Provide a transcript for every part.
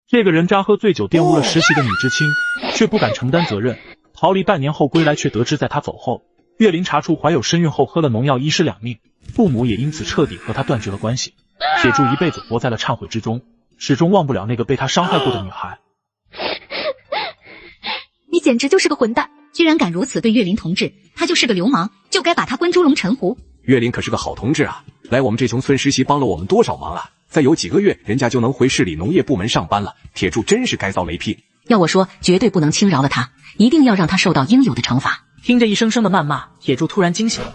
这个人渣喝醉酒玷污了实习的女知青，却不敢承担责任，逃离半年后归来，却得知在他走后，岳林查出怀有身孕后喝了农药，一尸两命，父母也因此彻底和他断绝了关系。铁柱一辈子活在了忏悔之中，始终忘不了那个被他伤害过的女孩。你简直就是个混蛋，居然敢如此对岳林同志，他就是个流氓，就该把他关猪笼沉湖。岳林可是个好同志啊，来我们这穷村实习帮了我们多少忙啊，再有几个月人家就能回市里农业部门上班了，铁柱真是该遭雷劈。要我说，绝对不能轻饶了他，一定要让他受到应有的惩罚。听着一声声的谩骂，铁柱突然惊醒了。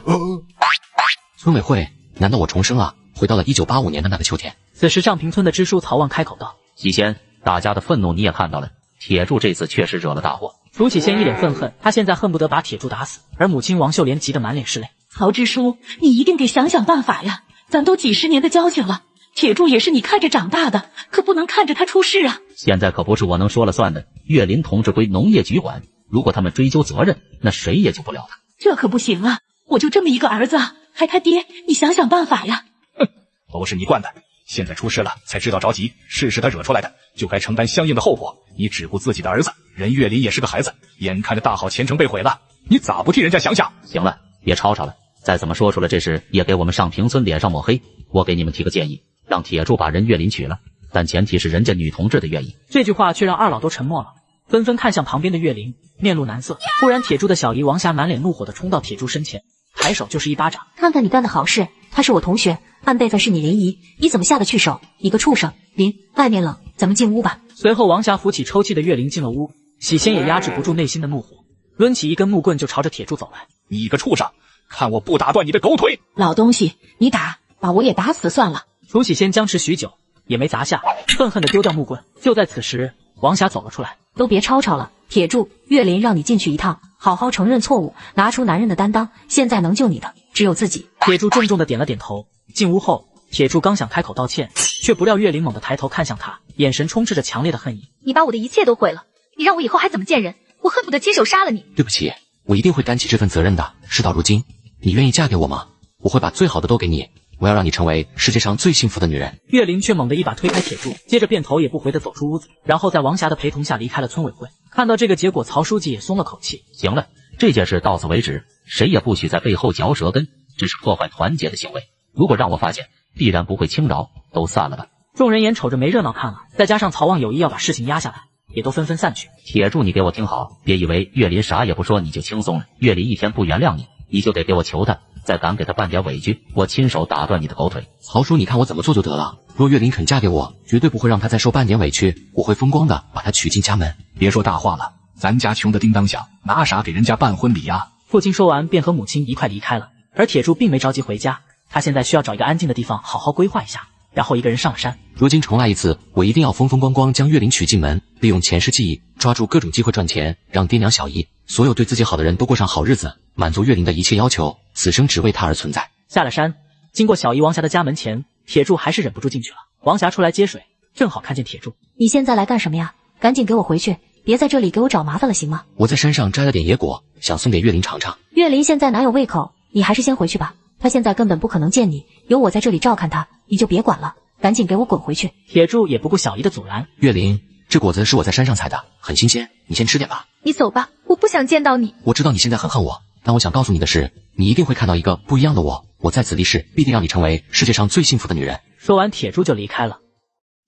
村委会，难道我重生了，回到了1985年的那个秋天？此时上平村的支书曹旺开口道：喜仙，大家的愤怒你也看到了，铁柱这次确实惹了大祸。楚喜仙一脸愤恨，他现在恨不得把铁柱打死，而母亲王秀莲急得满脸是泪。曹支书，你一定得想想办法呀，咱都几十年的交情了，铁柱也是你看着长大的，可不能看着他出事啊。现在可不是我能说了算的，岳林同志归农业局管，如果他们追究责任，那谁也救不了他。这可不行啊，我就这么一个儿子，还他爹，你想想办法呀。哼，都是你惯的，现在出事了才知道着急，事是他惹出来的，就该承担相应的后果。你只顾自己的儿子，人岳林也是个孩子，眼看着大好前程被毁了，你咋不替人家想想？行了，别吵吵了，再怎么说出了这事，也给我们上平村脸上抹黑。我给你们提个建议，让铁柱把人岳林娶了，但前提是人家女同志的愿意。这句话却让二老都沉默了，纷纷看向旁边的岳林，面露难色。忽然铁柱的小姨王霞满脸怒火地冲到铁柱身前，抬手就是一巴掌。看看你干的好事，他是我同学，按辈分是你林姨，你怎么下得去手？一个畜生！林，外面冷，咱们进屋吧。随后王霞扶起抽泣的岳林进了屋，喜仙也压制不住内心的怒火，抡起一根木棍就朝着铁柱走来。你个畜生，看我不打断你的狗腿！老东西，你打，把我也打死算了。楚喜仙僵持许久，也没砸下，愤恨地丢掉木棍。就在此时，王霞走了出来。都别吵吵了，铁柱，岳林让你进去一趟，好好承认错误，拿出男人的担当，现在能救你的只有自己。铁柱重重地点了点头。进屋后，铁柱刚想开口道歉，却不料岳林猛地抬头看向他，眼神充斥着强烈的恨意。你把我的一切都毁了，你让我以后还怎么见人？我恨不得亲手杀了你。对不起，我一定会担起这份责任的。事到如今，你愿意嫁给我吗？我会把最好的都给你，我要让你成为世界上最幸福的女人。岳林却猛地一把推开铁柱，接着便头也不回地走出屋子，然后在王霞的陪同下离开了村委会。看到这个结果，曹书记也松了口气。行了，这件事到此为止，谁也不许在背后嚼舌根，这是破坏团结的行为。如果让我发现，必然不会轻饶，都散了吧。众人眼瞅着没热闹看了，再加上曹旺有意要把事情压下来，也都纷纷散去。铁柱，你给我听好，别以为岳林啥也不说你就轻松了。岳林一天不原谅你，你就得给我求他，再敢给他半点委屈，我亲手打断你的狗腿。曹叔，你看我怎么做就得了。若岳林肯嫁给我，绝对不会让他再受半点委屈，我会风光的把他娶进家门。别说大话了，咱家穷的叮当响，拿啥给人家办婚礼呀？父亲说完便和母亲一块离开了，而铁柱并没着急回家，他现在需要找一个安静的地方好好规划一下，然后一个人上山。如今重来一次，我一定要风风光光将岳林娶进门，利用前世记忆，抓住各种机会赚钱，让爹娘小姨所有对自己好的人都过上好日子，满足岳林的一切要求，此生只为他而存在。下了山，经过小姨王霞的家门前，铁柱还是忍不住进去了。王霞出来接水，正好看见铁柱。你现在来干什么呀？赶紧给我回去，别在这里给我找麻烦了，行吗？我在山上摘了点野果，想送给岳林尝尝。岳林现在哪有胃口？你还是先回去吧，他现在根本不可能见你，有我在这里照看他，你就别管了，赶紧给我滚回去。铁柱也不顾小姨的阻拦。岳林，这果子是我在山上采的，很新鲜，你先吃点吧。你走吧，我不想见到你。我知道你现在很恨我，但我想告诉你的是，你一定会看到一个不一样的我，我在此立誓，必定让你成为世界上最幸福的女人。说完，铁柱就离开了。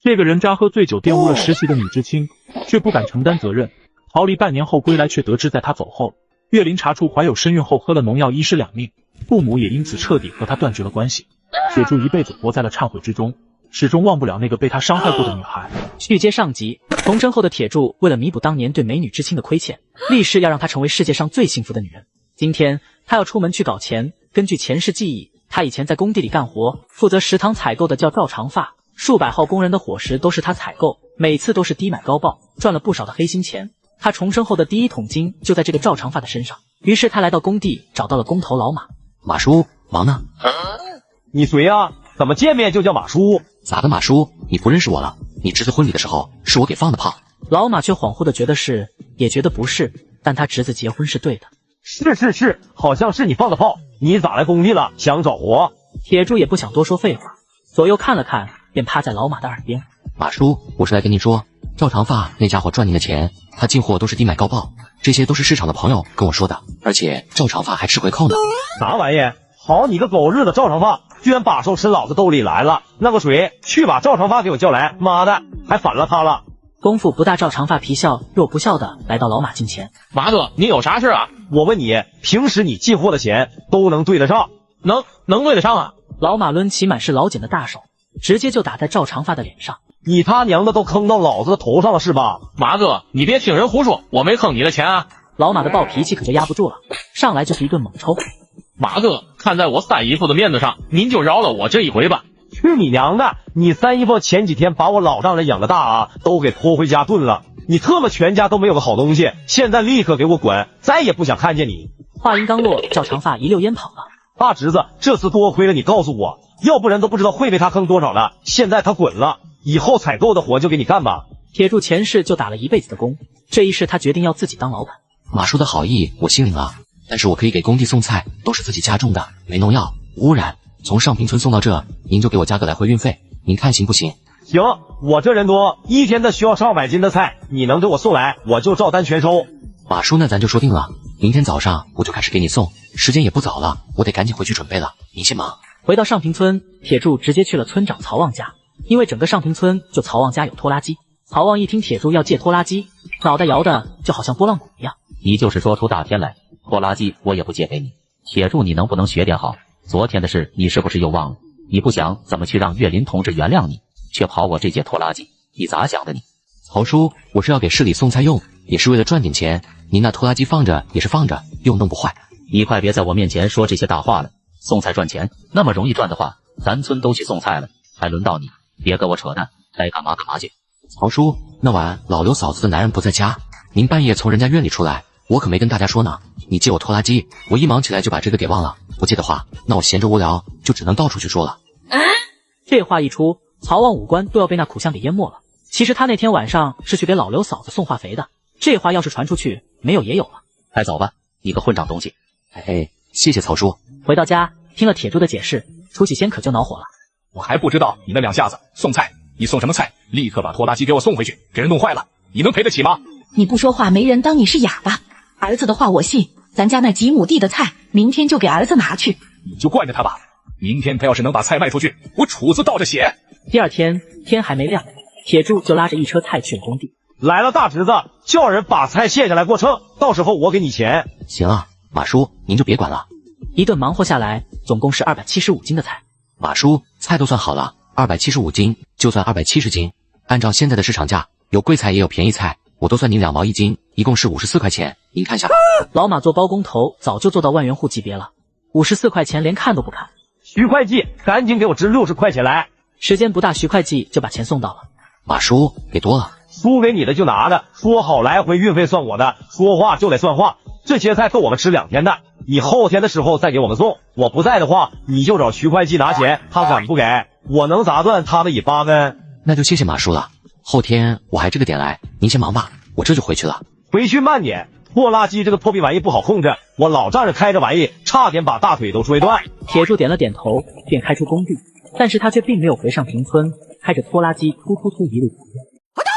这个人渣喝醉酒玷污了实习的女知青，却不敢承担责任，逃离半年后归来，却得知在他走后，岳林查出怀有身孕后喝了农药，一尸两命，父母也因此彻底和他断绝了关系。铁柱一辈子活在了忏悔之中，始终忘不了那个被他伤害过的女孩。续接上集，重生后的铁柱为了弥补当年对美女知青的亏欠，立誓要让她成为世界上最幸福的女人。今天他要出门去搞钱，根据前世记忆，他以前在工地里干活，负责食堂采购的叫赵长发，数百号工人的伙食都是他采购，每次都是低买高报，赚了不少的黑心钱。他重生后的第一桶金就在这个赵长发的身上，于是他来到工地，找到了工头老马。马叔，忙呢？你谁啊？怎么见面就叫马叔？咋的，马叔，你不认识我了？你侄子婚礼的时候是我给放的炮。老马却恍惚的觉得是，也觉得不是，但他侄子结婚是对的。是，好像是你放的炮。你咋来工地了？想找活？铁柱也不想多说废话，左右看了看，便趴在老马的耳边。马叔，我是来跟你说，赵长发那家伙赚您的钱，他进货都是低买高报，这些都是市场的朋友跟我说的，而且赵长发还吃回扣呢。啥玩意？好你个狗日的赵长发，居然把手伸老子兜里来了！那个谁，去把赵长发给我叫来！妈的，还反了他了！功夫不大，赵长发皮笑肉不笑的来到老马近前。马哥，你有啥事啊？我问你，平时你进货的钱都能对得上？能对得上啊？老马抡起满是老茧的大手，直接就打在赵长发的脸上。你他娘的都坑到老子的头上了是吧？马哥，你别听人胡说，我没坑你的钱啊！老马的暴脾气可就压不住了，上来就是一顿猛抽。马哥，看在我三姨夫的面子上，您就饶了我这一回吧。去你娘的！你三姨夫前几天把我老丈人养的大啊都给拖回家炖了，你特么全家都没有个好东西，现在立刻给我滚，再也不想看见你。话音刚落，赵长发一溜烟跑了。大侄子，这次多亏了你告诉我，要不然都不知道会被他坑多少了。现在他滚了，以后采购的活就给你干吧。铁柱前世就打了一辈子的工，这一世他决定要自己当老板。马叔的好意我心领了，但是我可以给工地送菜，都是自己家种的，没农药，无污染，从上平村送到这，您就给我加个来回运费，您看行不行？行，我这人多，一天的需要上百斤的菜，你能给我送来，我就照单全收。马叔，那咱就说定了，明天早上我就开始给你送，时间也不早了，我得赶紧回去准备了，您先忙。回到上平村，铁柱直接去了村长曹旺家，因为整个上平村就曹旺家有拖拉机。曹旺一听铁柱要借拖拉机，脑袋摇的就好像拨浪鼓一样。你就是说出大天来，拖拉机我也不借给你。铁柱，你能不能学点好？昨天的事你是不是又忘了？你不想怎么去让岳林同志原谅你，却跑我这借拖拉机，你咋想的你？曹叔，我是要给市里送菜用，也是为了赚点钱，您那拖拉机放着也是放着，又弄不坏。你快别在我面前说这些大话了，送菜赚钱那么容易赚的话，咱村都去送菜了，还轮到你？别跟我扯淡，该干嘛干嘛去。曹叔，那晚老刘嫂子的男人不在家，您半夜从人家院里出来，我可没跟大家说呢。你借我拖拉机，我一忙起来就把这个给忘了，不借的话，那我闲着无聊就只能到处去说了。这话一出，曹旺五官都要被那苦相给淹没了。其实他那天晚上是去给老刘嫂子送化肥的，这话要是传出去，没有也有了。快走吧，你个混账东西！哎，谢谢曹叔。回到家，听了铁柱的解释，楚喜仙可就恼火了。我还不知道你那两下子送菜，你送什么菜？立刻把拖拉机给我送回去，给人弄坏了，你能赔得起吗？你不说话，没人当你是哑巴。儿子的话我信，咱家那几亩地的菜，明天就给儿子拿去。你就惯着他吧，明天他要是能把菜卖出去，我楚子倒着血。第二天天还没亮，铁柱就拉着一车菜去了工地。来了，大侄子，叫人把菜卸下来过秤，到时候我给你钱。行啊，马叔您就别管了。一顿忙活下来，总共是275斤的菜。马叔，菜都算好了，275斤就算270斤，按照现在的市场价，有贵菜也有便宜菜，我都算您2毛1斤，一共是54块钱，您看下吧。老马做包工头早就做到万元户级别了，54块钱连看都不看。徐会计，赶紧给我支60块钱来。时间不大，徐会计就把钱送到了。马叔，给多了。输给你的就拿着，说好来回运费算我的，说话就得算话。这些菜够我们吃2天的，你后天的时候再给我们送。我不在的话，你就找徐会计拿钱，他敢不给，我能砸断他的尾巴呢？那就谢谢马叔了。后天我还这个点来，您先忙吧，我这就回去了。回去慢点，拖拉机这个破逼玩意不好控制，我老丈人开着玩意差点把大腿都摔断。铁柱点了点头，便开出工地，但是他却并没有回上平村，开着拖拉机突突突一路跑。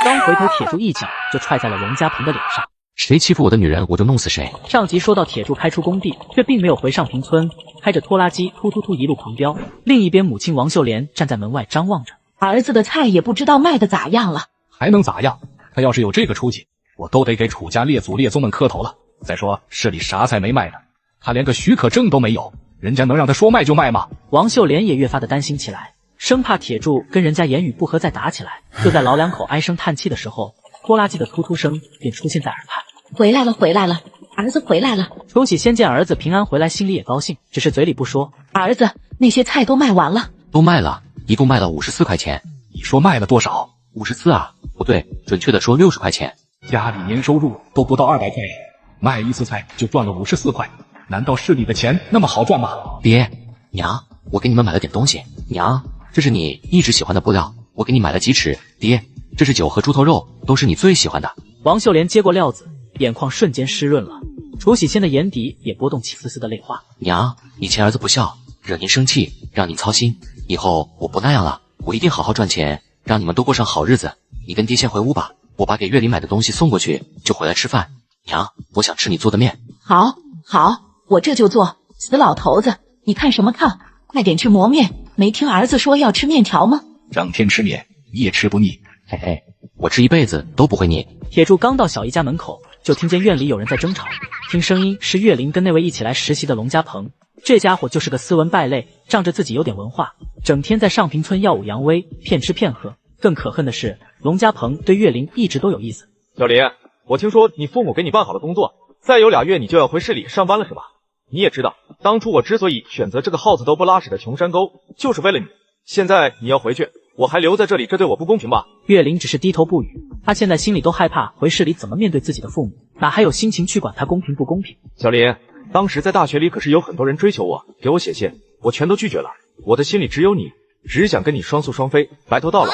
刚回头，铁柱一脚就踹在了荣家鹏的脸上。谁欺负我的女人，我就弄死谁。上集说到铁柱开出工地，却并没有回上平村，开着拖拉机突突突一路狂飙。另一边，母亲王秀莲站在门外张望着，儿子的菜也不知道卖的咋样了。还能咋样？他要是有这个出息，我都得给楚家列祖列宗们磕头了。再说市里啥菜没卖呢？他连个许可证都没有，人家能让他说卖就卖吗？王秀莲也越发的担心起来，生怕铁柱跟人家言语不合再打起来。就在老两口唉声叹气的时候，拖拉机的突突声便出现在耳畔。回来了，回来了，儿子回来了。楚喜先见儿子平安回来，心里也高兴，只是嘴里不说。儿子，那些菜都卖完了。都卖了，一共卖了54块钱。你说卖了多少？54啊，不对，准确的说60块钱。家里年收入都不到200块，卖一次菜就赚了54块，难道市里的钱那么好赚吗？爹，娘，我给你们买了点东西。娘，这是你一直喜欢的布料，我给你买了几尺。爹，这是酒和猪头肉，都是你最喜欢的。王秀莲接过料子，眼眶瞬间湿润了，楚喜仙的眼底也波动起丝丝的泪花。娘，以前儿子不孝，惹您生气，让您操心，以后我不那样了，我一定好好赚钱，让你们都过上好日子。你跟爹先回屋吧，我把给月林买的东西送过去，就回来吃饭。娘，我想吃你做的面。好，我这就做。死老头子，你看什么看？快点去磨面。没听儿子说要吃面条吗？整天吃面，你也吃不腻。嘿嘿，我吃一辈子都不会腻。铁柱刚到小姨家门口，就听见院里有人在争吵，听声音是岳林跟那位一起来实习的龙家鹏。这家伙就是个斯文败类，仗着自己有点文化，整天在上平村耀武扬威，骗吃骗喝。更可恨的是，龙家鹏对岳林一直都有意思。小林，我听说你父母给你办好了工作，再有2月你就要回市里上班了是吧？你也知道，当初我之所以选择这个耗子都不拉屎的穷山沟，就是为了你。现在你要回去，我还留在这里，这对我不公平吧？岳林只是低头不语，他现在心里都害怕回市里怎么面对自己的父母，哪还有心情去管他公平不公平？小林，当时在大学里可是有很多人追求我，给我写信，我全都拒绝了。我的心里只有你，只想跟你双宿双飞，白头到老。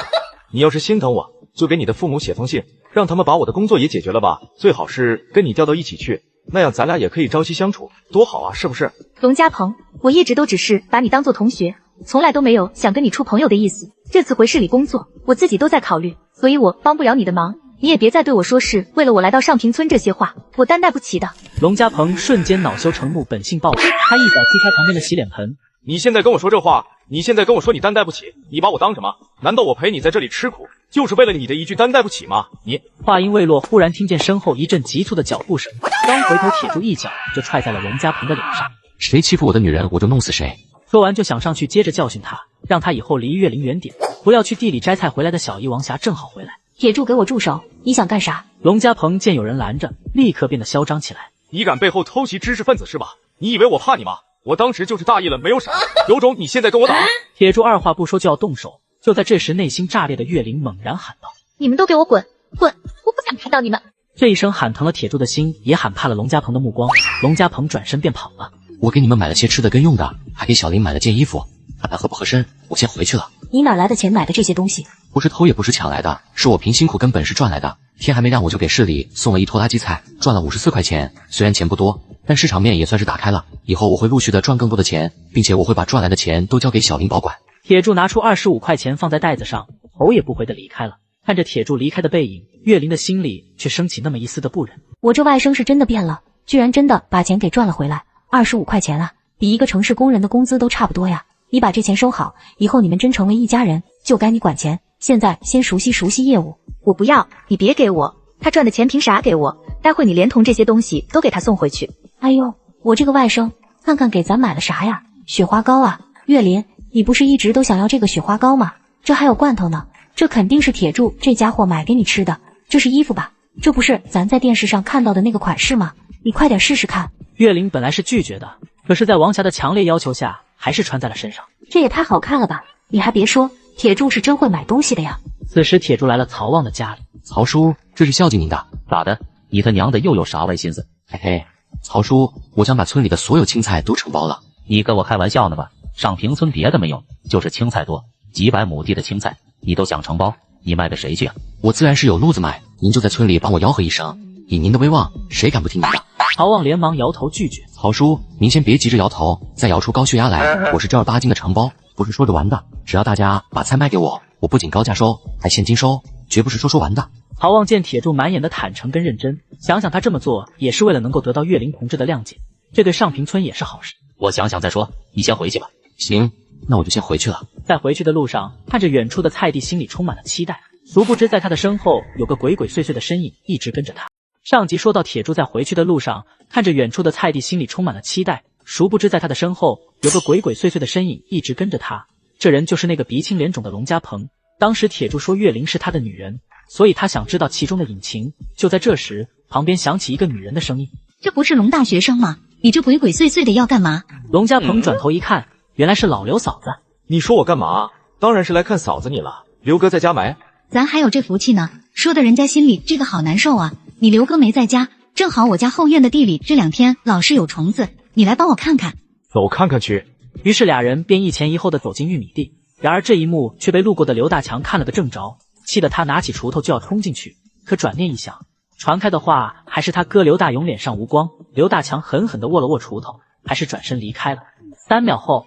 你要是心疼我，就给你的父母写封信，让他们把我的工作也解决了吧，最好是跟你调到一起去，那样咱俩也可以朝夕相处，多好啊，是不是？龙家鹏，我一直都只是把你当做同学，从来都没有想跟你处朋友的意思。这次回市里工作，我自己都在考虑，所以我帮不了你的忙，你也别再对我说是为了我来到上平村这些话，我担待不起的。龙家鹏瞬间恼羞成怒，本性暴发，他一脚踢开旁边的洗脸盆。你现在跟我说这话，你现在跟我说你担待不起，你把我当什么？难道我陪你在这里吃苦，就是为了你的一句担待不起吗？你话音未落，忽然听见身后一阵急促的脚步声，刚回头，铁柱一脚就踹在了龙家鹏的脸上。谁欺负我的女人，我就弄死谁。说完就想上去接着教训他，让他以后离岳林远点。不料去地里摘菜回来的小姨王霞正好回来。铁柱，给我住手！你想干啥？龙家鹏见有人拦着，立刻变得嚣张起来。你敢背后偷袭知识分子是吧？你以为我怕你吗？我当时就是大意了，没有闪，有种你现在跟我打！铁柱二话不说就要动手，就在这时，内心炸裂的岳林猛然喊道：“你们都给我滚！滚！我不想看到你们！”这一声喊疼了铁柱的心，也喊怕了龙家鹏的目光。龙家鹏转身便跑了。我给你们买了些吃的跟用的，还给小林买了件衣服，看看合不合身。我先回去了。你哪来的钱买的这些东西？不是偷也不是抢来的，是我凭辛苦跟本事赚来的。天还没亮我就给市里送了一拖拉机菜，赚了54块钱。虽然钱不多，但市场面也算是打开了。以后我会陆续的赚更多的钱，并且我会把赚来的钱都交给小林保管。铁柱拿出25块钱放在袋子上，头也不回的离开了。看着铁柱离开的背影，岳林的心里却升起那么一丝的不忍。我这外甥是真的变了，居然真的把钱给赚了回来。25块钱啊，比一个城市工人的工资都差不多呀。你把这钱收好，以后你们真成为一家人，就该你管钱。现在先熟悉熟悉业务。我不要，你别给我，他赚的钱凭啥给我？待会你连同这些东西都给他送回去。哎呦，我这个外甥，看看给咱买了啥呀？雪花膏啊！岳林，你不是一直都想要这个雪花膏吗？这还有罐头呢，这肯定是铁柱这家伙买给你吃的。这是衣服吧？这不是咱在电视上看到的那个款式吗？你快点试试看。岳林本来是拒绝的，可是在王霞的强烈要求下，还是穿在了身上。这也太好看了吧！你还别说，铁柱是真会买东西的呀。此时铁柱来了曹旺的家里。曹叔，这是孝敬您的。咋的？你他娘的又有啥歪心思？嘿嘿，曹叔，我想把村里的所有青菜都承包了。你跟我开玩笑呢吧？上平村别的没有，就是青菜多，几百亩地的青菜，你都想承包？你卖给谁去啊？我自然是有路子卖，您就在村里帮我吆喝一声，以您的威望，谁敢不听您的？曹旺连忙摇头拒绝。曹叔，您先别急着摇头，再摇出高血压来。我是正儿八经的承包，不是说着玩的。只要大家把菜卖给我，我不仅高价收，还现金收，绝不是说玩的。曹旺见铁柱满眼的坦诚跟认真，想想他这么做也是为了能够得到岳林同志的谅解，这对上平村也是好事。我想想再说，你先回去吧。行，那我就先回去了。在回去的路上，看着远处的菜地，心里充满了期待。殊不知在他的身后有个鬼鬼祟祟的身影一直跟着他。上集说到铁柱在回去的路上，看着远处的菜地，心里充满了期待。殊不知在他的身后有个鬼鬼祟祟的身影一直跟着他。这人就是那个鼻青脸肿的龙家鹏。当时铁柱说岳林是他的女人，所以他想知道其中的隐情。就在这时，旁边响起一个女人的声音：“这不是龙大学生吗？你这鬼鬼祟祟的要干嘛？”龙家鹏转头一看，原来是老刘嫂子。你说我干嘛？当然是来看嫂子你了。刘哥在家没？咱还有这福气呢，说的人家心里这个好难受啊。你刘哥没在家，正好我家后院的地里这2天老是有虫子，你来帮我看看。走看看去。于是俩人便一前一后的走进玉米地。然而这一幕却被路过的刘大强看了个正着，气得他拿起锄头就要冲进去，可转念一想，传开的话还是他哥刘大勇脸上无光。刘大强狠狠地握了握锄头，还是转身离开了。3秒后，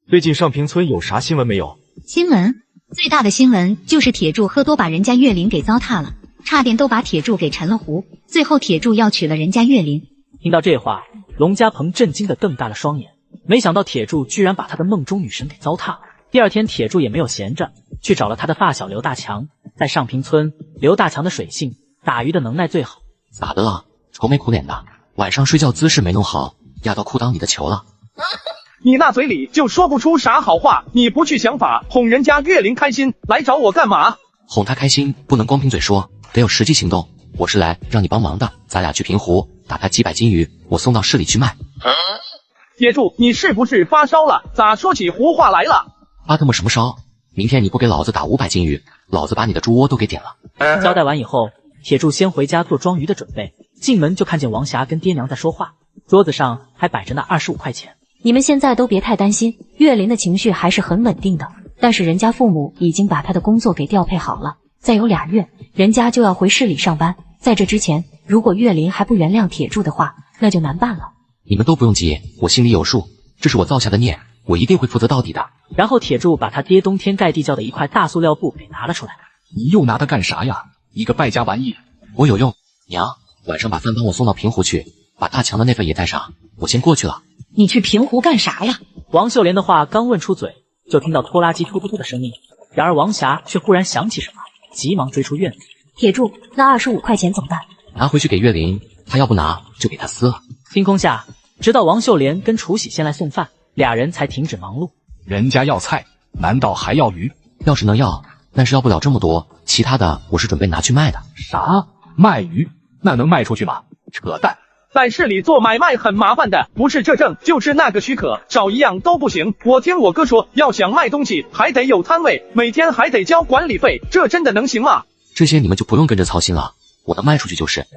最近上平村有啥新闻没有？新闻？最大的新闻就是铁柱喝多把人家岳林给糟蹋了，差点都把铁柱给沉了湖，最后铁柱要娶了人家岳林。听到这话，龙家鹏震惊的瞪大了双眼，没想到铁柱居然把他的梦中女神给糟蹋了。第二天，铁柱也没有闲着，去找了他的发小刘大强。在上平村，刘大强的水性，打鱼的能耐最好。咋的了？愁眉苦脸的，晚上睡觉姿势没弄好，压到裤裆里的球了。你那嘴里就说不出啥好话，你不去想法哄人家岳林开心，来找我干嘛？哄他开心不能光凭嘴说，得有实际行动。我是来让你帮忙的，咱俩去平湖打他几百斤鱼，我送到市里去卖。铁柱，你是不是发烧了？咋说起胡话来了？发他妈什么烧？明天你不给老子打500斤鱼，老子把你的猪窝都给点了。交代完以后，铁柱先回家做装鱼的准备，进门就看见王霞跟爹娘在说话，桌子上还摆着那25块钱。你们现在都别太担心，岳林的情绪还是很稳定的，但是人家父母已经把他的工作给调配好了，再有2月，人家就要回市里上班。在这之前，如果岳林还不原谅铁柱的话，那就难办了。你们都不用急，我心里有数，这是我造下的孽，我一定会负责到底的。然后铁柱把他爹冬天盖地窖的一块大塑料布给拿了出来。你又拿它干啥呀？一个败家玩意。我有用，娘，晚上把饭帮我送到平湖去，把大强的那份也带上，我先过去了。你去平湖干啥呀？王秀莲的话刚问出嘴，就听到拖拉机突突突的声音。然而王霞却忽然想起什么，急忙追出院子。铁柱，那25块钱怎么办？拿回去给岳林，他要不拿就给他撕了。星空下，直到王秀莲跟楚喜先来送饭，俩人才停止忙碌。人家要菜，难道还要鱼？要是能要，但是要不了这么多，其他的我是准备拿去卖的。啥？卖鱼？那能卖出去吗？扯淡！在市里做买卖很麻烦的，不是这证就是那个许可，找一样都不行。我听我哥说，要想卖东西还得有摊位，每天还得交管理费，这真的能行吗？这些你们就不用跟着操心了，我能卖出去就是。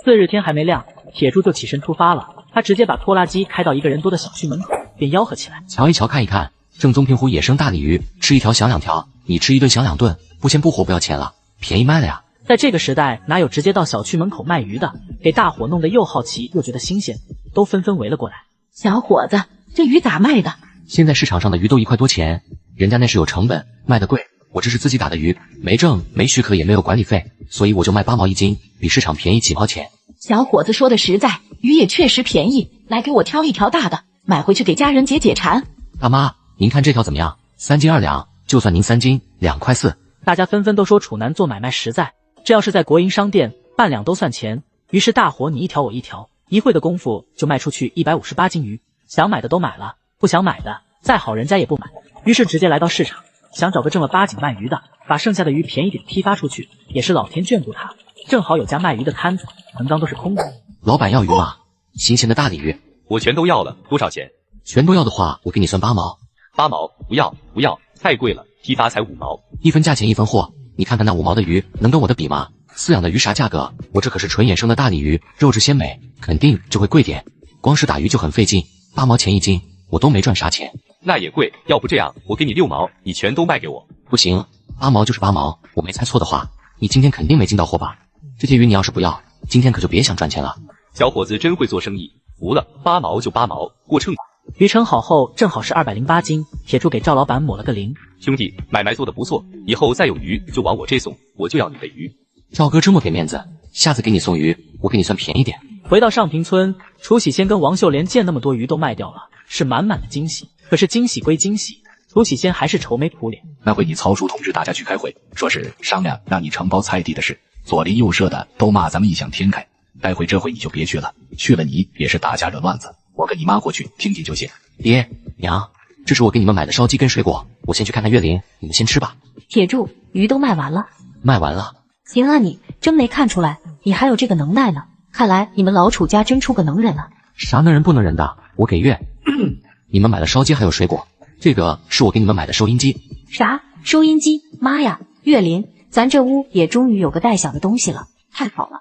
4日天还没亮，铁柱就起身出发了。他直接把拖拉机开到一个人多的小区门口，便吆喝起来：瞧一瞧，看一看，正宗平湖野生大鲤鱼，吃1条享2条，你吃1顿享2顿，不鲜不活不要钱了，便宜卖了呀！在这个时代，哪有直接到小区门口卖鱼的？给大伙弄得又好奇又觉得新鲜，都纷纷围了过来。小伙子，这鱼咋卖的？现在市场上的鱼都1块多钱，人家那是有成本，卖的贵。我这是自己打的鱼，没证没许可也没有管理费，所以我就卖8毛1斤，比市场便宜几毛钱。小伙子说的实在，鱼也确实便宜，来给我挑1条大的，买回去给家人解解馋。大妈，您看这条怎么样？3斤2两，就算您3斤2块4。大家纷纷都说楚南做买卖实在，这要是在国营商店，半两都算钱。于是大伙你1条我1条，一会的功夫就卖出去158斤鱼。想买的都买了，不想买的再好人家也不买，于是直接来到市场，想找个正儿八经卖鱼的，把剩下的鱼便宜点批发出去。也是老天眷顾他，正好有家卖鱼的摊子，盆缸都是空的。老板要鱼吗？新鲜的大鲤鱼，我全都要了，多少钱？全都要的话，我给你算8毛。8毛？不要，太贵了，批发才5毛。一分价钱一分货，你看看那5毛的鱼能跟我的比吗？饲养的鱼啥价格？我这可是纯野生的大鲤鱼，肉质鲜美，肯定就会贵点。光是打鱼就很费劲，8毛钱1斤，我都没赚啥钱。那也贵，要不这样，我给你6毛，你全都卖给我。不行，8毛就是8毛，我没猜错的话，你今天肯定没进到货吧？这些鱼你要是不要，今天可就别想赚钱了。小伙子真会做生意，服了，8毛就8毛，过秤吧。鱼称好后正好是208斤，铁柱给赵老板抹了个0。兄弟，买卖做得不错，以后再有鱼就往我这送，我就要你的鱼。赵哥这么给面子，下次给你送鱼，我给你算便宜点。回到上平村，楚喜先跟王秀莲见那么多鱼都卖掉了，是满满的惊喜。可是惊喜归惊喜，楚喜先还是愁眉苦脸。那回你曹叔通知大家去开会，说是商量让你承包菜地的事，左邻右舍的都骂咱们异想天开。待会这回你就别去了，去了你也是打架惹乱子。我跟你妈过去听听就行。爹娘，这是我给你们买的烧鸡跟水果，我先去看看岳林，你们先吃吧。铁柱，鱼都卖完了。卖完了。行啊，你真没看出来，你还有这个能耐呢。看来你们老楚家真出个能人了。啥能人不能人的，我给岳。你们买的烧鸡还有水果，这个是我给你们买的收音机。啥？收音机？妈呀，岳林，咱这屋也终于有个带响的东西了，太好了。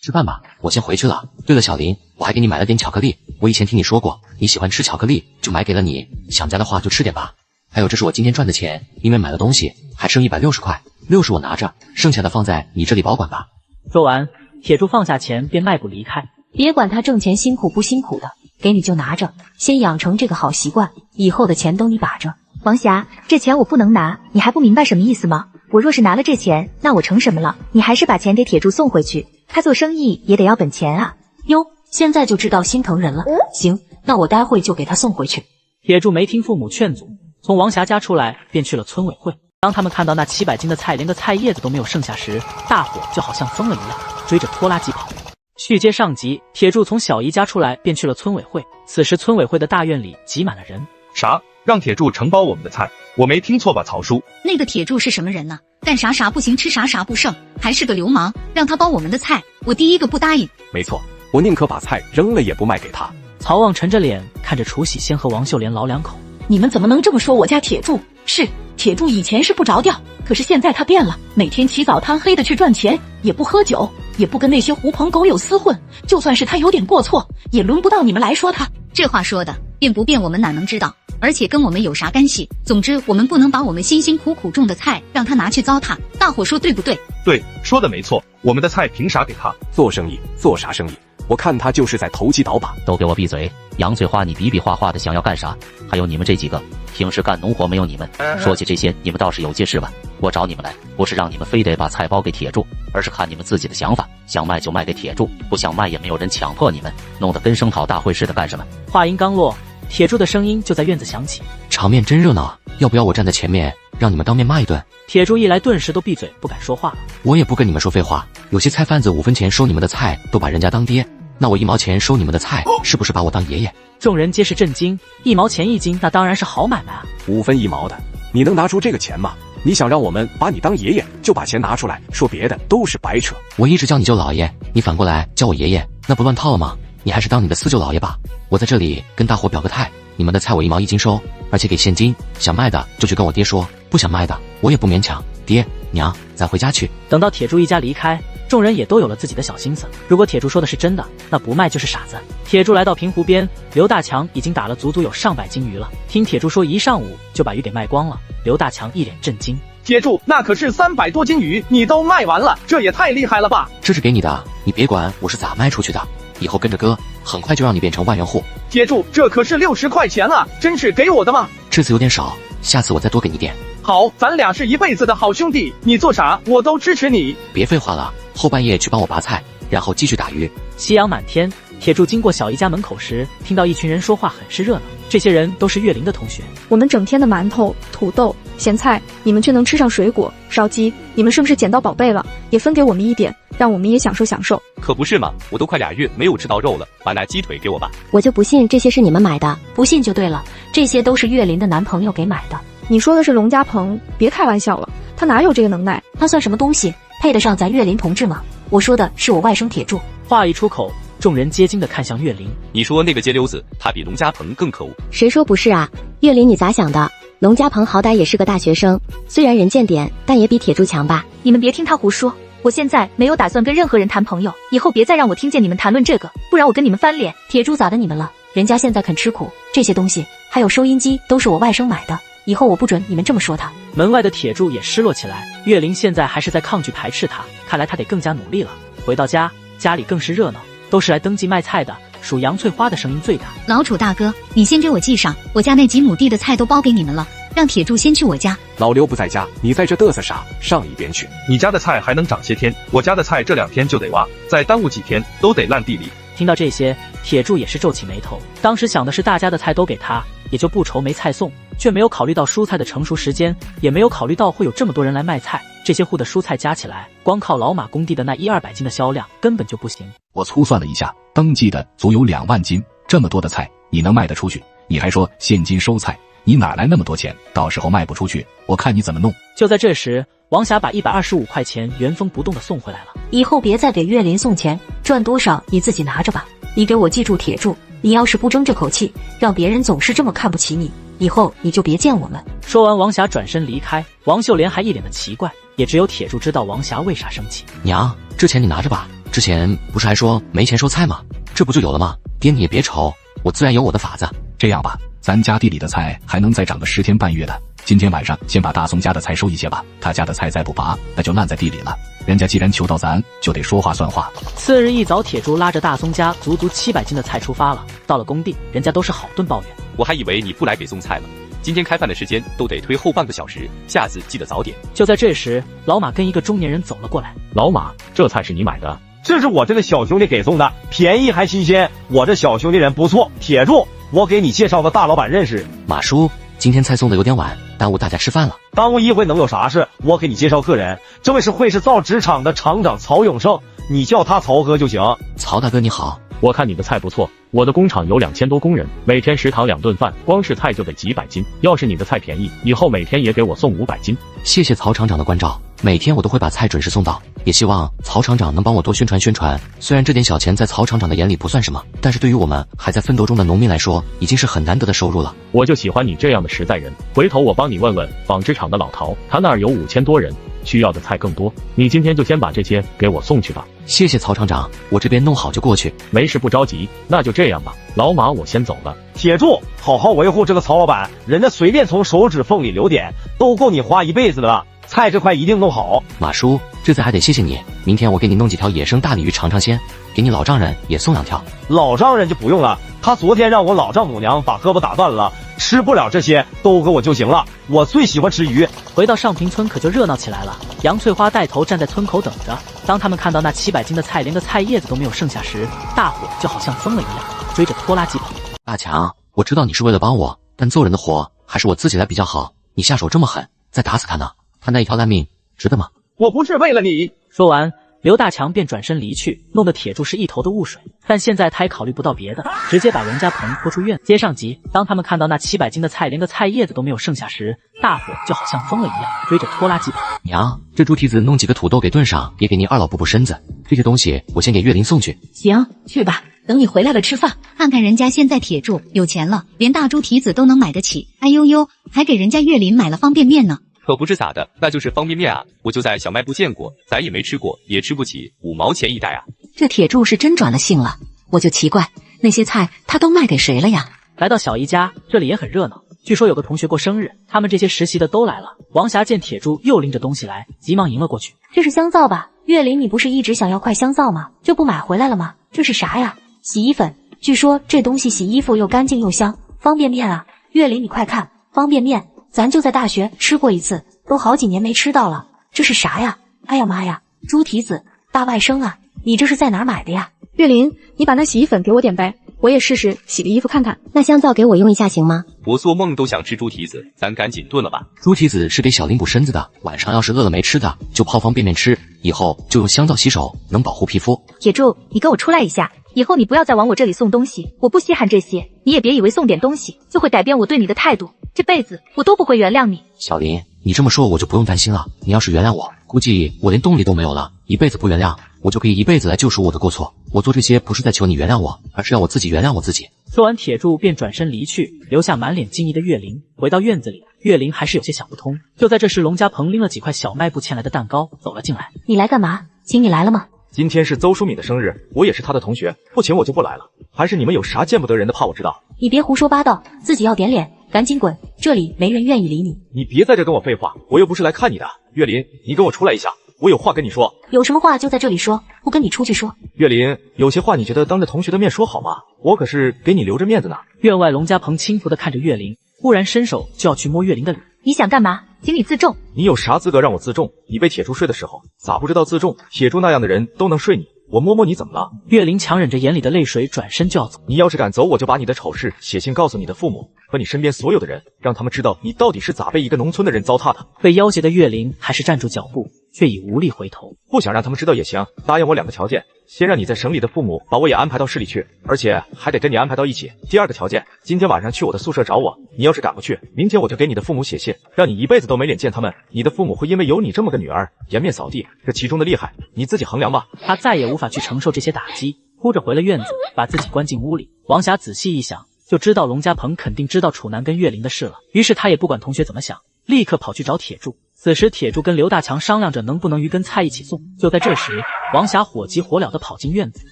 吃饭吧，我先回去了。对了，小林，我还给你买了点巧克力，我以前听你说过你喜欢吃巧克力，就买给了你，想家的话就吃点吧。还有这是我今天赚的钱，因为买了东西还剩160块，60我拿着，剩下的放在你这里保管吧。说完，铁柱放下钱便迈步离开。别管他挣钱辛苦不辛苦的，给你就拿着，先养成这个好习惯，以后的钱都你把着。王霞，这钱我不能拿，你还不明白什么意思吗？我若是拿了这钱，那我成什么了？你还是把钱给铁柱送回去，他做生意也得要本钱啊。哟，现在就知道心疼人了。行，那我待会就给他送回去。铁柱没听父母劝阻，从王霞家出来便去了村委会。当他们看到那700斤的菜连个菜叶子都没有剩下时，大伙就好像疯了一样，追着拖拉机跑。续接上集，铁柱从小姨家出来便去了村委会。此时村委会的大院里挤满了人。啥？让铁柱承包我们的菜？我没听错吧，曹叔？那个铁柱是什么人呢？干啥啥不行，吃啥啥不剩，还是个流氓，让他包我们的菜，我第一个不答应。没错，我宁可把菜扔了也不卖给他。曹旺沉着脸看着楚喜仙和王秀莲老两口。你们怎么能这么说我家铁柱？是，铁柱以前是不着调，可是现在他变了，每天起早贪黑的去赚钱，也不喝酒，也不跟那些狐朋狗友厮混，就算是他有点过错，也轮不到你们来说他。这话说的，变不变我们哪能知道？而且跟我们有啥干系？总之我们不能把我们辛辛苦苦种的菜让他拿去糟蹋，大伙说对不对？对，说的没错，我们的菜凭啥给他？做生意做啥生意？我看他就是在投机倒把。都给我闭嘴！杨翠花，你比比划划的想要干啥？还有你们这几个，平时干农活没有你们，说起这些你们倒是有些事吧。我找你们来，不是让你们非得把菜包给铁柱，而是看你们自己的想法，想卖就卖给铁柱，不想卖也没有人强迫你们，弄得跟声讨大会似的干什么？话音刚落，铁柱的声音就在院子响起。场面真热闹，要不要我站在前面让你们当面骂一顿？铁柱一来顿时都闭嘴不敢说话了。我也不跟你们说废话，有些菜贩子5分钱收你们的菜都把人家当爹，那我1毛钱收你们的菜，是不是把我当爷爷？众人皆是震惊，1毛钱1斤，那当然是好买卖啊！5分1毛的，你能拿出这个钱吗？你想让我们把你当爷爷，就把钱拿出来，说别的都是白扯。我一直叫你舅老爷，你反过来叫我爷爷，那不乱套了吗？你还是当你的四舅老爷吧。我在这里跟大伙表个态，你们的菜我1毛1斤收，而且给现金，想卖的就去跟我爹说，不想卖的我也不勉强。爹娘，咱回家去。等到铁柱一家离开，众人也都有了自己的小心思。如果铁柱说的是真的，那不卖就是傻子。铁柱来到平湖边，刘大强已经打了足足有上百斤鱼了。听铁柱说一上午就把鱼给卖光了，刘大强一脸震惊。铁柱，那可是300多斤鱼，你都卖完了，这也太厉害了吧！这是给你的，你别管我是咋卖出去的，以后跟着哥，很快就让你变成万元户。铁柱，这可是60块钱啊，真是给我的吗？这次有点少，下次我再多给你点。好，咱俩是一辈子的好兄弟，你做啥我都支持你。别废话了，后半夜去帮我拔菜，然后继续打鱼。夕阳满天，铁柱经过小姨家门口时，听到一群人说话，很是热闹。这些人都是岳林的同学。我们整天的馒头、土豆、咸菜，你们却能吃上水果、烧鸡，你们是不是捡到宝贝了？也分给我们一点，让我们也享受享受。可不是嘛，我都快2月没有吃到肉了，把那鸡腿给我吧。我就不信这些是你们买的，不信就对了，这些都是岳林的男朋友给买的。你说的是龙家鹏，别开玩笑了，他哪有这个能耐？他算什么东西，配得上咱岳林同志吗？我说的是我外甥铁柱。话一出口，众人皆惊地看向岳林。你说那个街溜子，他比龙家鹏更可恶？谁说不是啊？岳林，你咋想的？龙家鹏好歹也是个大学生，虽然人见点，但也比铁柱强吧？你们别听他胡说，我现在没有打算跟任何人谈朋友，以后别再让我听见你们谈论这个，不然我跟你们翻脸。铁柱咋的你们了？人家现在肯吃苦，这些东西还有收音机都是我外甥买的，以后我不准你们这么说他。门外的铁柱也失落起来，岳林现在还是在抗拒排斥他，看来他得更加努力了。回到家，家里更是热闹，都是来登记卖菜的，属杨翠花的声音最大。老楚大哥，你先给我记上，我家那几亩地的菜都包给你们了，让铁柱先去我家。老刘不在家，你在这嘚瑟啥？上一边去。你家的菜还能长些天，我家的菜这2天就得挖，再耽误几天都得烂地里。听到这些，铁柱也是皱起眉头。当时想的是大家的菜都给他，也就不愁没菜送，却没有考虑到蔬菜的成熟时间，也没有考虑到会有这么多人来卖菜。这些户的蔬菜加起来，光靠老马工地的那100-200斤的销量根本就不行。我粗算了一下，登记的足有2万斤，这么多的菜你能卖得出去？你还说现金收菜，你哪来那么多钱？到时候卖不出去，我看你怎么弄。就在这时，王霞把125块钱原封不动的送回来了。以后别再给岳林送钱，赚多少你自己拿着吧。你给我记住铁柱，你要是不争这口气，让别人总是这么看不起你，以后你就别见我们。说完，王霞转身离开。王秀莲还一脸的奇怪，也只有铁柱知道王霞为啥生气。娘，这钱你拿着吧，之前不是还说没钱收菜吗？这不就有了吗？爹你也别愁，我自然有我的法子。这样吧，咱家地里的菜还能再长个10天半月的，今天晚上先把大松家的菜收一些吧，他家的菜再不拔，那就烂在地里了。人家既然求到咱，就得说话算话。次日一早，铁柱拉着大松家足足700斤的菜出发了。到了工地，人家都是好顿抱怨。我还以为你不来给送菜了，今天开饭的时间都得推后半个小时，下次记得早点。就在这时，老马跟一个中年人走了过来。老马，这菜是你买的？这是我这个小兄弟给送的，便宜还新鲜。我这小兄弟人不错，铁柱，我给你介绍个大老板认识。马叔，今天菜送的有点晚，耽误大家吃饭了。耽误一回能有啥事？我给你介绍客人，这位是惠氏造纸厂的厂长曹永胜，你叫他曹哥就行。曹大哥你好，我看你的菜不错，我的工厂有2000多工人，每天食堂2顿饭，光是菜就得几百斤。要是你的菜便宜，以后每天也给我送500斤。谢谢曹厂长的关照，每天我都会把菜准时送到，也希望曹厂长能帮我多宣传宣传。虽然这点小钱在曹厂长的眼里不算什么，但是对于我们还在奋斗中的农民来说，已经是很难得的收入了。我就喜欢你这样的实在人，回头我帮你问问纺织厂的老陶，他那儿有5000多人，需要的菜更多。你今天就先把这些给我送去吧。谢谢曹厂长，我这边弄好就过去。没事不着急，那就这样吧。老马，我先走了。铁柱，好好维护这个曹老板，人家随便从手指缝里流点，都够你花一辈子的了。菜这块一定弄好。马叔，这次还得谢谢你，明天我给你弄几条野生大鲤鱼尝尝鲜，给你老丈人也送2条。老丈人就不用了，他昨天让我老丈母娘把胳膊打断了，吃不了这些，都给我就行了。我最喜欢吃鱼。回到上平村可就热闹起来了，杨翠花带头站在村口等着。当他们看到那700斤的菜连个菜叶子都没有剩下时，大伙就好像疯了一样，追着拖拉机跑。大强，我知道你是为了帮我，但揍人的活还是我自己来比较好。你下手这么狠，再打死他呢？他那一条烂命值得吗？我不是为了你。说完，刘大强便转身离去，弄得铁柱是一头的雾水。但现在他也考虑不到别的，直接把龙家棚拖出院。接上集，当他们看到那700斤的菜连个菜叶子都没有剩下时，大伙就好像疯了一样，追着拖拉机跑。娘，这猪蹄子弄几个土豆给炖上，也给你二老补补身子。这些东西我先给月林送去。行，去吧，等你回来了吃饭。看看人家现在铁柱有钱了，连大猪蹄子都能买得起。哎呦呦，还给人家月林买了方便面呢。可不是咋的，那就是方便面啊！我就在小卖部见过，咱也没吃过，也吃不起，5毛钱一袋啊！这铁柱是真转了性了，我就奇怪，那些菜他都卖给谁了呀？来到小姨家，这里也很热闹。据说有个同学过生日，他们这些实习的都来了。王霞见铁柱又拎着东西来，急忙迎了过去。这是香皂吧？月林，你不是一直想要块香皂吗？就不买回来了吗？这是啥呀？洗衣粉。据说这东西洗衣服又干净又香。方便面啊，月林，你快看，方便面。咱就在大学吃过一次，都好几年没吃到了。这是啥呀？哎呀妈呀，猪蹄子，大外甥啊！你这是在哪儿买的呀？月林，你把那洗衣粉给我点呗，我也试试洗个衣服看看。那香皂给我用一下行吗？我做梦都想吃猪蹄子，咱赶紧炖了吧。猪蹄子是给小林补身子的，晚上要是饿了没吃的，就泡方便面吃，以后就用香皂洗手，能保护皮肤。铁柱，你给我出来一下，以后你不要再往我这里送东西，我不稀罕这些。你也别以为送点东西就会改变我对你的态度，这辈子我都不会原谅你。小林，你这么说我就不用担心了。你要是原谅我，估计我连动力都没有了，一辈子不原谅，我就可以一辈子来救赎我的过错。我做这些不是在求你原谅我，而是要我自己原谅我自己。说完，铁柱便转身离去，留下满脸惊疑的月林。回到院子里，月林还是有些想不通。就在这时，龙家鹏拎了几块小卖部欠来的蛋糕走了进来。你来干嘛？请你来了吗？今天是邹淑敏的生日，我也是她的同学，不请我就不来了。还是你们有啥见不得人的，怕我知道？你别胡说八道，自己要点脸，赶紧滚，这里没人愿意理你。你别在这跟我废话，我又不是来看你的。月林，你跟我出来一下，我有话跟你说。有什么话就在这里说，不跟你出去说。月林，有些话你觉得当着同学的面说好吗？我可是给你留着面子呢。院外，龙家鹏轻浮地看着月林，忽然伸手就要去摸月林的脸。你想干嘛？请你自重。你有啥资格让我自重？你被铁柱睡的时候，咋不知道自重？铁柱那样的人都能睡你，我摸摸你怎么了？月林强忍着眼里的泪水，转身就要走。你要是敢走，我就把你的丑事写信告诉你的父母和你身边所有的人，让他们知道你到底是咋被一个农村的人糟蹋的。被要挟的月林还是站住脚步，却已无力回头。不想让他们知道也行，答应我2个条件：先让你在省里的父母把我也安排到市里去，而且还得跟你安排到一起。第2个条件，今天晚上去我的宿舍找我，你要是赶不去，明天我就给你的父母写信，让你一辈子都没脸见他们。你的父母会因为有你这么个女儿颜面扫地，这其中的厉害你自己衡量吧。他再也无法去承受这些打击，哭着回了院子，把自己关进屋里。王霞仔细一想，就知道龙家鹏肯定知道楚南跟月林的事了，于是他也不管同学怎么想，立刻跑去找铁柱。此时铁柱跟刘大强商量着能不能鱼跟菜一起送。就在这时，王霞火急火燎地跑进院子。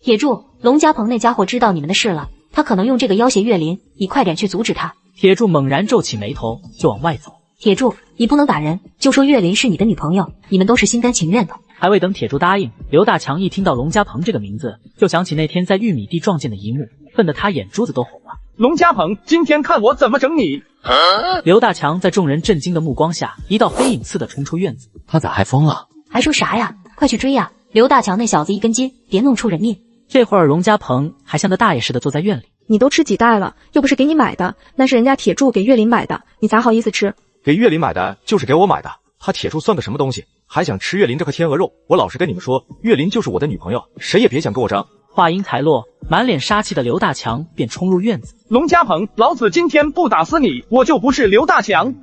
铁柱，龙家鹏那家伙知道你们的事了，他可能用这个要挟月林，你快点去阻止他。铁柱猛然皱起眉头，就往外走。铁柱，你不能打人，就说月林是你的女朋友，你们都是心甘情愿的。还未等铁柱答应，刘大强一听到龙家鹏这个名字，就想起那天在玉米地撞见的一幕，恨得他眼珠子都红了。龙家鹏，今天看我怎么整你！刘大强在众人震惊的目光下，一道飞影似的冲出院子。他咋还疯了？还说啥呀？快去追呀！刘大强那小子一根筋，别弄出人命。这会儿荣家鹏还像个大爷似的坐在院里。你都吃几袋了，又不是给你买的，那是人家铁柱给岳林买的，你咋好意思吃？给岳林买的就是给我买的，他铁柱算个什么东西，还想吃岳林这块天鹅肉？我老实跟你们说，岳林就是我的女朋友，谁也别想跟我争。话音才落，满脸杀气的刘大强便冲入院子。龙家鹏，老子今天不打死你，我就不是刘大强。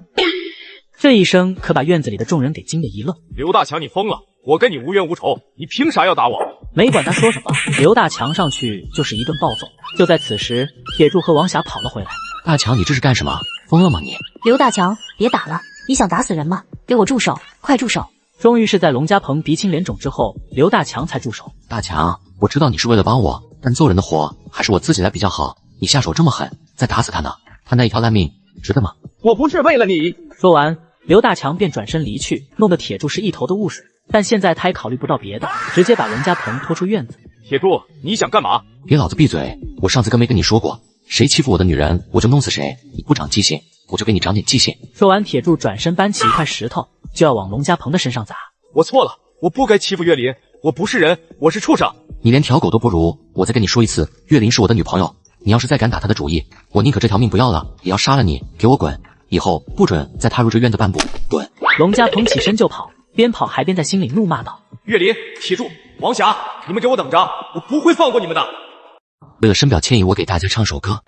这一声可把院子里的众人给惊得一愣。刘大强，你疯了！我跟你无冤无仇，你凭啥要打我？没管他说什么，刘大强上去就是一顿暴揍。就在此时，铁柱和王霞跑了回来。大强，你这是干什么？疯了吗你？刘大强，别打了！你想打死人吗？给我住手！快住手！终于是在龙家鹏鼻青脸肿之后，刘大强才住手。大强，我知道你是为了帮我，但揍人的活还是我自己来比较好。你下手这么狠，再打死他呢？他那一条烂命值得吗？我不是为了你。说完，刘大强便转身离去，弄得铁柱是一头的雾水。但现在他也考虑不到别的，直接把龙家鹏拖出院子。铁柱，你想干嘛？别老子闭嘴！我上次跟没跟你说过，谁欺负我的女人，我就弄死谁。你不长记性，我就给你长点记性。说完，铁柱转身搬起一块石头，就要往龙家鹏的身上砸。我错了，我不该欺负岳林，我不是人，我是畜生。你连条狗都不如！我再跟你说一次，岳林是我的女朋友，你要是再敢打她的主意，我宁可这条命不要了，也要杀了你！给我滚！以后不准再踏入这院子半步！滚！龙家鹏起身就跑，边跑还边在心里怒骂道：岳林、铁柱、王霞，你们给我等着，我不会放过你们的！为了深表歉意，我给大家唱首歌。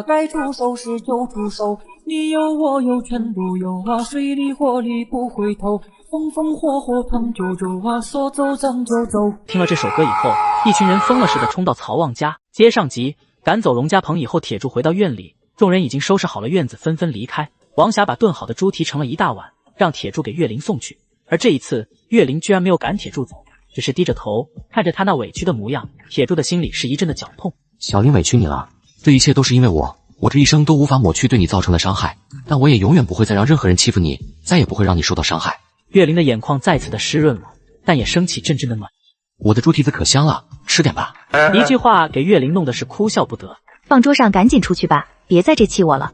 该出手时就出手，你有我有全都有啊，水里火里不回头，风风火火闯九州啊，说走咱就走。听了这首歌以后，一群人疯了似的冲到曹旺家，接上集赶走龙家鹏以后，铁柱回到院里，众人已经收拾好了院子，纷纷离开。王霞把炖好的猪蹄盛了一大碗，让铁柱给岳林送去。而这一次，岳林居然没有赶铁柱走，只是低着头看着他那委屈的模样，铁柱的心里是一阵的绞痛。小林委屈你了，这一切都是因为我这一生都无法抹去对你造成的伤害，但我也永远不会再让任何人欺负你，再也不会让你受到伤害。岳林的眼眶再次的湿润了，但也升起阵阵的暖。我的猪蹄子可香了，吃点吧。一句话给岳林弄得是哭笑不得。放桌上，赶紧出去吧，别在这气我了。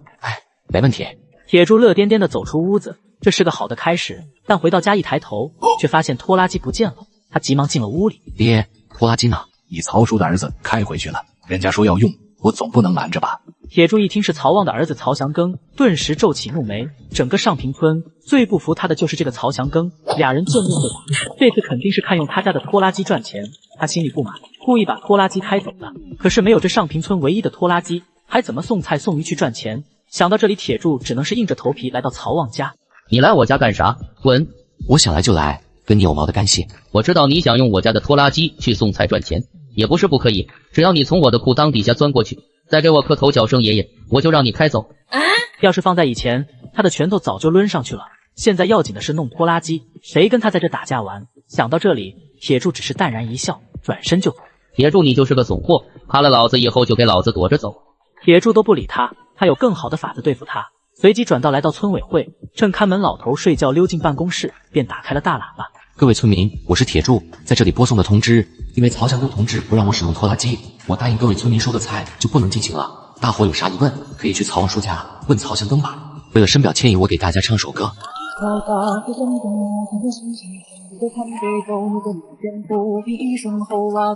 没问题。铁柱乐颠颠地走出屋子，这是个好的开始。但回到家一抬头，却发现拖拉机不见了。他急忙进了屋里。爹，拖拉机呢？你曹叔的儿子开回去了，人家说要用，我总不能拦着吧？铁柱一听是曹旺的儿子曹祥庚，顿时皱起怒眉。整个上平村最不服他的就是这个曹祥庚，俩人见面就打，这次肯定是看用他家的拖拉机赚钱。他心里不满，故意把拖拉机开走了。可是没有这上平村唯一的拖拉机，还怎么送菜送鱼去赚钱？想到这里，铁柱只能是硬着头皮来到曹旺家。你来我家干啥？滚！我想来就来，跟你有毛的干系。我知道你想用我家的拖拉机去送菜赚钱，也不是不可以，只要你从我的裤裆底下钻过去，再给我磕头叫声爷爷，我就让你开走。要是放在以前，他的拳头早就抡上去了。现在要紧的是弄拖拉机，谁跟他在这打架玩？想到这里，铁柱只是淡然一笑，转身就走。铁柱，你就是个怂货，怕了老子以后就给老子躲着走。铁柱都不理他，他有更好的法子对付他。随即转道来到村委会，趁看门老头睡觉溜进办公室，便打开了大喇叭。各位村民，我是铁柱，在这里播送的通知，因为曹祥庚同志不让我使用拖拉机，我答应各位村民收的菜就不能进行了。大伙有啥疑问，可以去曹旺叔家问曹祥庚吧。为了深表歉意，我给大家唱首歌。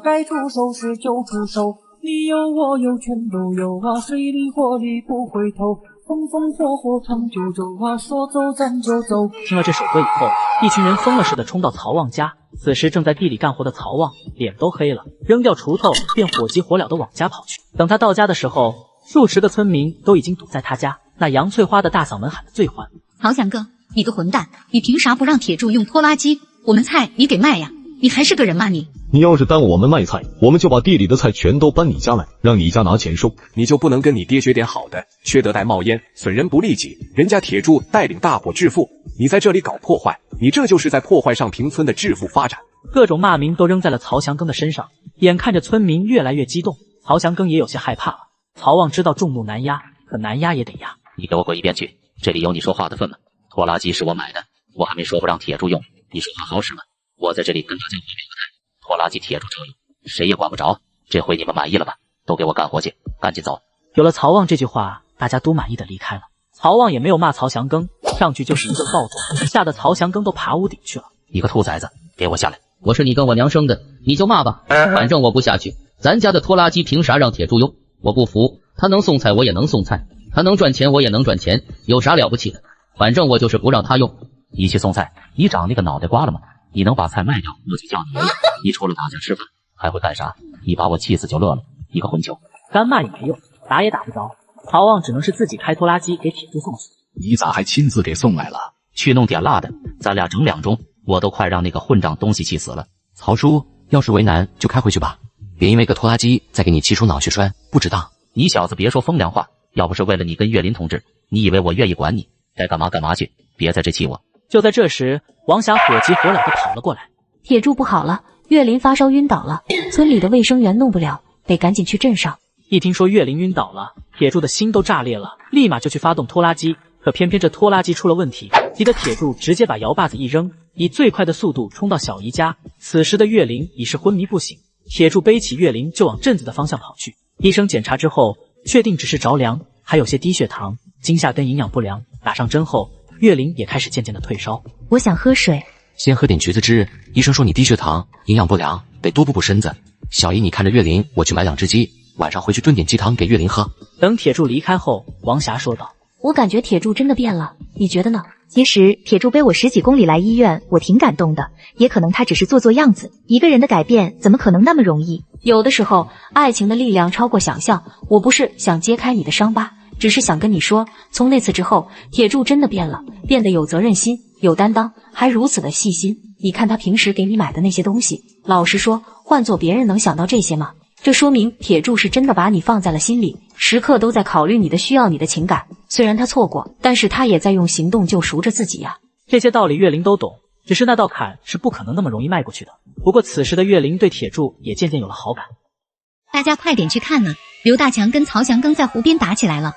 该出手时就出手，你有我有全都有啊，水里火里不回头，风风火火闯九州啊，说走咱就走。听了这首歌以后，一群人疯了似的冲到曹旺家。此时正在地里干活的曹旺脸都黑了，扔掉锄头便火急火燎地往家跑去。等他到家的时候，数十个村民都已经堵在他家。那杨翠花的大嗓门喊得最欢：曹祥庚，你个混蛋，你凭啥不让铁柱用拖拉机？我们菜你给卖呀？你还是个人吗你？你要是耽误我们卖菜，我们就把地里的菜全都搬你家来，让你家拿钱收。你就不能跟你爹学点好的？缺德带冒烟，损人不利己。人家铁柱带领大伙致富，你在这里搞破坏，你这就是在破坏上平村的致富发展。各种骂名都扔在了曹祥庚的身上。眼看着村民越来越激动，曹祥庚也有些害怕了。曹旺知道众怒难压，可难压也得压。你给我滚一边去，这里有你说话的份吗？拖拉机是我买的，我还没说不让铁柱用，你说话好使吗？我在这里跟大家和平和谈，拖拉机铁柱车用，谁也管不着，这回你们满意了吧？都给我干活去，赶紧走。有了曹旺这句话，大家都满意的离开了。曹旺也没有骂曹祥庚，上去就是一顿暴揍，吓得曹祥庚都爬屋顶去了。你个兔崽子，给我下来！我是你跟我娘生的，你就骂吧，反正我不下去。咱家的拖拉机凭啥让铁柱用？我不服，他能送菜我也能送菜，他能赚钱我也能赚钱，有啥了不起的？反正我就是不让他用。你去送菜，你长那个脑袋瓜了吗？你能把菜卖掉，我去叫你爷爷。你除了打架吃饭，还会干啥？你把我气死就乐了，你个混球！干骂也没用，打也打不着。曹旺只能是自己开拖拉机给铁柱送去。你咋还亲自给送来了？去弄点辣的，咱俩整2盅，我都快让那个混账东西气死了。曹叔，要是为难就开回去吧，别因为个拖拉机再给你气出脑血栓，不值当。你小子别说风凉话，要不是为了你跟岳林同志，你以为我愿意管你？该干嘛干嘛去，别在这气我。就在这时，王霞火急火燎地跑了过来。铁柱不好了，岳林发烧晕倒了，村里的卫生员弄不了，得赶紧去镇上。一听说岳林晕倒了，铁柱的心都炸裂了，立马就去发动拖拉机。可偏偏这拖拉机出了问题，急得铁柱直接把摇把子一扔，以最快的速度冲到小姨家。此时的岳林已是昏迷不醒，铁柱背起岳林就往镇子的方向跑去。医生检查之后，确定只是着凉，还有些低血糖、惊吓跟营养不良。打上针后，岳林也开始渐渐的退烧。我想喝水，先喝点橘子汁。医生说你低血糖、营养不良，得多补补身子。小姨，你看着岳林，我去买2只鸡，晚上回去炖点鸡汤给岳林喝。等铁柱离开后，王霞说道：我感觉铁柱真的变了，你觉得呢？其实铁柱背我10几公里来医院，我挺感动的，也可能他只是做样子。一个人的改变怎么可能那么容易？有的时候，爱情的力量超过想象。我不是想揭开你的伤疤，只是想跟你说，从那次之后，铁柱真的变了，变得有责任心、有担当，还如此的细心。你看他平时给你买的那些东西，老实说，换做别人能想到这些吗？这说明铁柱是真的把你放在了心里，时刻都在考虑你的需要、你的情感。虽然他错过，但是他也在用行动救赎着自己呀。这些道理岳林都懂，只是那道坎是不可能那么容易迈过去的。不过此时的岳林对铁柱也渐渐有了好感。大家快点去看呢，刘大强跟曹祥庚在湖边打起来了。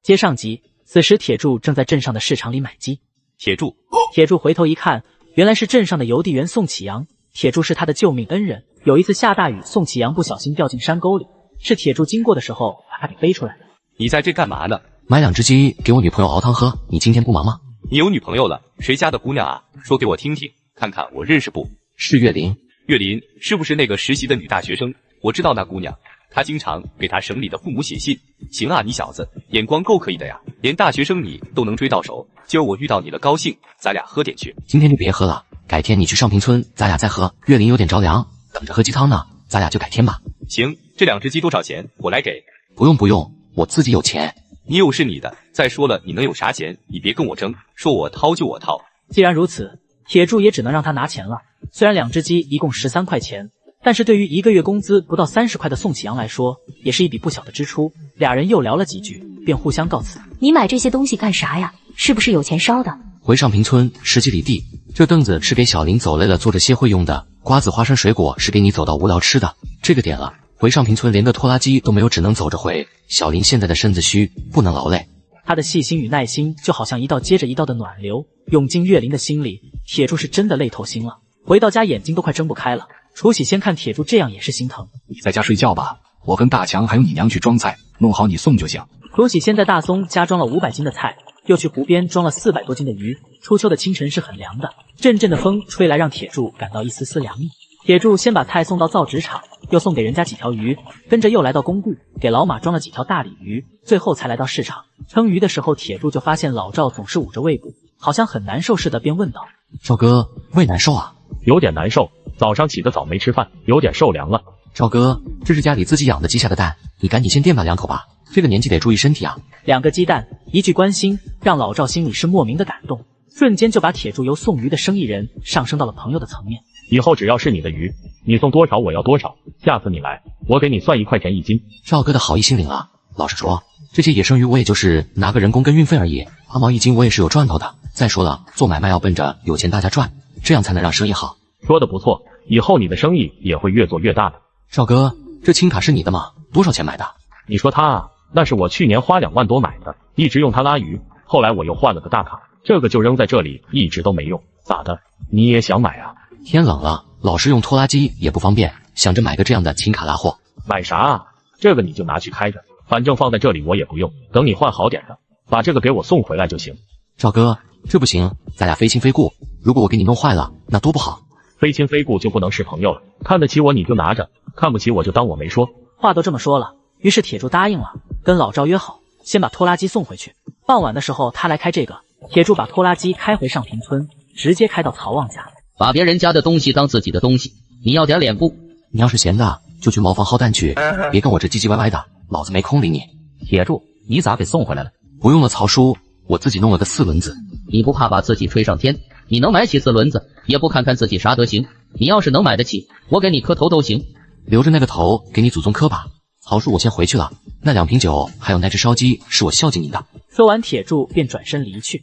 接上集，此时铁柱正在镇上的市场里买鸡。铁柱回头一看，原来是镇上的邮递员宋启阳。铁柱是他的救命恩人，有一次下大雨，宋启阳不小心掉进山沟里，是铁柱经过的时候把他给背出来的。你在这干嘛呢？买2只鸡给我女朋友熬汤喝，你今天不忙吗？你有女朋友了？谁家的姑娘啊？说给我听听，看看我认识不？是岳林。岳林是不是那个实习的女大学生？我知道那姑娘，她经常给她省里的父母写信。行啊，你小子眼光够可以的呀，连大学生你都能追到手。今儿我遇到你了，高兴，咱俩喝点去。今天就别喝了，改天你去上平村，咱俩再喝。岳林有点着凉，等着喝鸡汤呢，咱俩就改天吧。行，这2只鸡多少钱？我来给。不用，我自己有钱。你有是你的，再说了，你能有啥钱？你别跟我争，说我掏就我掏。既然如此，铁柱也只能让他拿钱了。虽然2只鸡一共13块钱，但是对于1个月工资不到30块的宋启阳来说，也是一笔不小的支出。俩人又聊了几句，便互相告辞。你买这些东西干啥呀？是不是有钱烧的？回上平村10几里地，这凳子是给小林走累了坐着歇会用的，瓜子、花生、水果是给你走到无聊吃的。这个点了，回上平村连个拖拉机都没有，只能走着回。小林现在的身子虚，不能劳累。他的细心与耐心就好像一道接着一道的暖流，涌进岳林的心里。铁柱是真的累透心了，回到家眼睛都快睁不开了。楚喜先看铁柱这样也是心疼。你在家睡觉吧，我跟大强还有你娘去装菜，弄好你送就行。楚喜先在大松家装了500斤的菜，又去湖边装了400多斤的鱼。初秋的清晨是很凉的，阵阵的风吹来，让铁柱感到一丝丝凉意。铁柱先把菜送到造纸厂，又送给人家几条鱼，跟着又来到工地，给老马装了几条大鲤鱼，最后才来到市场。称鱼的时候，铁柱就发现老赵总是捂着胃部，好像很难受似的，便问道：赵哥，胃难受啊？有点难受，早上起得早没吃饭，有点受凉了。赵哥，这是家里自己养的鸡下的蛋，你赶紧先垫吧2口吧，这个年纪得注意身体啊。2个鸡蛋，一句关心，让老赵心里是莫名的感动，瞬间就把铁柱由送鱼的生意人上升到了朋友的层面。以后只要是你的鱼，你送多少我要多少，下次你来，我给你算1块钱1斤。赵哥的好意心领了。老实说，这些野生鱼我也就是拿个人工跟运费而已，8毛1斤我也是有赚头的。再说了，做买卖要奔着有钱大家赚，这样才能让生意好。说的不错，以后你的生意也会越做越大的。赵哥，这轻卡是你的吗？多少钱买的？你说它啊，那是我去年花2万多买的，一直用它拉鱼，后来我又换了个大卡，这个就扔在这里，一直都没用。咋的？你也想买啊？天冷了，老是用拖拉机也不方便，想着买个这样的轻卡拉货。买啥啊？这个你就拿去开着，反正放在这里我也不用，等你换好点的，把这个给我送回来就行。赵哥，这不行，咱俩非亲非故，如果我给你弄坏了，那多不好。非亲非故就不能是朋友了，看得起我你就拿着，看不起我就当我没说。话都这么说了，于是铁柱答应了，跟老赵约好，先把拖拉机送回去。傍晚的时候他来开这个，铁柱把拖拉机开回上平村，直接开到曹旺家。把别人家的东西当自己的东西，你要点脸不？你要是闲的，就去茅房薅蛋去，别跟我这唧唧歪歪的，老子没空理你。铁柱，你咋给送回来了？不用了，曹叔，我自己弄了个4轮子。你不怕把自己吹上天？你能买起4轮子，也不看看自己啥德行？你要是能买得起，我给你磕头都行。留着那个头给你祖宗磕吧。曹叔，我先回去了，那2瓶酒还有那只烧鸡是我孝敬你的。说完，铁柱便转身离去。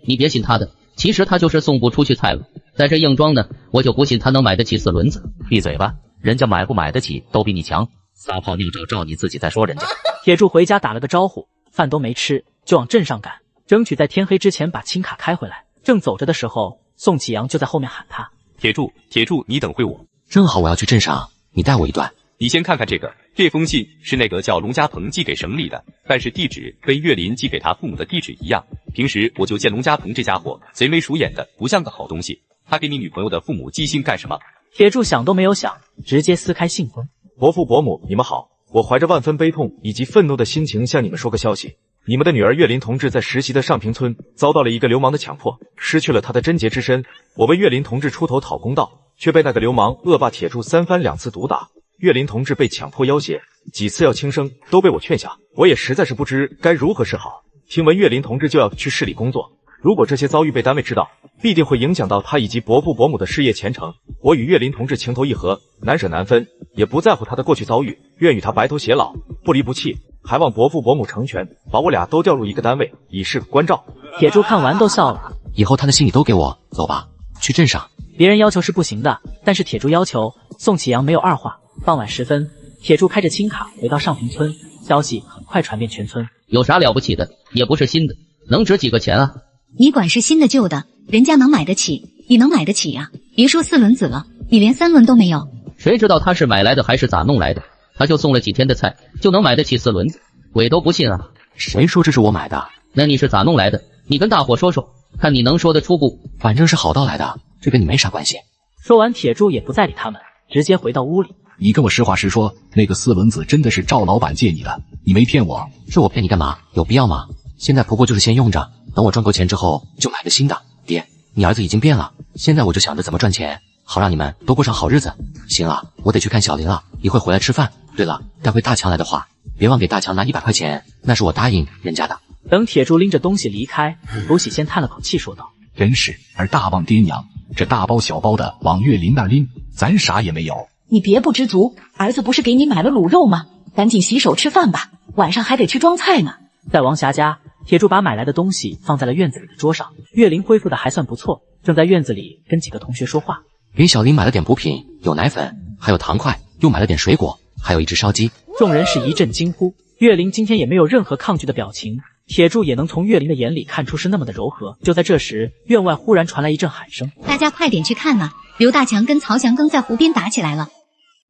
你别信他的，其实他就是送不出去菜了，在这硬装呢，我就不信他能买得起4轮子。闭嘴吧，人家买不买得起都比你强，撒泡尿照你自己再说人家。铁柱回家打了个招呼，饭都没吃，就往镇上赶，争取在天黑之前把青卡开回来。正走着的时候，宋启阳就在后面喊他：铁柱，你等会我。正好我要去镇上，你带我一段。你先看看这封信是那个叫龙家鹏寄给省里的，但是地址跟岳林寄给他父母的地址一样。平时我就见龙家鹏这家伙贼眉鼠眼的，不像个好东西。他给你女朋友的父母寄信干什么？铁柱想都没有想，直接撕开信封。伯父伯母，你们好，我怀着万分悲痛以及愤怒的心情向你们说个消息。你们的女儿岳林同志在实习的上平村遭到了一个流氓的强迫，失去了她的贞洁之身。我为岳林同志出头讨公道，却被那个流氓恶霸铁柱3番2次毒打。岳林同志被强迫要挟，几次要轻生都被我劝下，我也实在是不知该如何是好。听闻岳林同志就要去市里工作，如果这些遭遇被单位知道，必定会影响到他以及伯父伯母的事业前程。我与岳林同志情投意合，难舍难分，也不在乎他的过去遭遇，愿与他白头偕老，不离不弃，还望伯父伯母成全，把我俩都调入一个单位，以示关照。铁柱看完都笑了，以后他的信你都给我，走吧，去镇上。别人要求是不行的，但是铁柱要求，宋启阳没有二话。傍晚时分，铁柱开着青卡回到上平村，消息很快传遍全村。有啥了不起的？也不是新的，能值几个钱啊？你管是新的旧的，人家能买得起，你能买得起呀？别说4轮子了，你连3轮都没有。谁知道他是买来的还是咋弄来的？他就送了几天的菜，就能买得起4轮子？鬼都不信啊！谁说这是我买的？那你是咋弄来的？你跟大伙说说，看你能说得出不？反正是好到来的，这跟你没啥关系。说完，铁柱也不再理他们，直接回到屋里。你跟我实话实说，那个4轮子真的是赵老板借你的，你没骗我？是我骗你干嘛？有必要吗？现在不过就是先用着，等我赚够钱之后就买个新的。爹，你儿子已经变了，现在我就想着怎么赚钱，好让你们都过上好日子。行了，我得去看小林了，一会回来吃饭。对了，待会大强来的话，别忘给大强拿100块钱，那是我答应人家的。等铁柱拎着东西离开，卢喜先叹了口气说道：真是儿大棒爹娘，这大包小包的往岳林那拎，咱啥也没有。你别不知足，儿子不是给你买了卤肉吗？赶紧洗手吃饭吧，晚上还得去装菜呢。在王霞家，铁柱把买来的东西放在了院子里的桌上。岳林恢复的还算不错，正在院子里跟几个同学说话。给小林买了点补品，有奶粉，还有糖块，又买了点水果，还有一只烧鸡。众人是一阵惊呼。岳林今天也没有任何抗拒的表情，铁柱也能从岳林的眼里看出是那么的柔和。就在这时，院外忽然传来一阵喊声：大家快点去看呐！刘大强跟曹祥庚在湖边打起来了。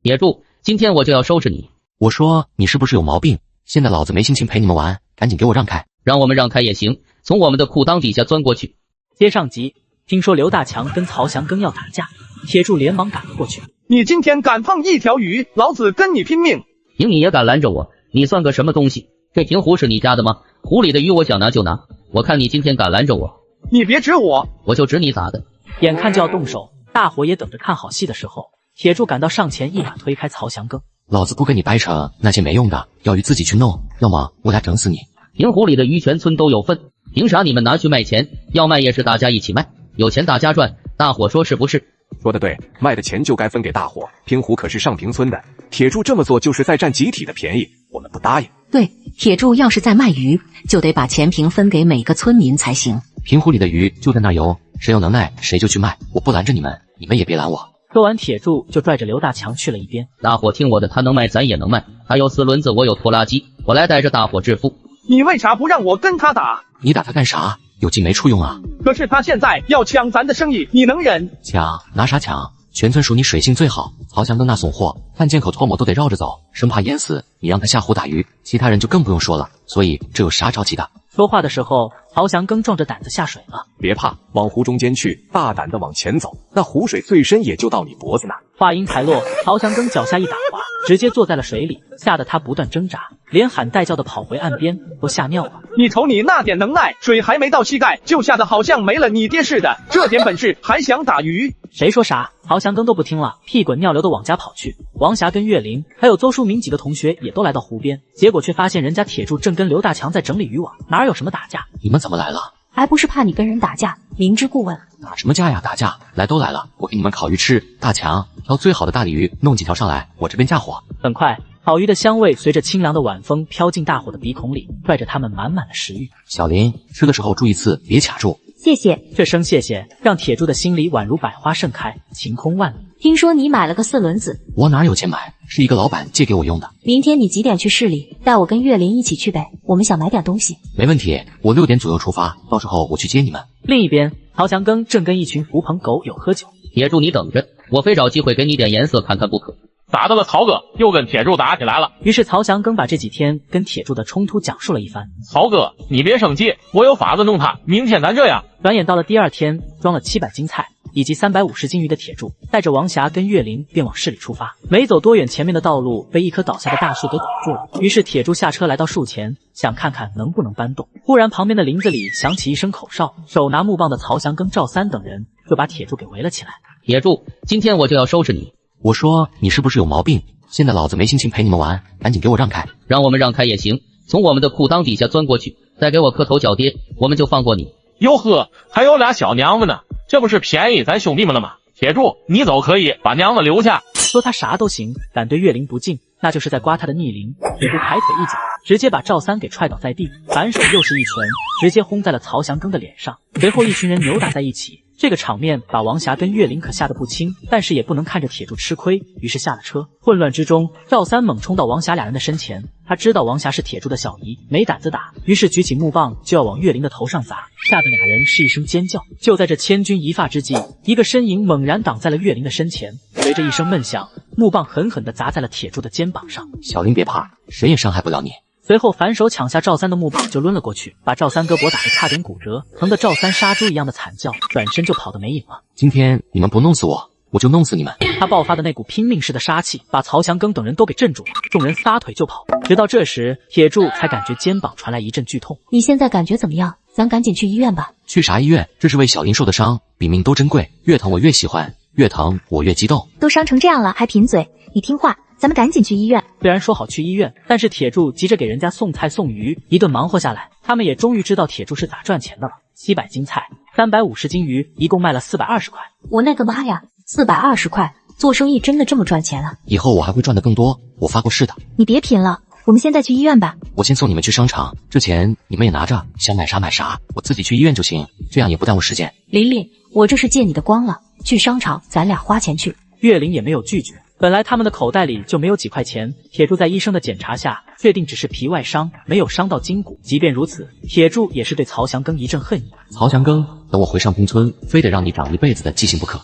铁柱，今天我就要收拾你！我说你是不是有毛病？现在老子没心情陪你们玩，赶紧给我让开！让我们让开也行，从我们的裤裆底下钻过去。接上集，听说刘大强跟曹祥庚要打架，铁柱连忙赶了过去。你今天敢碰一条鱼，老子跟你拼命！凭你也敢拦着我？你算个什么东西？这平湖是你家的吗？湖里的鱼我想拿就拿，我看你今天敢拦着我！你别指我，我就指你咋的？眼看就要动手，大伙也等着看好戏的时候，铁柱赶到上前，一把推开曹祥庚。老子不跟你掰扯那些没用的，要鱼自己去弄，要么我俩整死你！平湖里的鱼全村都有份，凭啥你们拿去卖钱？要卖也是大家一起卖，有钱大家赚，大伙说是不是？说得对，卖的钱就该分给大伙。平湖可是上平村的，铁柱这么做就是在占集体的便宜，我们不答应。对，铁柱要是在卖鱼，就得把钱平分给每个村民才行。平湖里的鱼就在那游，谁有能耐谁就去卖，我不拦着你们，你们也别拦我。说完，铁柱就拽着刘大强去了一边。大伙听我的，他能卖咱也能卖，他有4轮子，我有拖拉机，我来带着大伙致富。你为啥不让我跟他打？你打他干啥？有劲没处用啊！可是他现在要抢咱的生意，你能忍？抢？拿啥抢？全村数你水性最好，曹祥庚那怂货饭见口唾沫都得绕着走，生怕淹死。你让他下湖打鱼，其他人就更不用说了。所以这有啥着急的？说话的时候，曹翔更壮着胆子下水了。别怕，往湖中间去，大胆的往前走，那湖水最深也就到你脖子那。话音才落，曹翔更脚下一打滑，直接坐在了水里，吓得他不断挣扎，连喊带叫的跑回岸边，都吓尿了。你瞅你那点能耐，水还没到膝盖，就吓得好像没了你爹似的，这点本事还想打鱼？谁说啥？曹翔更都不听了，屁滚尿流的往家跑去。王霞跟岳林还有邹书明几个同学也都来到湖边，结果却发现人家铁柱正跟刘大强在整理渔网，哪有什么打架？你们怎么来了？还不是怕你跟人打架，明知故问。打什么架呀？打架！来都来了，我给你们烤鱼吃。大强，挑最好的大鲤鱼，弄几条上来，我这边架火。很快，烤鱼的香味随着清凉的晚风飘进大伙的鼻孔里，拽着他们满满的食欲。小林，吃的时候注意刺，别卡住。谢谢。这声谢谢让铁柱的心里宛如百花盛开，晴空万里。听说你买了个4轮子，我哪有钱买？是一个老板借给我用的。明天你几点去市里？带我跟岳林一起去呗，我们想买点东西。没问题，我6点左右出发，到时候我去接你们。另一边，曹翔更正跟一群狐朋狗友喝酒。铁柱，你等着，我非找机会给你点颜色看看不可。咋的了，曹哥？又跟铁柱打起来了？于是曹翔更把这几天跟铁柱的冲突讲述了一番。曹哥，你别生气，我有法子弄他。明天咱这样。转眼到了第二天，装了700斤菜以及350斤鱼的铁柱，带着王霞跟岳林便往市里出发。没走多远，前面的道路被一棵倒下的大树给堵住了。于是铁柱下车来到树前，想看看能不能搬动。忽然旁边的林子里响起一声口哨，手拿木棒的曹翔跟赵三等人就把铁柱给围了起来。铁柱，今天我就要收拾你。我说你是不是有毛病？现在老子没心情陪你们玩，赶紧给我让开。让我们让开也行，从我们的裤裆底下钻过去，再给我磕头叫爹，我们就放过你。哟呵，还有俩小娘们呢，这不是便宜咱兄弟们了吗？铁柱，你走可以，把娘们留下。说他啥都行，敢对岳林不敬，那就是在刮他的逆鳞。铁柱抬腿一脚，直接把赵三给踹倒在地，反手又是一拳，直接轰在了曹翔更的脸上。随后一群人扭打在一起。这个场面把王霞跟岳林可吓得不轻，但是也不能看着铁柱吃亏，于是下了车。混乱之中，赵三猛冲到王霞俩人的身前，他知道王霞是铁柱的小姨，没胆子打，于是举起木棒就要往岳林的头上砸，吓得俩人是一声尖叫。就在这千钧一发之际，一个身影猛然挡在了岳林的身前，随着一声闷响，木棒狠狠地砸在了铁柱的肩膀上。小林别怕，谁也伤害不了你。随后反手抢下赵三的木棒就抡了过去，把赵三胳膊打得差点骨折，疼得赵三杀猪一样的惨叫，转身就跑得没影了。今天你们不弄死我，我就弄死你们。他爆发的那股拼命式的杀气把曹翔更等人都给镇住了，众人撒腿就跑。直到这时，铁柱才感觉肩膀传来一阵剧痛。你现在感觉怎么样？咱赶紧去医院吧。去啥医院？这是为小林受的伤，比命都珍贵，越疼我越喜欢，越疼我越激动。都伤成这样了还贫嘴，你听话，咱们赶紧去医院。虽然说好去医院，但是铁柱急着给人家送菜送鱼，一顿忙活下来，他们也终于知道铁柱是咋赚钱的了。700斤菜，350斤鱼，一共卖了420块。我那个妈呀，420块，做生意真的这么赚钱啊？以后我还会赚得更多，我发过誓的。你别贫了，我们现在去医院吧。我先送你们去商场，这钱你们也拿着，想买啥买啥，我自己去医院就行，这样也不耽误时间。琳琳，我这是借你的光了，去商场咱俩花钱去。岳林也没有拒绝。本来他们的口袋里就没有几块钱，铁柱在医生的检查下确定只是皮外伤，没有伤到筋骨。即便如此，铁柱也是对曹翔更一阵恨意。曹翔更，等我回上平村，非得让你长一辈子的记性不可。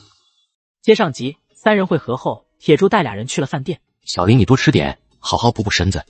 接上集，3人会合后，铁柱带俩人去了饭店。小林，你多吃点，好好补补身子。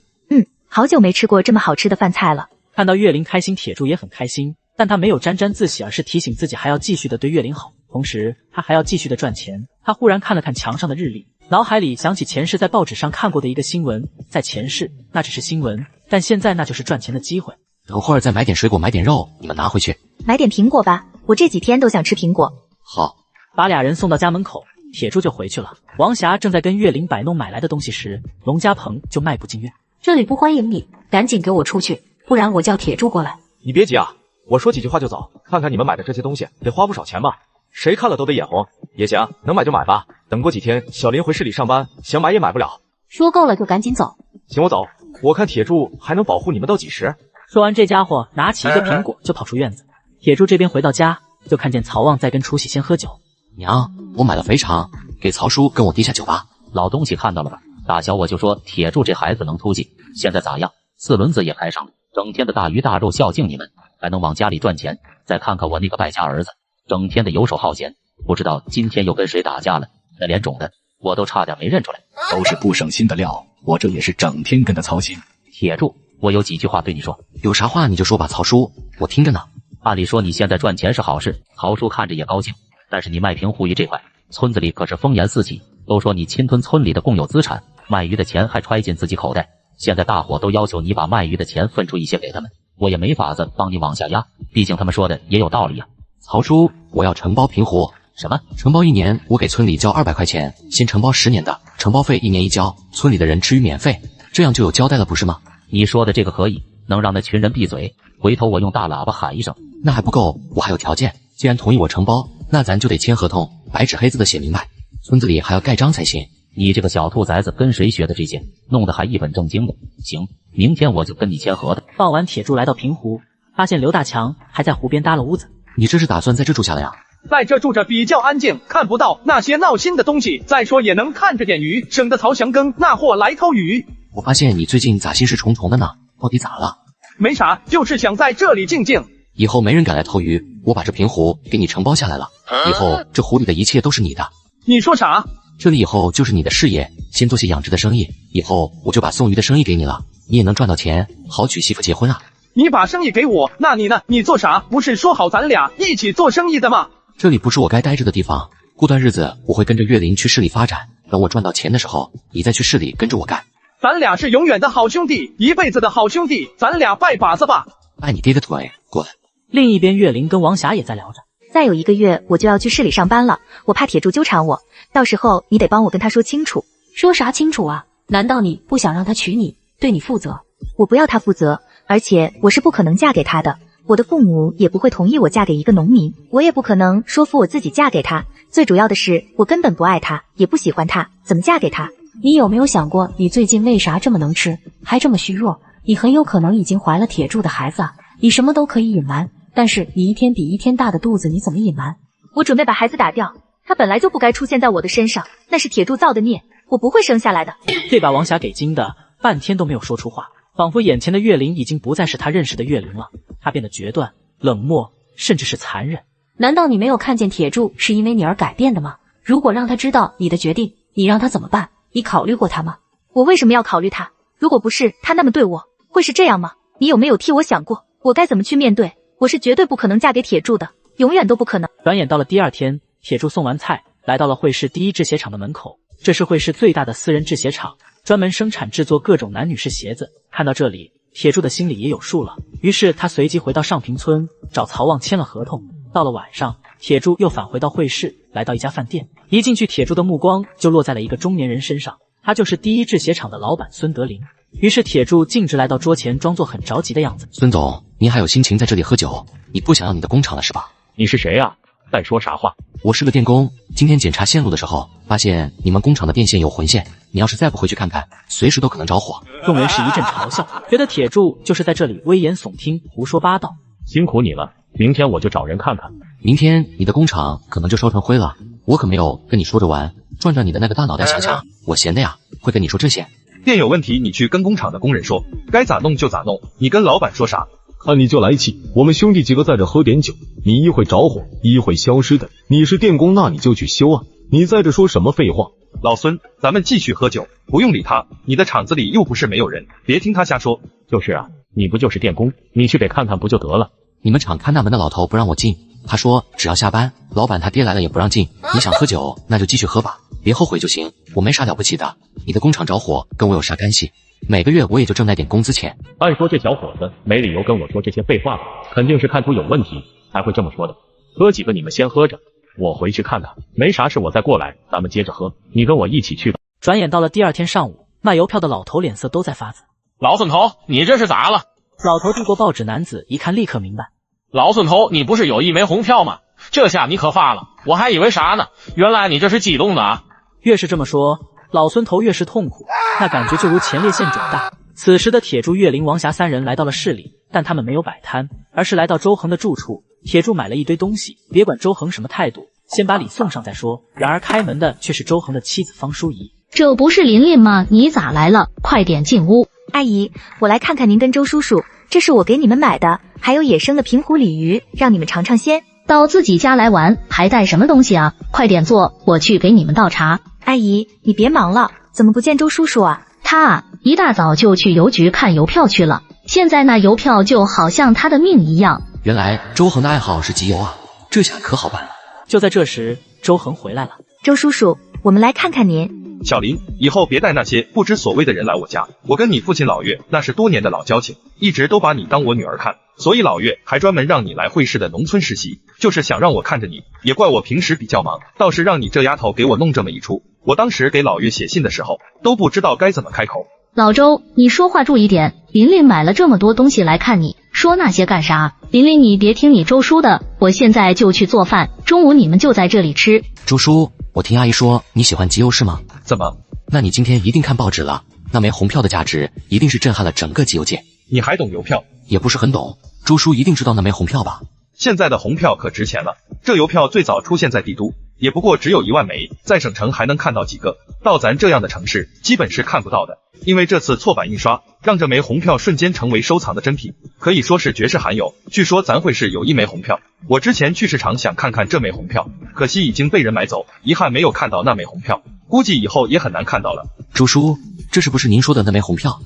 好久没吃过这么好吃的饭菜了。看到岳林开心，铁柱也很开心，但他没有沾沾自喜，而是提醒自己还要继续的对岳林好，同时他还要继续的赚钱。他忽然看了看墙上的日历，脑海里想起前世在报纸上看过的一个新闻，在前世那只是新闻，但现在那就是赚钱的机会。等会儿再买点水果，买点肉，你们拿回去。买点苹果吧，我这几天都想吃苹果。好，把俩人送到家门口，铁柱就回去了。王霞正在跟岳林摆弄买来的东西时，龙家鹏就迈步进院。这里不欢迎你，赶紧给我出去，不然我叫铁柱过来。你别急啊，我说几句话就走。看看你们买的这些东西，得花不少钱吧？谁看了都得眼红。也行，能买就买吧。等过几天小林回市里上班，想买也买不了。说够了就赶紧走。行，我走。我看铁柱还能保护你们到几时？说完，这家伙拿起一个苹果就跑出院子。铁柱这边回到家，就看见曹旺在跟楚喜先喝酒。娘，我买了肥肠，给曹叔跟我递下酒吧。老东西看到了吧？大小我就说铁柱这孩子能突击，现在咋样？4轮子也开上了，整天的大鱼大肉孝敬你们，还能往家里赚钱。再看看我那个败家儿子，整天的游手好闲，不知道今天又跟谁打架了，那脸肿的，我都差点没认出来。都是不省心的料，我这也是整天跟他操心。铁柱，我有几句话对你说，有啥话你就说吧，曹叔，我听着呢。按理说你现在赚钱是好事，曹叔看着也高兴。但是你卖平湖鱼这块，村子里可是风言四起，都说你侵吞村里的共有资产，卖鱼的钱还揣进自己口袋。现在大伙都要求你把卖鱼的钱分出一些给他们，我也没法子帮你往下压，毕竟他们说的也有道理呀。曹叔，我要承包平湖。什么？承包1年，我给村里交200块钱，先承包10年的，承包费1年一交，村里的人吃鱼免费，这样就有交代了，不是吗？你说的这个可以，能让那群人闭嘴？回头我用大喇叭喊一声。那还不够，我还有条件。既然同意我承包，那咱就得签合同，白纸黑字的写明白，村子里还要盖章才行。你这个小兔崽子跟谁学的这些，弄得还一本正经的。行，明天我就跟你签合的。傍晚，铁柱来到平湖，发现刘大强还在湖边搭了屋子。你这是打算在这住下了呀？在这住着比较安静，看不到那些闹心的东西，再说也能看着点鱼，省得曹祥庚那货来偷鱼。我发现你最近咋心事重重的呢？到底咋了？没啥，就是想在这里静静。以后没人敢来偷鱼，我把这平湖给你承包下来了，以后这湖里的一切都是你的。你说啥？这里以后就是你的事业，先做些养殖的生意，以后我就把送鱼的生意给你了，你也能赚到钱，好娶媳妇结婚啊。你把生意给我，那你呢？你做啥？不是说好咱俩一起做生意的吗？这里不是我该待着的地方，过段日子我会跟着岳林去市里发展，等我赚到钱的时候，你再去市里跟着我干。咱俩是永远的好兄弟，一辈子的好兄弟，咱俩拜把子吧。拜你爹的腿，滚！另一边，岳林跟王霞也在聊着。再有1个月我就要去市里上班了，我怕铁柱纠缠我，到时候你得帮我跟他说清楚。说啥清楚啊？难道你不想让他娶你，对你负责？我不要他负责，而且我是不可能嫁给他的。我的父母也不会同意我嫁给一个农民，我也不可能说服我自己嫁给他。最主要的是，我根本不爱他，也不喜欢他，怎么嫁给他？你有没有想过，你最近为啥这么能吃，还这么虚弱？你很有可能已经怀了铁柱的孩子啊！你什么都可以隐瞒，但是你一天比一天大的肚子，你怎么隐瞒？我准备把孩子打掉，他本来就不该出现在我的身上，那是铁柱造的孽，我不会生下来的。这把王霞给惊的半天都没有说出话，仿佛眼前的岳林已经不再是他认识的岳林了，他变得决断、冷漠，甚至是残忍。难道你没有看见铁柱是因为你而改变的吗？如果让他知道你的决定，你让他怎么办？你考虑过他吗？我为什么要考虑他？如果不是他那么对我，会是这样吗？你有没有替我想过，我该怎么去面对？我是绝对不可能嫁给铁柱的，永远都不可能。转眼到了第2天，铁柱送完菜，来到了会市第一制鞋厂的门口。这是会市最大的私人制鞋厂，专门生产制作各种男女士鞋子。看到这里，铁柱的心里也有数了，于是他随即回到上平村找曹旺签了合同。到了晚上，铁柱又返回到会市，来到一家饭店。一进去，铁柱的目光就落在了一个中年人身上，他就是第一制鞋厂的老板孙德林。于是铁柱径直来到桌前，装作很着急的样子。孙总，您还有心情在这里喝酒？你不想要你的工厂了是吧？你是谁啊？在说啥话？我是个电工，今天检查线路的时候，发现你们工厂的电线有混线，你要是再不回去看看，随时都可能着火。众人是一阵嘲笑，觉得铁柱就是在这里危言耸听、胡说八道。辛苦你了，明天我就找人看看。明天你的工厂可能就烧成灰了，我可没有跟你说着玩，转转你的那个大脑袋想想，我闲的呀，会跟你说这些。电有问题你去跟工厂的工人说，该咋弄就咋弄，你跟老板说啥？看你就来气，我们兄弟几个在这喝点酒，你一会着火，一会消失的。你是电工，那你就去修啊！你在这说什么废话？老孙，咱们继续喝酒，不用理他。你的厂子里又不是没有人，别听他瞎说。就是啊，你不就是电工，你去给看看不就得了？你们厂看大门的老头不让我进，他说只要下班，老板他爹来了也不让进。你想喝酒，那就继续喝吧，别后悔就行。我没啥了不起的，你的工厂着火跟我有啥干系？每个月我也就挣那点工资钱。按说这小伙子没理由跟我说这些废话吧，肯定是看出有问题才会这么说的。喝几个你们先喝着，我回去看看，没啥事我再过来，咱们接着喝。你跟我一起去吧。转眼到了第2天上午，卖邮票的老头脸色都在发紫。老孙头，你这是咋了？老头递过报纸，男子一看立刻明白。老孙头，你不是有1枚红票吗？这下你可发了，我还以为啥呢？原来你这是激动的啊！越是这么说，老孙头越是痛苦，那感觉就如前列腺肿大。此时的铁柱、岳林、王霞3人来到了市里，但他们没有摆摊，而是来到周恒的住处。铁柱买了一堆东西，别管周恒什么态度，先把礼送上再说。然而开门的却是周恒的妻子方淑仪。这不是琳琳吗？你咋来了？快点进屋。阿姨，我来看看您跟周叔叔，这是我给你们买的，还有野生的平湖鲤鱼，让你们尝尝鲜。到自己家来玩，还带什么东西啊？快点坐，我去给你们倒茶。阿姨，你别忙了，怎么不见周叔叔啊？他啊，一大早就去邮局看邮票去了，现在那邮票就好像他的命一样。原来周恒的爱好是集邮啊，这下可好办了。就在这时，周恒回来了。周叔叔，我们来看看您。小林，以后别带那些不知所谓的人来我家。我跟你父亲老岳那是多年的老交情，一直都把你当我女儿看，所以老岳还专门让你来会市的农村实习，就是想让我看着你。也怪我平时比较忙，倒是让你这丫头给我弄这么一出。我当时给老岳写信的时候，都不知道该怎么开口。老周，你说话注意点，琳琳买了这么多东西来看你，说那些干啥？琳琳，你别听你周叔的，我现在就去做饭，中午你们就在这里吃。周叔，我听阿姨说你喜欢集邮是吗？怎么？那你今天一定看报纸了，那枚红票的价值一定是震撼了整个集邮界。你还懂邮票？也不是很懂，周叔一定知道那枚红票吧？现在的红票可值钱了，这邮票最早出现在帝都，也不过只有1万枚，在省城还能看到几个，到咱这样的城市基本是看不到的。因为这次错版印刷，让这枚红票瞬间成为收藏的珍品，可以说是绝世罕有。据说咱会市有1枚红票，我之前去市场想看看这枚红票，可惜已经被人买走，遗憾没有看到那枚红票，估计以后也很难看到了。周叔，这是不是您说的那枚红票？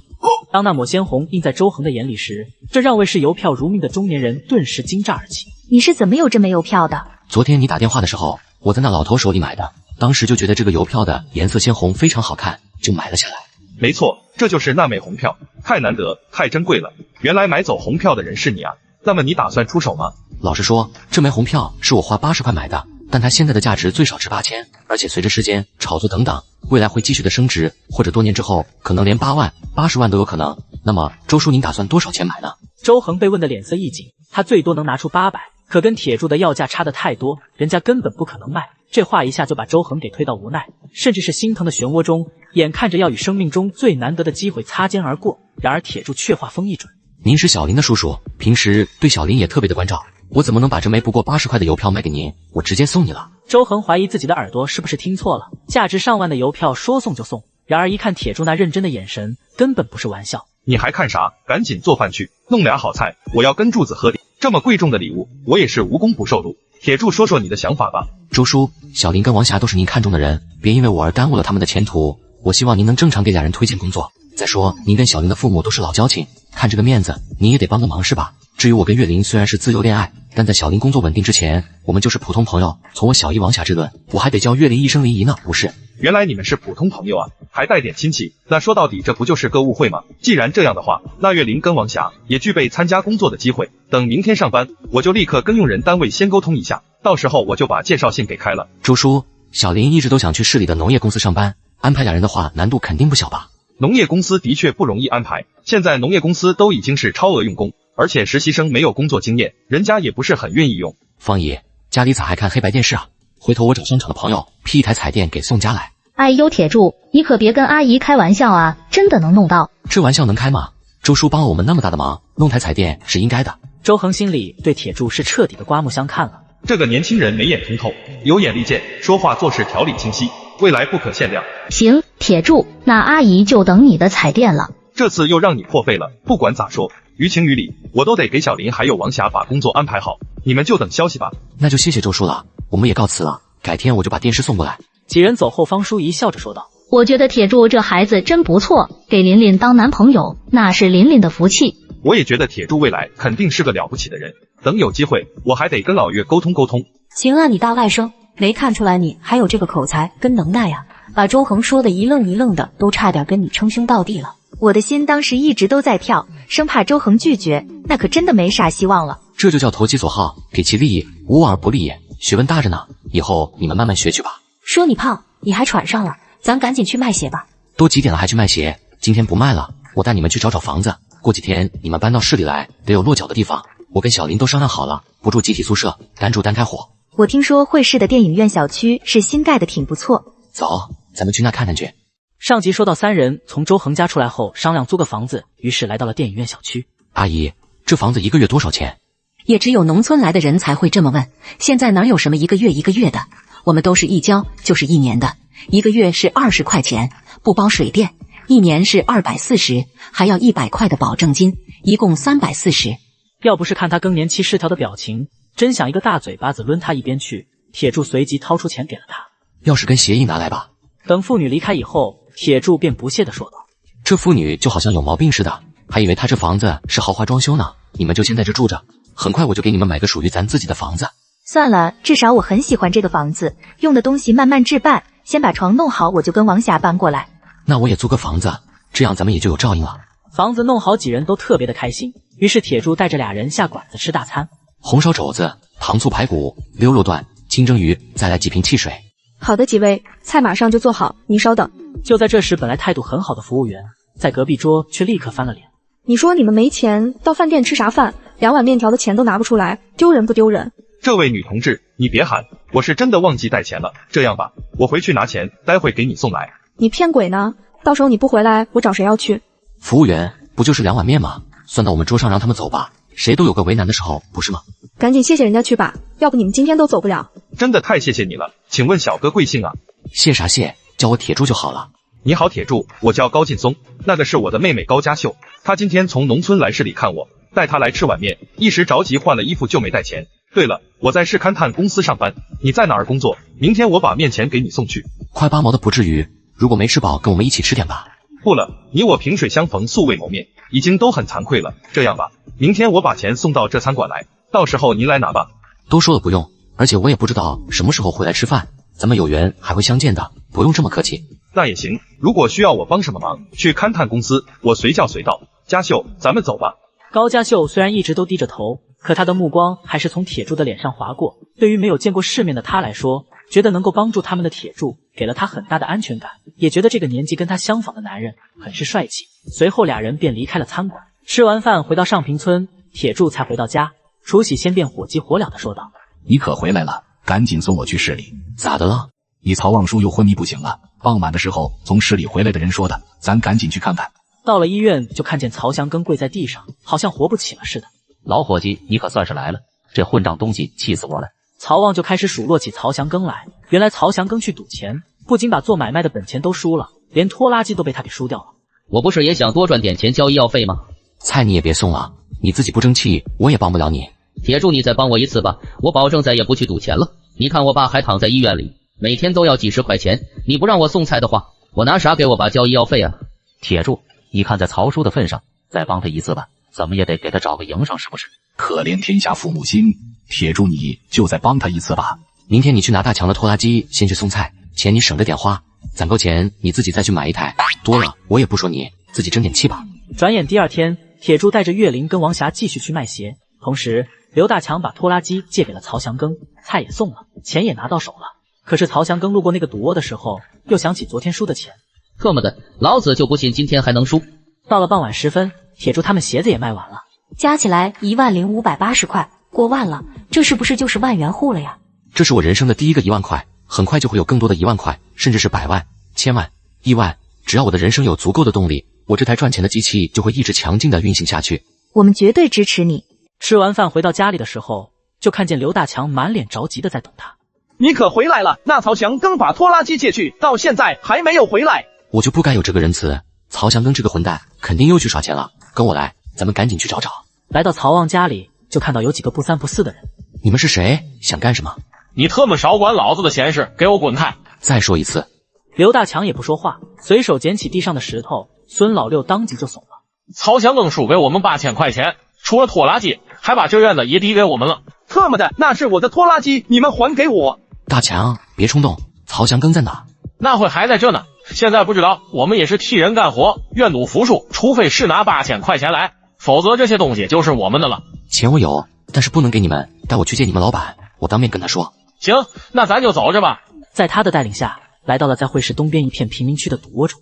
当那抹鲜红映在周恒的眼里时，这让为视邮票如命的中年人顿时惊乍而起。你是怎么有这枚邮票的？昨天你打电话的时候，我在那老头手里买的，当时就觉得这个邮票的颜色鲜红非常好看，就买了下来。没错，这就是那枚红票，太难得，太珍贵了。原来买走红票的人是你啊？那么你打算出手吗？老实说，这枚红票是我花80块买的，但它现在的价值最少值8000，而且随着时间、炒作等等，未来会继续的升值，或者多年之后可能连8万、80万都有可能。那么周叔您打算多少钱买呢？周恒被问的脸色一紧，他最多能拿出800，可跟铁柱的要价差得太多，人家根本不可能卖。这话一下就把周恒给推到无奈，甚至是心疼的漩涡中，眼看着要与生命中最难得的机会擦肩而过。然而铁柱却话锋一转：您是小林的叔叔，平时对小林也特别的关照，我怎么能把这枚不过80块的邮票卖给您？我直接送你了。周恒怀疑自己的耳朵是不是听错了，价值上万的邮票说送就送，然而一看铁柱那认真的眼神，根本不是玩笑。你还看啥？赶紧做饭去，弄俩好菜，我要跟柱子喝点。这么贵重的礼物，我也是无功不受禄。铁柱，说说你的想法吧。周叔，小林跟王霞都是您看中的人，别因为我而耽误了他们的前途。我希望您能正常给俩人推荐工作。再说，您跟小林的父母都是老交情，看这个面子，您也得帮个忙是吧？至于我跟岳林，虽然是自由恋爱，但在小林工作稳定之前，我们就是普通朋友。从我小姨王霞这论，我还得叫岳林一声林姨呢，不是？原来你们是普通朋友啊，还带点亲戚。那说到底，这不就是个误会吗？既然这样的话，那岳林跟王霞也具备参加工作的机会。等明天上班，我就立刻跟用人单位先沟通一下，到时候我就把介绍信给开了。周叔，小林一直都想去市里的农业公司上班，安排俩人的话，难度肯定不小吧？农业公司的确不容易安排，现在农业公司都已经是超额用工，而且实习生没有工作经验，人家也不是很愿意用。方姨，家里咋还看黑白电视啊？回头我找商场的朋友批一台彩电给送家来。哎呦，铁柱，你可别跟阿姨开玩笑啊，真的能弄到？这玩笑能开吗？周叔帮了我们那么大的忙，弄台彩电是应该的。周恒心里对铁柱是彻底的刮目相看了。这个年轻人眉眼通透，有眼力见，说话做事条理清晰，未来不可限量。行，铁柱，那阿姨就等你的彩电了。这次又让你破费了，不管咋说，于情于理，我都得给小林还有王霞把工作安排好，你们就等消息吧。那就谢谢周叔了，我们也告辞了，改天我就把电视送过来。几人走后，方淑仪笑着说道：我觉得铁柱这孩子真不错，给琳琳当男朋友，那是琳琳的福气。我也觉得铁柱未来肯定是个了不起的人，等有机会，我还得跟老岳沟通沟通。行啊，你大外甥，没看出来你还有这个口才跟能耐啊，把周恒说的一愣一愣的，都差点跟你称兄道弟了。我的心当时一直都在跳，生怕周恒拒绝，那可真的没啥希望了。这就叫投其所好，给其利益，无往而不利也，学问大着呢，以后你们慢慢学去吧。说你胖，你还喘上了，咱赶紧去卖鞋吧。都几点了还去卖鞋？今天不卖了，我带你们去找找房子，过几天你们搬到市里来，得有落脚的地方。我跟小林都商量好了，不住集体宿舍，单住单开火。我听说会市的电影院小区是新盖的，挺不错。走，咱们去那看看去。上集说到三人从周恒家出来后商量租个房子，于是来到了电影院小区。阿姨，这房子1个月多少钱？也只有农村来的人才会这么问，现在哪有什么1个月1个月的，我们都是一交就是1年的，1个月是20块钱，不包水电，1年是240，还要100块的保证金，一共340。要不是看他更年期失调的表情，真想一个大嘴巴子抡他一边去。铁柱随即掏出钱给了他。钥匙跟协议拿来吧。等妇女离开以后，铁柱便不屑地说道：“这妇女就好像有毛病似的，还以为她这房子是豪华装修呢。你们就先在这住着，很快我就给你们买个属于咱自己的房子。”算了，至少我很喜欢这个房子，用的东西慢慢置办，先把床弄好，我就跟王霞搬过来。那我也租个房子，这样咱们也就有照应了。房子弄好，几人都特别的开心。于是铁柱带着俩人下馆子吃大餐，红烧肘子、糖醋排骨、溜肉段、清蒸鱼，再来几瓶汽水。好的，几位，菜马上就做好，您稍等。就在这时，本来态度很好的服务员，在隔壁桌却立刻翻了脸。你说你们没钱，到饭店吃啥饭？2碗面条的钱都拿不出来，丢人不丢人？这位女同志，你别喊，我是真的忘记带钱了。这样吧，我回去拿钱，待会给你送来。你骗鬼呢？到时候你不回来，我找谁要去？服务员，不就是2碗面吗？算到我们桌上，让他们走吧。谁都有个为难的时候，不是吗？赶紧谢谢人家去吧，要不你们今天都走不了。真的太谢谢你了，请问小哥贵姓啊？谢啥谢，叫我铁柱就好了。你好，铁柱，我叫高劲松，那个是我的妹妹高佳秀，她今天从农村来市里看我，带她来吃碗面，一时着急换了衣服就没带钱。对了，我在市勘探公司上班，你在哪儿工作？明天我把面钱给你送去。快8毛的不至于，如果没吃饱，跟我们一起吃点吧。不了，你我萍水相逢，素未谋面，已经都很惭愧了。这样吧，明天我把钱送到这餐馆来，到时候您来拿吧。都说了不用，而且我也不知道什么时候会来吃饭，咱们有缘还会相见的，不用这么客气。那也行，如果需要我帮什么忙，去勘探公司，我随叫随到。佳秀，咱们走吧。高佳秀虽然一直都低着头，可她的目光还是从铁柱的脸上划过。对于没有见过世面的她来说，觉得能够帮助他们的铁柱给了她很大的安全感，也觉得这个年纪跟她相仿的男人很是帅气。随后俩人便离开了餐馆。吃完饭回到上平村，铁柱才回到家。楚喜先便火急火燎地说道：“你可回来了，赶紧送我去市里。”咋的了？你曹望叔又昏迷不醒了，傍晚的时候从市里回来的人说的，咱赶紧去看看。到了医院，就看见曹祥庚跪在地上，好像活不起了似的。老伙计，你可算是来了，这混账东西气死我了！曹旺就开始数落起曹祥庚来。原来曹祥庚去赌钱，不仅把做买卖的本钱都输了，连拖拉机都被他给输掉了。我不是也想多赚点钱交医药费吗？菜你也别送了，你自己不争气，我也帮不了你。铁柱，你再帮我一次吧，我保证再也不去赌钱了。你看我爸还躺在医院里，每天都要几十块钱，你不让我送菜的话，我拿啥给我爸交医药费啊？铁柱，你看在曹叔的份上，再帮他一次吧，怎么也得给他找个营生，是不是？可怜天下父母心，铁柱你就再帮他一次吧。明天你去拿大强的拖拉机，先去送菜，钱你省着点花，攒够钱你自己再去买一台，多了我也不说你，自己争点气吧。转眼第二天，铁柱带着岳林跟王霞继续去卖鞋，同时刘大强把拖拉机借给了曹祥庚，菜也送了，钱也拿到手了。可是曹祥庚路过那个赌窝的时候，又想起昨天输的钱，特么的，老子就不信今天还能输。到了傍晚时分，铁柱他们鞋子也卖完了，加起来10580块，过万了，这是不是就是万元户了呀？这是我人生的第一个1万块，很快就会有更多的1万块，甚至是100万、1000万、亿万。只要我的人生有足够的动力，我这台赚钱的机器就会一直强劲的运行下去。我们绝对支持你。吃完饭回到家里的时候，就看见刘大强满脸着急的在等他。你可回来了，那曹祥庚把拖拉机借去，到现在还没有回来。我就不该有这个仁慈，曹祥庚这个混蛋肯定又去耍钱了，跟我来，咱们赶紧去找找。来到曹旺家里，就看到有几个不三不四的人。你们是谁？想干什么？你特么少管老子的闲事，给我滚开！再说一次。刘大强也不说话，随手捡起地上的石头，孙老六当即就怂了。曹祥庚输给我们8000块钱，除了拖拉机，还把这院子也抵给我们了。特么的，那是我的拖拉机，你们还给我！大强，别冲动，曹祥庚在哪？那会还在这呢，现在不知道，我们也是替人干活，愿赌服输，除非是拿8000块钱来，否则这些东西就是我们的了。钱我有，但是不能给你们，带我去见你们老板，我当面跟他说。行，那咱就走着吧。在他的带领下，来到了在会市东边一片贫民区的赌窝中。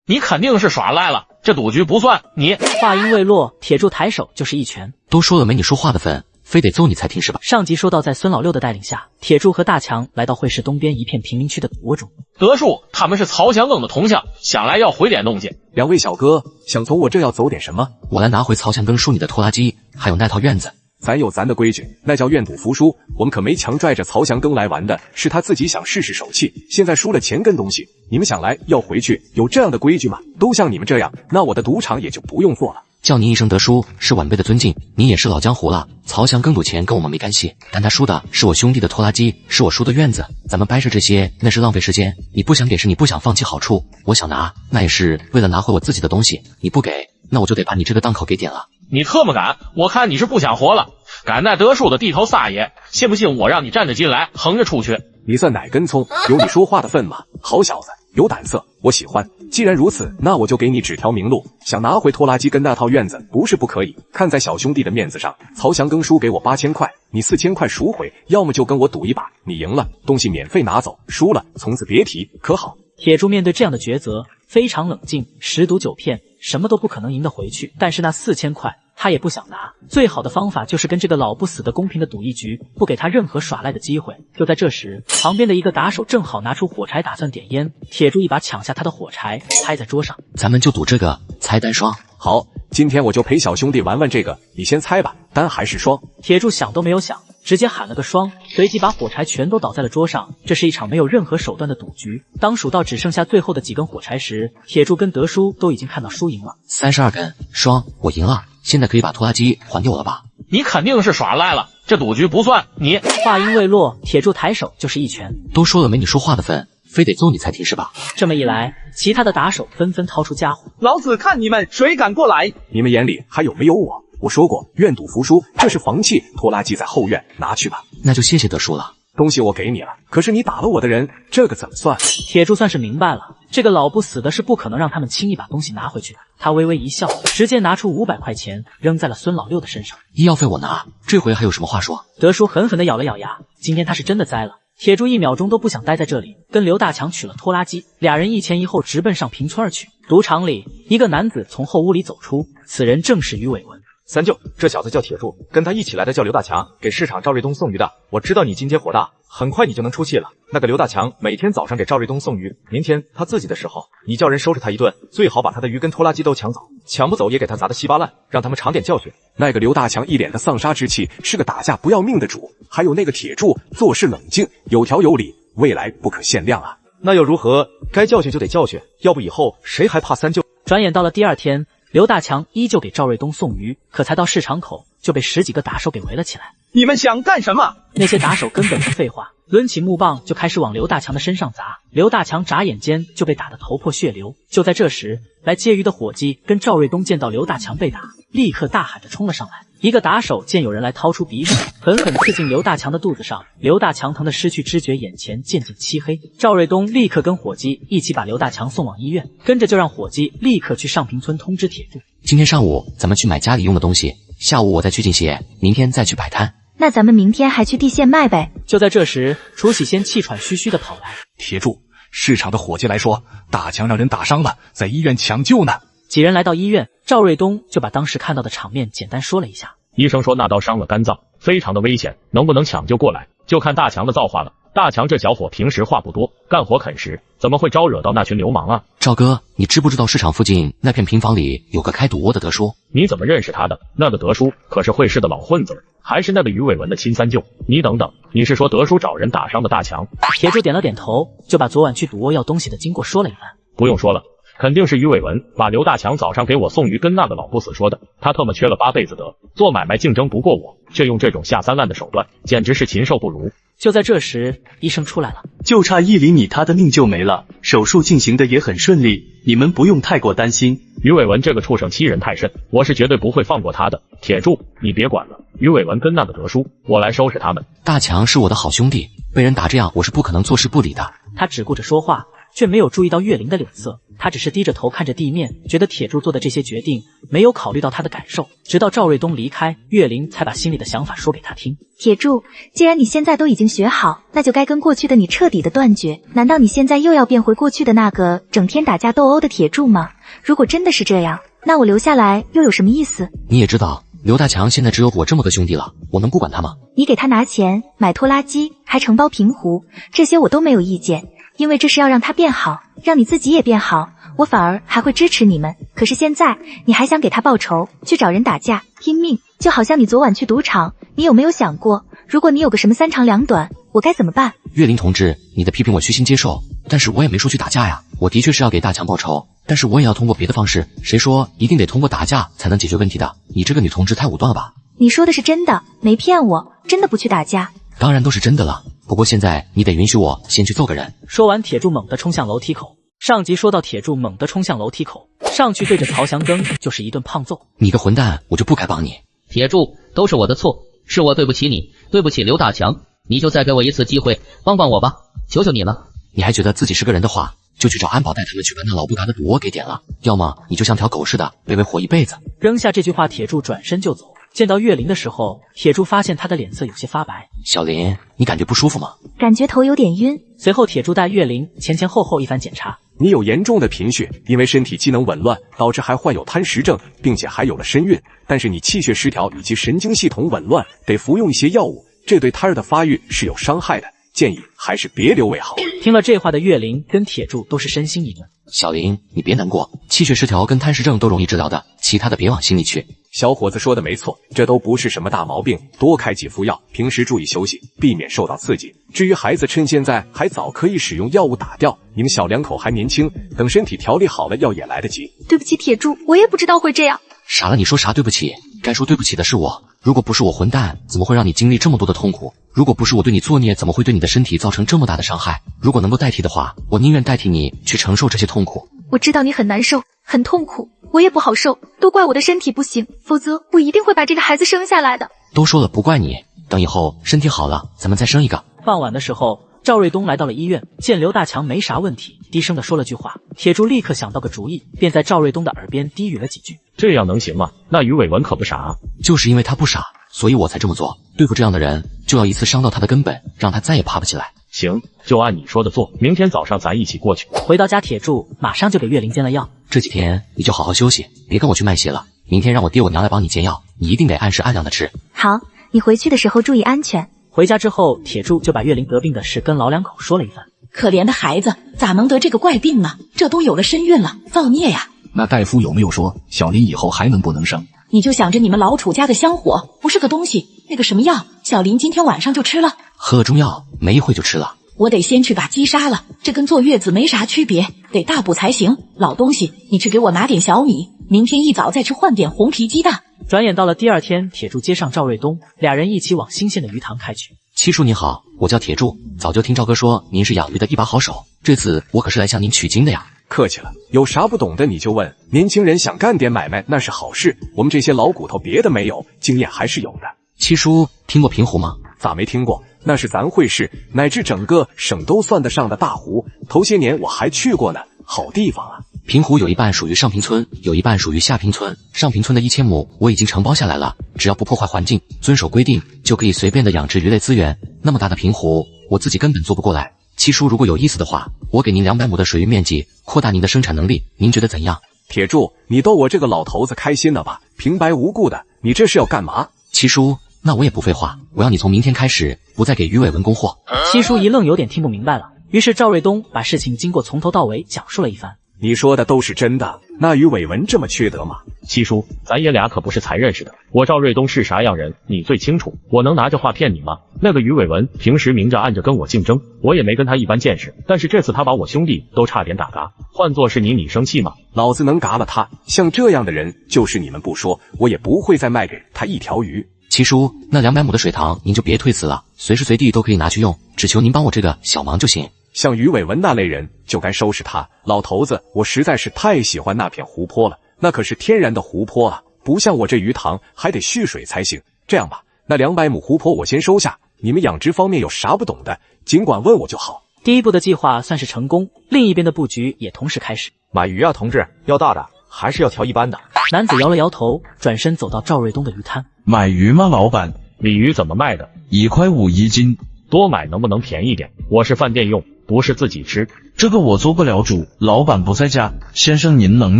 你肯定是耍赖了，这赌局不算你。话音未落，铁柱抬手就是一拳。都说了没你说话的份，非得揍你才停是吧？上集说到，在孙老六的带领下，铁柱和大强来到会市东边一片贫民区的赌窝中。德叔他们是曹祥庚的同乡，想来要回点东西。两位小哥想从我这要走点什么？我来拿回曹祥庚输你的拖拉机，还有那套院子。咱有咱的规矩，那叫愿赌服输。我们可没强拽着曹祥庚来玩的，是他自己想试试手气。现在输了钱跟东西，你们想来要回去，有这样的规矩吗？都像你们这样，那我的赌场也就不用做了。叫您一声德叔是晚辈的尊敬，您也是老江湖了。曹翔更赌钱跟我们没干系，但他输的是我兄弟的拖拉机，是我叔的院子，咱们掰扯这些那是浪费时间。你不想给是你不想放弃好处，我想拿那也是为了拿回我自己的东西，你不给那我就得把你这个档口给点了。你特么敢，我看你是不想活了，敢在德叔的地头撒野，信不信我让你站着进来横着出去？你算哪根葱？有你说话的份吗？好小子，有胆色，我喜欢。既然如此，那我就给你指条明路。想拿回拖拉机跟那套院子，不是不可以。看在小兄弟的面子上，曹翔更输给我8000块，你4000块赎回，要么就跟我赌一把，你赢了，东西免费拿走；输了，从此别提，可好？铁柱面对这样的抉择非常冷静，10赌9骗，什么都不可能赢得回去。但是那4000块他也不想拿，最好的方法就是跟这个老不死的公平的赌一局，不给他任何耍赖的机会。就在这时，旁边的一个打手正好拿出火柴打算点烟，铁柱一把抢下他的火柴，拍在桌上。咱们就赌这个猜单双。好，今天我就陪小兄弟玩玩这个，你先猜吧，单还是双？铁柱想都没有想，直接喊了个双，随即把火柴全都倒在了桌上。这是一场没有任何手段的赌局。当数到只剩下最后的几根火柴时，铁柱跟德叔都已经看到输赢了。32根，双，我赢了。现在可以把拖拉机还给我了吧？你肯定是耍赖了，这赌局不算你。话音未落，铁柱抬手就是一拳。都说了没你说话的份，非得揍你才停是吧？这么一来，其他的打手纷纷掏出家伙。老子看你们谁敢过来！你们眼里还有没有我？我说过，愿赌服输，这是房契，拖拉机在后院，拿去吧。那就谢谢德叔了。东西我给你了，可是你打了我的人，这个怎么算？铁柱算是明白了，这个老不死的是不可能让他们轻易把东西拿回去的。他微微一笑，直接拿出500块钱扔在了孙老六的身上。医药费我拿，这回还有什么话说？德叔狠狠地咬了咬牙，今天他是真的栽了。铁柱1秒钟都不想待在这里，跟刘大强取了拖拉机，俩人一前一后直奔上平村而去。赌场里，一个男子从后屋里走出，此人正是于伟文。三舅，这小子叫铁柱，跟他一起来的叫刘大强，给市场赵瑞东送鱼的。我知道你今天火大，很快你就能出气了。那个刘大强每天早上给赵瑞东送鱼，明天他自己的时候，你叫人收拾他一顿，最好把他的鱼跟拖拉机都抢走，抢不走也给他砸得稀巴烂，让他们尝点教训。那个刘大强一脸的丧杀之气，是个打架不要命的主。还有那个铁柱，做事冷静，有条有理，未来不可限量啊。那又如何？该教训就得教训，要不以后谁还怕三舅？转眼到了第二天，刘大强依旧给赵瑞东送鱼，可才到市场口就被10几个打手给围了起来。你们想干什么？那些打手根本不废话，抡起木棒就开始往刘大强的身上砸。刘大强眨眼间就被打得头破血流。就在这时，来接鱼的伙计跟赵瑞东见到刘大强被打，立刻大喊着冲了上来。一个打手见有人来，掏出匕首狠狠刺进刘大强的肚子上，刘大强疼得失去知觉，眼前渐渐漆黑。赵瑞东立刻跟伙计一起把刘大强送往医院，跟着就让伙计立刻去上平村通知铁柱。今天上午咱们去买家里用的东西，下午我再去进鞋，明天再去摆摊。那咱们明天还去地县卖呗。就在这时，楚喜先气喘吁吁地跑来。铁柱，市场的伙计来说，大强让人打伤了，在医院抢救呢。几人来到医院，赵瑞东就把当时看到的场面简单说了一下。医生说那刀伤了肝脏，非常的危险，能不能抢救过来，就看大强的造化了。大强这小伙平时话不多，干活肯实，怎么会招惹到那群流氓啊？赵哥，你知不知道市场附近那片平房里有个开赌窝的德叔？你怎么认识他的？那个德叔可是会试的老混子，还是那个于伟文的亲三舅。你等等，你是说德叔找人打伤的大强？铁柱点了点头，就把昨晚去赌窝要东西的经过说了一番。不用说了，肯定是于伟文把刘大强早上给我送鱼跟那个老不死说的。他特么缺了8辈子德，做买卖竞争不过我，却用这种下三滥的手段，简直是禽兽不如。就在这时，医生出来了，就差1厘米，他的命就没了，手术进行的也很顺利，你们不用太过担心。于伟文这个畜生欺人太甚，我是绝对不会放过他的。铁柱，你别管了，于伟文跟那个德叔，我来收拾他们。大强是我的好兄弟，被人打这样，我是不可能坐视不理的。他只顾着说话，却没有注意到岳灵的脸色，他只是低着头看着地面，觉得铁柱做的这些决定没有考虑到他的感受。直到赵瑞东离开，岳灵才把心里的想法说给他听。铁柱，既然你现在都已经学好，那就该跟过去的你彻底的断绝。难道你现在又要变回过去的那个整天打架斗殴的铁柱吗？如果真的是这样，那我留下来又有什么意思？你也知道，刘大强现在只有我这么个兄弟了，我能不管他吗？你给他拿钱买拖拉机，还承包平湖，这些我都没有意见，因为这是要让他变好，让你自己也变好，我反而还会支持你们。可是现在你还想给他报仇，去找人打架拼命，就好像你昨晚去赌场，你有没有想过，如果你有个什么3长2短，我该怎么办？岳林同志，你的批评我虚心接受，但是我也没说去打架呀，我的确是要给大强报仇，但是我也要通过别的方式，谁说一定得通过打架才能解决问题的？你这个女同志太武断了吧？你说的是真的，没骗我，真的不去打架。当然都是真的了，不过现在你得允许我先去揍个人。说完，铁柱猛地冲向楼梯口。上集说到铁柱猛地冲向楼梯口，上去对着曹祥庚就是一顿胖揍。你个混蛋，我就不该帮你。铁柱，都是我的错，是我对不起你，对不起刘大强，你就再给我一次机会，帮帮我吧，求求你了。你还觉得自己是个人的话，就去找安保带他们去把那老不嘎的赌窝给点了，要么你就像条狗似的被活一辈子。扔下这句话，铁柱转身就走。见到岳林的时候，铁柱发现他的脸色有些发白。小林，你感觉不舒服吗？感觉头有点晕。随后，铁柱带岳林前后一番检查。你有严重的贫血，因为身体机能紊乱，导致还患有贪食症，并且还有了身孕。但是你气血失调以及神经系统紊乱，得服用一些药物，这对胎儿的发育是有伤害的，建议还是别留为好。听了这话的岳林跟铁柱都是身心一顿。小林，你别难过，气血失调跟贪食症都容易治疗的，其他的别往心里去。小伙子说的没错，这都不是什么大毛病，多开几副药，平时注意休息，避免受到刺激。至于孩子，趁现在还早，可以使用药物打掉。你们小两口还年轻，等身体调理好了，药也来得及。对不起，铁柱，我也不知道会这样。傻了，你说啥对不起？该说对不起的是我。如果不是我混蛋，怎么会让你经历这么多的痛苦？如果不是我对你作孽，怎么会对你的身体造成这么大的伤害？如果能够代替的话，我宁愿代替你去承受这些痛苦。我知道你很难受，很痛苦，我也不好受，都怪我的身体不行，否则我一定会把这个孩子生下来的。都说了不怪你，等以后身体好了，咱们再生一个。傍晚的时候，赵瑞东来到了医院，见刘大强没啥问题，低声的说了句话。铁柱立刻想到个主意，便在赵瑞东的耳边低语了几句。这样能行吗？那于伟文可不傻啊。就是因为他不傻，所以我才这么做。对付这样的人，就要一次伤到他的根本，让他再也爬不起来。行，就按你说的做，明天早上咱一起过去。回到家，铁柱马上就给岳林煎了药。这几天你就好好休息，别跟我去卖血了。明天让我爹我娘来帮你煎药，你一定得按时按量的吃。好，你回去的时候注意安全。回家之后，铁柱就把岳林得病的事跟老两口说了一番。可怜的孩子，咋能得这个怪病呢？这都有了身孕了，造孽呀！那大夫有没有说小林以后还能不能生？你就想着你们老楚家的香火不是个东西，那个什么药，小林今天晚上就吃了。喝了中药，没一会就吃了。我得先去把鸡杀了，这跟坐月子没啥区别，得大补才行。老东西，你去给我拿点小米，明天一早再去换点红皮鸡蛋。转眼到了第二天，铁柱接上赵瑞东，俩人一起往新鲜的鱼塘开去。七叔你好，我叫铁柱，早就听赵哥说您是养鱼的一把好手，这次我可是来向您取经的呀。客气了，有啥不懂的你就问。年轻人想干点买卖那是好事，我们这些老骨头别的没有，经验还是有的。七叔听过平湖吗？咋没听过？那是咱会市乃至整个省都算得上的大湖，头些年我还去过呢，好地方啊。平湖有一半属于上平村，有一半属于下平村。上平村的1000亩我已经承包下来了，只要不破坏环境，遵守规定，就可以随便的养殖鱼类资源。那么大的平湖，我自己根本做不过来。七叔如果有意思的话，我给您200亩的水域面积，扩大您的生产能力，您觉得怎样？铁柱，你逗我这个老头子开心了吧？平白无故的，你这是要干嘛？七叔，那我也不废话，我要你从明天开始不再给于伟文供货。七叔一愣，有点听不明白了。于是赵瑞东把事情经过从头到尾讲述了一番。你说的都是真的？那于伟文这么缺德吗？七叔，咱爷俩可不是才认识的，我赵瑞东是啥样人你最清楚，我能拿着话骗你吗？那个于伟文平时明着暗着跟我竞争，我也没跟他一般见识，但是这次他把我兄弟都差点打嘎，换作是你生气吗？老子能嘎了他，像这样的人就是你们不说，我也不会再卖给他一条鱼。七叔，那200亩的水塘您就别推辞了，随时随地都可以拿去用，只求您帮我这个小忙就行。像于伟文那类人就该收拾他。老头子，我实在是太喜欢那片湖泊了，那可是天然的湖泊啊，不像我这鱼塘还得蓄水才行。这样吧，那200亩湖泊我先收下，你们养殖方面有啥不懂的，尽管问我就好。第一步的计划算是成功，另一边的布局也同时开始。买鱼啊，同志，要大的还是要挑一般的？男子摇了摇头，转身走到赵瑞东的鱼摊。买鱼吗，老板？鲤鱼怎么卖的？1块5一斤。多买能不能便宜点？我是饭店用，不是自己吃。这个我做不了主，老板不在家。先生您能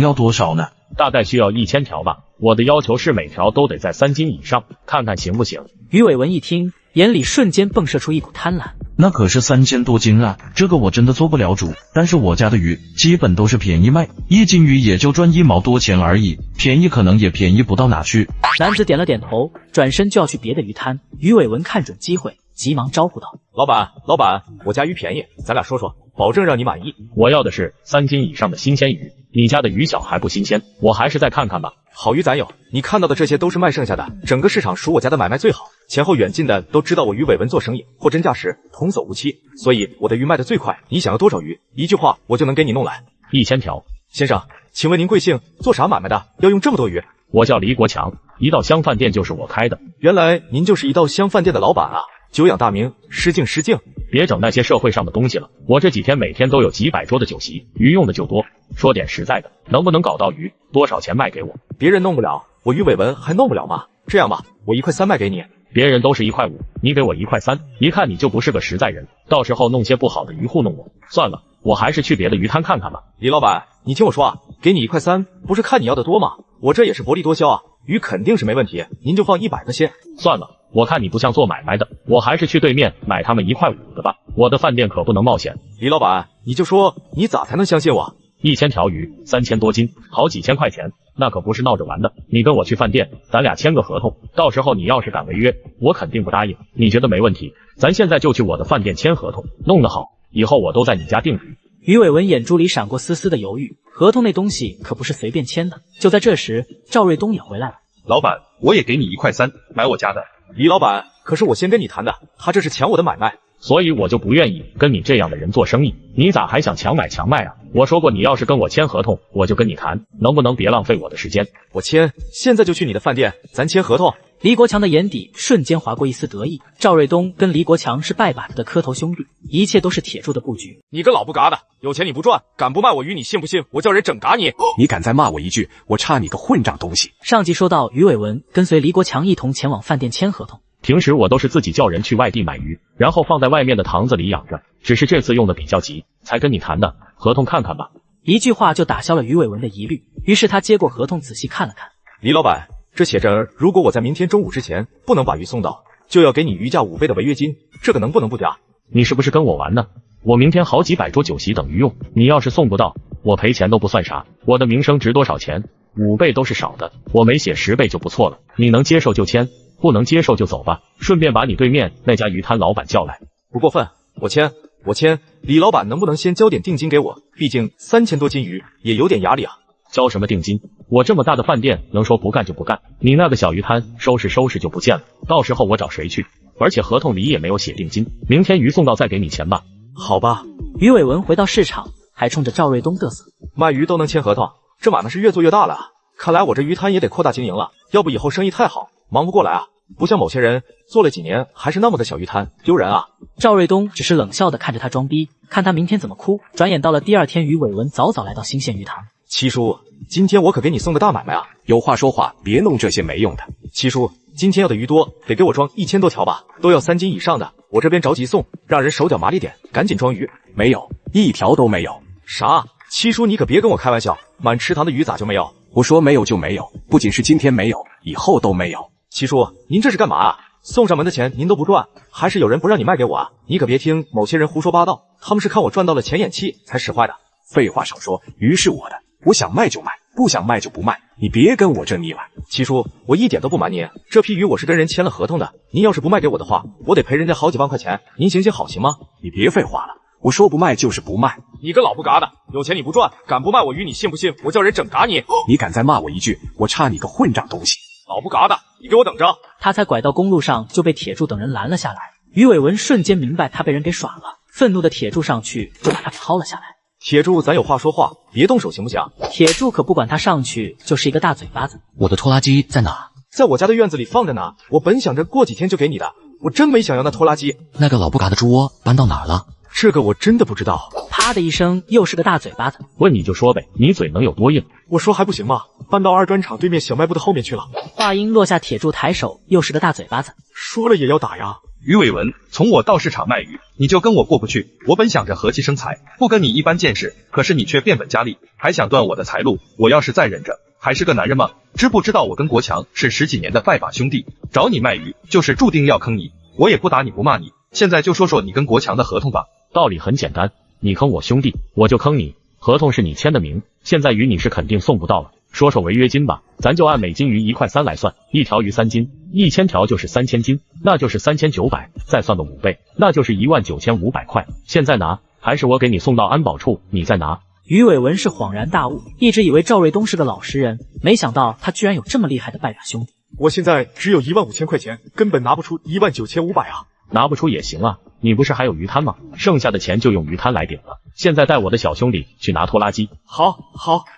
要多少呢？大概需要1000条吧。我的要求是每条都得在3斤以上，看看行不行？于伟文一听，眼里瞬间迸射出一股贪婪。那可是3000多斤啊，这个我真的做不了主。但是我家的鱼基本都是便宜卖，1斤鱼也就赚1毛多钱而已，便宜可能也便宜不到哪去。男子点了点头，转身就要去别的鱼摊。于伟文看准机会，急忙招呼道：“老板，我家鱼便宜，咱俩说说，保证让你满意。我要的是3斤以上的新鲜鱼，你家的鱼小还不新鲜，我还是再看看吧。好鱼咱有，你看到的这些都是卖剩下的，整个市场属我家的买卖最好，前后远近的都知道我鱼伟文做生意货真价实，童叟无欺，所以我的鱼卖的最快。你想要多少鱼？一句话我就能给你弄来。1000条。先生，请问您贵姓？做啥买卖的？要用这么多鱼？我叫黎国强，一道香饭店就是我开的。原来您就是一道香饭店的老板啊！久仰大名，失敬。别整那些社会上的东西了，我这几天每天都有几百桌的酒席，鱼用的就多。说点实在的，能不能搞到鱼？多少钱卖给我？别人弄不了，我于伟文还弄不了吗？这样吧，我1块3卖给你。别人都是1块5，你给我1块3，一看你就不是个实在人，到时候弄些不好的鱼糊弄我。算了，我还是去别的鱼摊看看吧。李老板，你听我说啊，给你1块3，不是看你要的多吗？我这也是薄利多销啊，鱼肯定是没问题，您就放100个先。算了，我看你不像做买卖的，我还是去对面买他们1块5的吧。我的饭店可不能冒险。李老板，你就说你咋才能相信我？1000条鱼，3000多斤，好几千块钱，那可不是闹着玩的。你跟我去饭店，咱俩签个合同，到时候你要是敢违约，我肯定不答应。你觉得没问题？咱现在就去我的饭店签合同，弄得好，以后我都在你家订鱼。于伟文眼珠里闪过丝丝的犹豫，合同那东西可不是随便签的。就在这时，赵瑞东也回来了。老板，我也给你1块3，买我家的。李老板，可是我先跟你谈的，他这是抢我的买卖。所以我就不愿意跟你这样的人做生意，你咋还想强买强卖啊？我说过你要是跟我签合同，我就跟你谈，能不能别浪费我的时间？我签，现在就去你的饭店，咱签合同。黎国强的眼底瞬间划过一丝得意。赵瑞东跟黎国强是拜把子的磕头兄弟，一切都是铁柱的布局。你个老不嘎的，有钱你不赚，敢不卖我鱼，你信不信我叫人整嘎你？你敢再骂我一句，我插你个混账东西！上集说到，于伟文跟随黎国强一同前往饭店签合同。平时我都是自己叫人去外地买鱼，然后放在外面的塘子里养着，只是这次用的比较急，才跟你谈的。合同看看吧。一句话就打消了于伟文的疑虑，于是他接过合同仔细看了看。李老板，这写着如果我在明天中午之前不能把鱼送到，就要给你鱼价5倍的违约金，这个能不能不加？你是不是跟我玩呢？我明天好几百桌酒席等鱼用，你要是送不到，我赔钱都不算啥。我的名声值多少钱？5倍都是少的，我没写10倍就不错了。你能接受就签，不能接受就走吧，顺便把你对面那家鱼摊老板叫来。不过分，我签。李老板能不能先交点定金给我？毕竟3000多斤鱼也有点压力啊。交什么定金？我这么大的饭店能说不干就不干？你那个小鱼摊收拾就不见了，到时候我找谁去？而且合同里也没有写定金，明天鱼送到再给你钱吧。好吧。于伟文回到市场，还冲着赵瑞东嘚瑟，卖鱼都能签合同，这买卖是越做越大了啊。看来我这鱼摊也得扩大经营了，要不以后生意太好，忙不过来啊。不像某些人做了几年还是那么个小鱼摊，丢人啊。赵瑞东只是冷笑的看着他装逼，看他明天怎么哭。转眼到了第2天，于伟文早早来到新县鱼塘。七叔，今天我可给你送个大买卖啊！有话说话，别弄这些没用的。七叔，今天要的鱼多，得给我装1000多条吧，都要3斤以上的。我这边着急送，让人手脚麻利点，赶紧装鱼。没有，1条都没有。啥？七叔，你可别跟我开玩笑，满池塘的鱼咋就没有？我说没有就没有，不仅是今天没有，以后都没有。七叔，您这是干嘛啊？送上门的钱您都不赚，还是有人不让你卖给我啊？你可别听某些人胡说八道，他们是看我赚到了钱眼气才使坏的。废话少说，鱼是我的，我想卖就卖，不想卖就不卖，你别跟我这腻歪。七叔，我一点都不瞒您，这批鱼我是跟人签了合同的，您要是不卖给我的话，我得赔人家好几万块钱，您行好行吗？你别废话了，我说不卖就是不卖。你个老不嘎的，有钱你不赚，敢不卖我鱼，你信不信我叫人整嘎你？你敢再骂我一句，我插你个混账东西！老不嘎的，你给我等着！他才拐到公路上就被铁柱等人拦了下来。于伟文瞬间明白他被人给耍了，愤怒的铁柱上去就把他抛了下来。铁柱，咱有话说话，别动手行不行？铁柱可不管他上去就是一个大嘴巴子。我的拖拉机在哪？在我家的院子里放着呢，我本想着过几天就给你的，我真没想要那拖拉机。那个老不嘎的猪窝搬到哪儿了？这个我真的不知道。啪的一声，又是个大嘴巴子。问你就说呗，你嘴能有多硬？我说还不行吗？搬到2专厂对面小卖部的后面去了。话音落下，铁柱抬手，又是个大嘴巴子。说了也要打呀。于伟文，从我到市场卖鱼，你就跟我过不去。我本想着和气生财，不跟你一般见识，可是你却变本加厉，还想断我的财路。我要是再忍着，还是个男人吗？知不知道我跟国强是10几年的拜把兄弟，找你卖鱼就是注定要坑你。我也不打你不骂你，现在就说说你跟国强的合同吧。道理很简单，你坑我兄弟，我就坑你。合同是你签的名，现在鱼你是肯定送不到了，说违约金吧，咱就按每斤鱼1块3来算，一条鱼3斤，1000条就是3000斤，那就是3900，再算个5倍，那就是19500块。现在拿，还是我给你送到安保处，你再拿。于伟文是恍然大悟，一直以为赵瑞东是个老实人，没想到他居然有这么厉害的拜把兄弟。我现在只有15000块钱，根本拿不出19500啊！拿不出也行啊，你不是还有鱼摊吗？剩下的钱就用鱼摊来顶了。现在带我的小兄弟去拿拖拉机。好，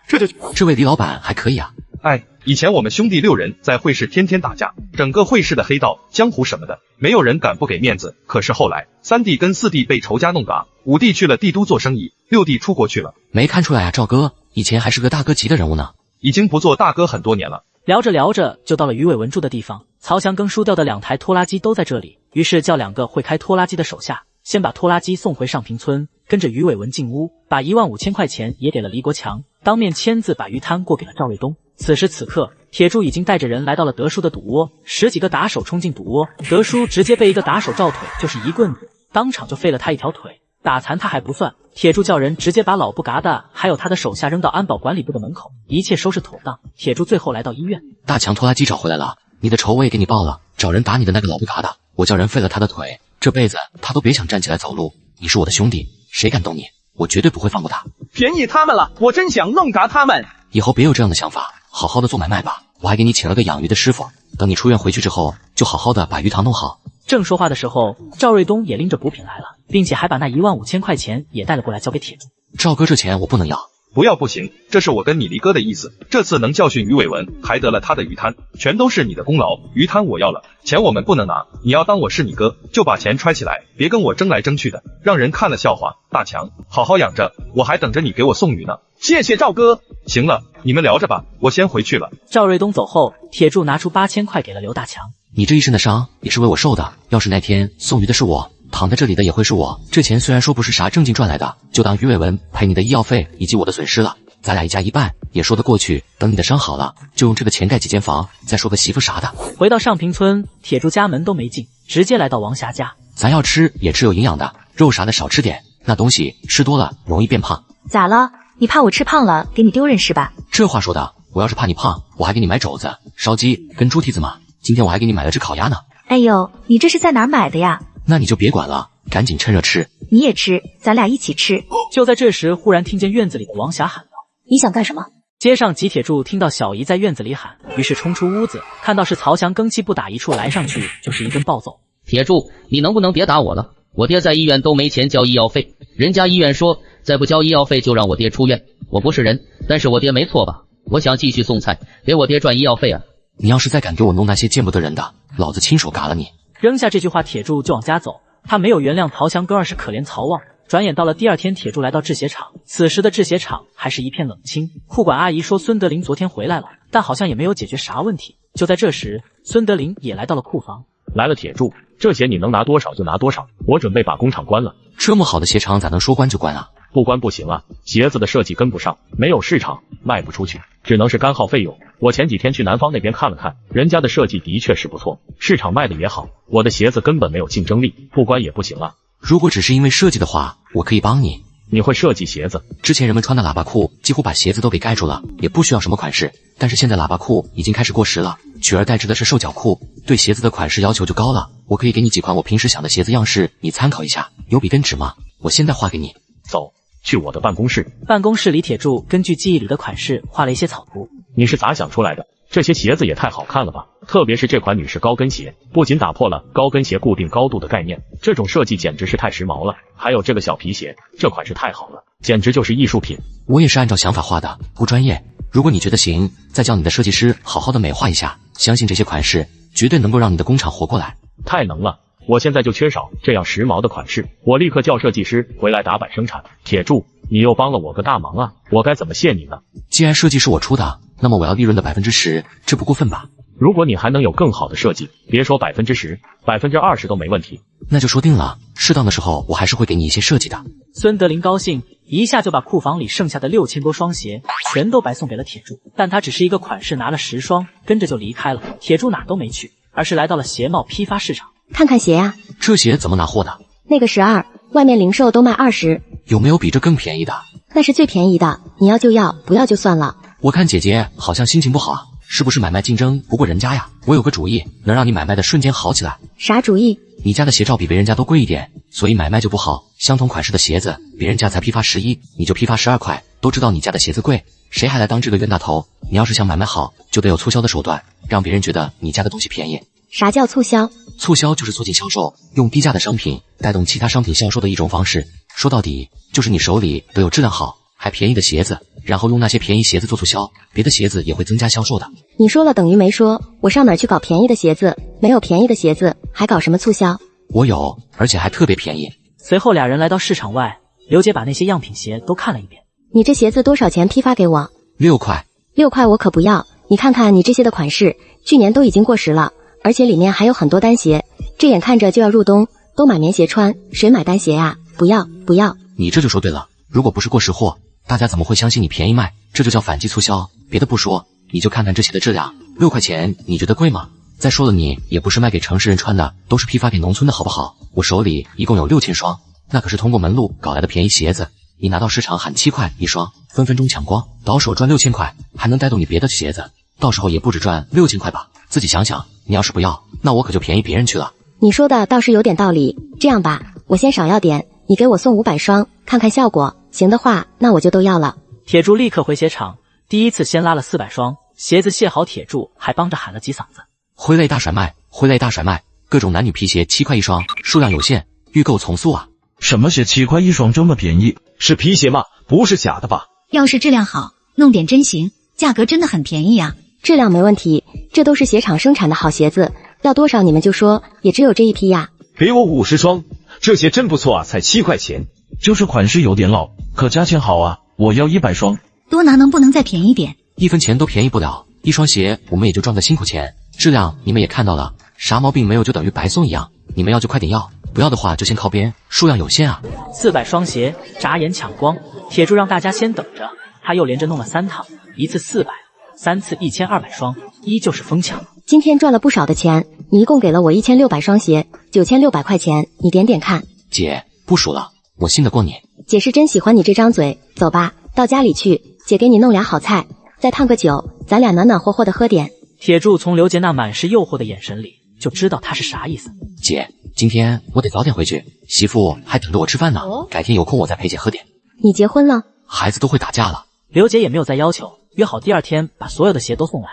这就去。这位李老板还可以啊。哎，以前我们兄弟6人在会市天天打架，整个会市的黑道、江湖什么的，没有人敢不给面子。可是后来3弟跟4弟被仇家弄嘎，5弟去了帝都做生意，6弟出国去了。没看出来啊，赵哥以前还是个大哥级的人物呢。已经不做大哥很多年了。聊着聊着就到了于伟文住的地方，曹翔跟输掉的2台拖拉机都在这里，于是叫2个会开拖拉机的手下先把拖拉机送回上平村，跟着于伟文进屋，把15000块钱也给了黎国强，当面签字把鱼摊过给了赵瑞东。此时此刻，铁柱已经带着人来到了德叔的赌窝，10几个打手冲进赌窝，德叔直接被一个打手照腿，就是一棍子，当场就废了他一条腿。打残他还不算，铁柱叫人直接把老布嘎达还有他的手下扔到安保管理部的门口，一切收拾妥当。铁柱最后来到医院，大强拖拉机找回来了，你的仇我也给你报了，找人打你的那个老布嘎达，我叫人废了他的腿，这辈子他都别想站起来走路。你是我的兄弟，谁敢动你，我绝对不会放过他。便宜他们了，我真想弄嘎他们。以后别有这样的想法，好好的做买卖吧。我还给你请了个养鱼的师傅，等你出院回去之后，就好好的把鱼塘弄好。正说话的时候，赵瑞东也拎着补品来了，并且还把那15000块钱也带了过来交给铁柱。赵哥，这钱我不能要。不要不行，这是我跟你黎哥的意思。这次能教训于伟文，还得了他的鱼摊，全都是你的功劳。鱼摊我要了，钱我们不能拿。你要当我是你哥，就把钱揣起来，别跟我争来争去的，让人看了笑话。大强，好好养着，我还等着你给我送鱼呢。谢谢赵哥。行了，你们聊着吧，我先回去了。赵瑞东走后，铁柱拿出8000块给了刘大强。你这一身的伤也是为我受的，要是那天送鱼的是我，躺在这里的也会是我。这钱虽然说不是啥正经赚来的，就当于伟文赔你的医药费以及我的损失了，咱俩一家一半也说得过去。等你的伤好了，就用这个钱盖几间房，再说个媳妇啥的。回到上平村，铁柱家门都没进，直接来到王霞家。咱要吃也吃有营养的，肉啥的少吃点，那东西吃多了容易变胖。咋了？你怕我吃胖了给你丢人是吧？这话说的，我要是怕你胖，我还给你买肘子、烧鸡跟猪蹄子嘛。今天我还给你买了只烤鸭呢。哎呦，你这是在哪儿买的呀？那你就别管了，赶紧趁热吃。你也吃，咱俩一起吃。就在这时，忽然听见院子里的王霞喊道：“你想干什么？”街上吉铁柱听到小姨在院子里喊，于是冲出屋子，看到是曹翔更气不打一处来上去就是一顿暴揍。铁柱，你能不能别打我了？我爹在医院都没钱交医药费，人家医院说再不交医药费就让我爹出院。我不是人，但是我爹没错吧？我想继续送菜，给我爹赚医药费啊！你要是再敢给我弄那些见不得人的，老子亲手嘎了你！扔下这句话，铁柱就往家走。他没有原谅曹翔哥，而是可怜曹旺。转眼到了第2天，铁柱来到制鞋厂，此时的制鞋厂还是一片冷清。库管阿姨说孙德林昨天回来了，但好像也没有解决啥问题。就在这时，孙德林也来到了库房。来了，铁柱，这鞋你能拿多少就拿多少，我准备把工厂关了。这么好的鞋厂咋能说关就关啊？不关不行啊，鞋子的设计跟不上，没有市场，卖不出去，只能是干耗费用。我前几天去南方那边看了看，人家的设计的确是不错，市场卖的也好，我的鞋子根本没有竞争力，不关也不行啊。如果只是因为设计的话，我可以帮你。你会设计鞋子？之前人们穿的喇叭裤几乎把鞋子都给盖住了，也不需要什么款式。但是现在喇叭裤已经开始过时了，取而代之的是瘦脚裤，对鞋子的款式要求就高了。我可以给你几款我平时想的鞋子样式，你参考一下。有笔跟纸吗？我现在画给你。走，去我的办公室。办公室里，铁柱根据记忆里的款式画了一些草图。你是咋想出来的？这些鞋子也太好看了吧！特别是这款女士高跟鞋，不仅打破了高跟鞋固定高度的概念，这种设计简直是太时髦了。还有这个小皮鞋，这款式太好了，简直就是艺术品。我也是按照想法画的，不专业。如果你觉得行，再叫你的设计师好好的美化一下，相信这些款式绝对能够让你的工厂活过来。太能了！我现在就缺少这样时髦的款式，我立刻叫设计师回来打版生产。铁柱，你又帮了我个大忙啊，我该怎么谢你呢？既然设计是我出的，那么我要利润的10%，这不过分吧？如果你还能有更好的设计，别说10%，20%都没问题。那就说定了，适当的时候我还是会给你一些设计的。孙德林高兴，一下就把库房里剩下的6000多双鞋全都白送给了铁柱，但他只是一个款式拿了10双，跟着就离开了。铁柱哪都没去，而是来到了鞋帽批发市场。看看鞋呀，这鞋怎么拿货的？那个12，外面零售都卖20。有没有比这更便宜的？那是最便宜的，你要就要，不要就算了。我看姐姐好像心情不好啊，是不是买卖竞争不过人家呀？我有个主意，能让你买卖的瞬间好起来。啥主意？你家的鞋罩比别人家都贵一点，所以买卖就不好。相同款式的鞋子，别人家才批发11，你就批发12块。都知道你家的鞋子贵，谁还来当这个冤大头？你要是想买卖好，就得有促销的手段，让别人觉得你家的东西便宜。啥叫促销？促销就是促进销售，用低价的商品带动其他商品销售的一种方式。说到底，就是你手里都有质量好还便宜的鞋子，然后用那些便宜鞋子做促销，别的鞋子也会增加销售的。你说了等于没说，我上哪儿去搞便宜的鞋子？没有便宜的鞋子，还搞什么促销？我有，而且还特别便宜。随后俩人来到市场外，刘姐把那些样品鞋都看了一遍。你这鞋子多少钱批发给我？6块。6块我可不要，你看看你这些的款式，去年都已经过时了，而且里面还有很多单鞋，这眼看着就要入冬，都买棉鞋穿，谁买单鞋呀？不要不要。你这就说对了，如果不是过时货，大家怎么会相信你便宜卖？这就叫反季促销。别的不说，你就看看这鞋的质量，6块钱你觉得贵吗？再说了，你也不是卖给城市人穿的，都是批发给农村的好不好？我手里一共有6000双，那可是通过门路搞来的便宜鞋子，你拿到市场喊7块一双，分分钟抢光，倒手赚6000块，还能带动你别的鞋子，到时候也不止赚6000块吧？自己想想，你要是不要，那我可就便宜别人去了。你说的倒是有点道理，这样吧，我先少要点，你给我送500双，看看效果，行的话，那我就都要了。铁柱立刻回鞋厂，第一次先拉了400双鞋子卸好，铁柱还帮着喊了几嗓子。挥泪大甩卖，挥泪大甩卖，各种男女皮鞋7块一双，数量有限，预购从速啊！什么鞋7块一双这么便宜？是皮鞋吗？不是假的吧？要是质量好，弄点真行，价格真的很便宜啊。质量没问题，这都是鞋厂生产的好鞋子，要多少你们就说，也只有这一批呀。给我50双，这鞋真不错啊，才7块钱。就是款式有点老，可价钱好啊，我要100双。多拿能不能再便宜点？1分钱都便宜不了，一双鞋我们也就赚个辛苦钱，质量你们也看到了，啥毛病没有就等于白送一样，你们要就快点要，不要的话就先靠边，数量有限啊。400双鞋眨眼抢光，铁柱让大家先等着，他又连着弄了3趟，一次400，3次1200双，依旧是疯抢。今天赚了不少的钱，你一共给了我1600双鞋，9600块钱，你点点看。姐，不数了，我信得过你。姐是真喜欢你这张嘴，走吧，到家里去，姐给你弄俩好菜，再烫个酒，咱俩暖暖和和的喝点。铁柱从刘杰那满是诱惑的眼神里就知道他是啥意思。姐，今天我得早点回去，媳妇还等着我吃饭呢，改天有空我再陪姐喝点。你结婚了？孩子都会打架了。刘杰也没有再要求，约好第2天把所有的鞋都送来。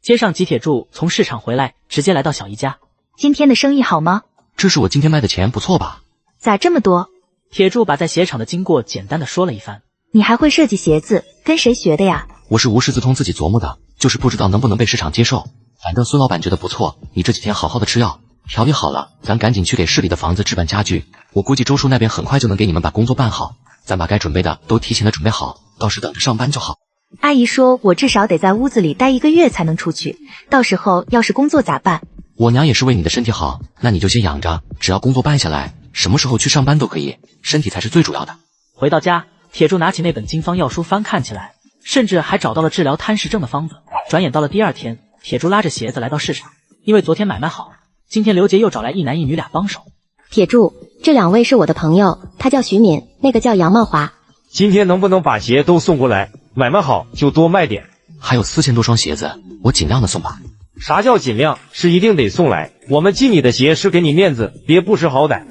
接上吉铁柱从市场回来，直接来到小姨家。今天的生意好吗？这是我今天卖的钱，不错吧？咋这么多？铁柱把在鞋厂的经过简单的说了一番。你还会设计鞋子，跟谁学的呀？我是无师自通自己琢磨的，就是不知道能不能被市场接受。反正孙老板觉得不错，你这几天好好的吃药，调理好了，咱赶紧去给市里的房子置办家具。我估计周叔那边很快就能给你们把工作办好，咱把该准备的都提前的准备好，到时等着上班就好。阿姨说我至少得在屋子里待1个月才能出去，到时候要是工作咋办？我娘也是为你的身体好，那你就先养着，只要工作办下来，什么时候去上班都可以，身体才是最主要的。回到家，铁柱拿起那本经方药书翻看起来，甚至还找到了治疗贪食症的方子。转眼到了第2天，铁柱拉着鞋子来到市场，因为昨天买卖好，今天刘杰又找来1男1女俩帮手。铁柱，这2位是我的朋友，他叫徐敏，那个叫杨茂华。今天能不能把鞋都送过来？买卖好就多卖点。还有4000多双鞋子，我尽量的送吧。啥叫尽量？是一定得送来。我们进你的鞋是给你面子，别不识好歹。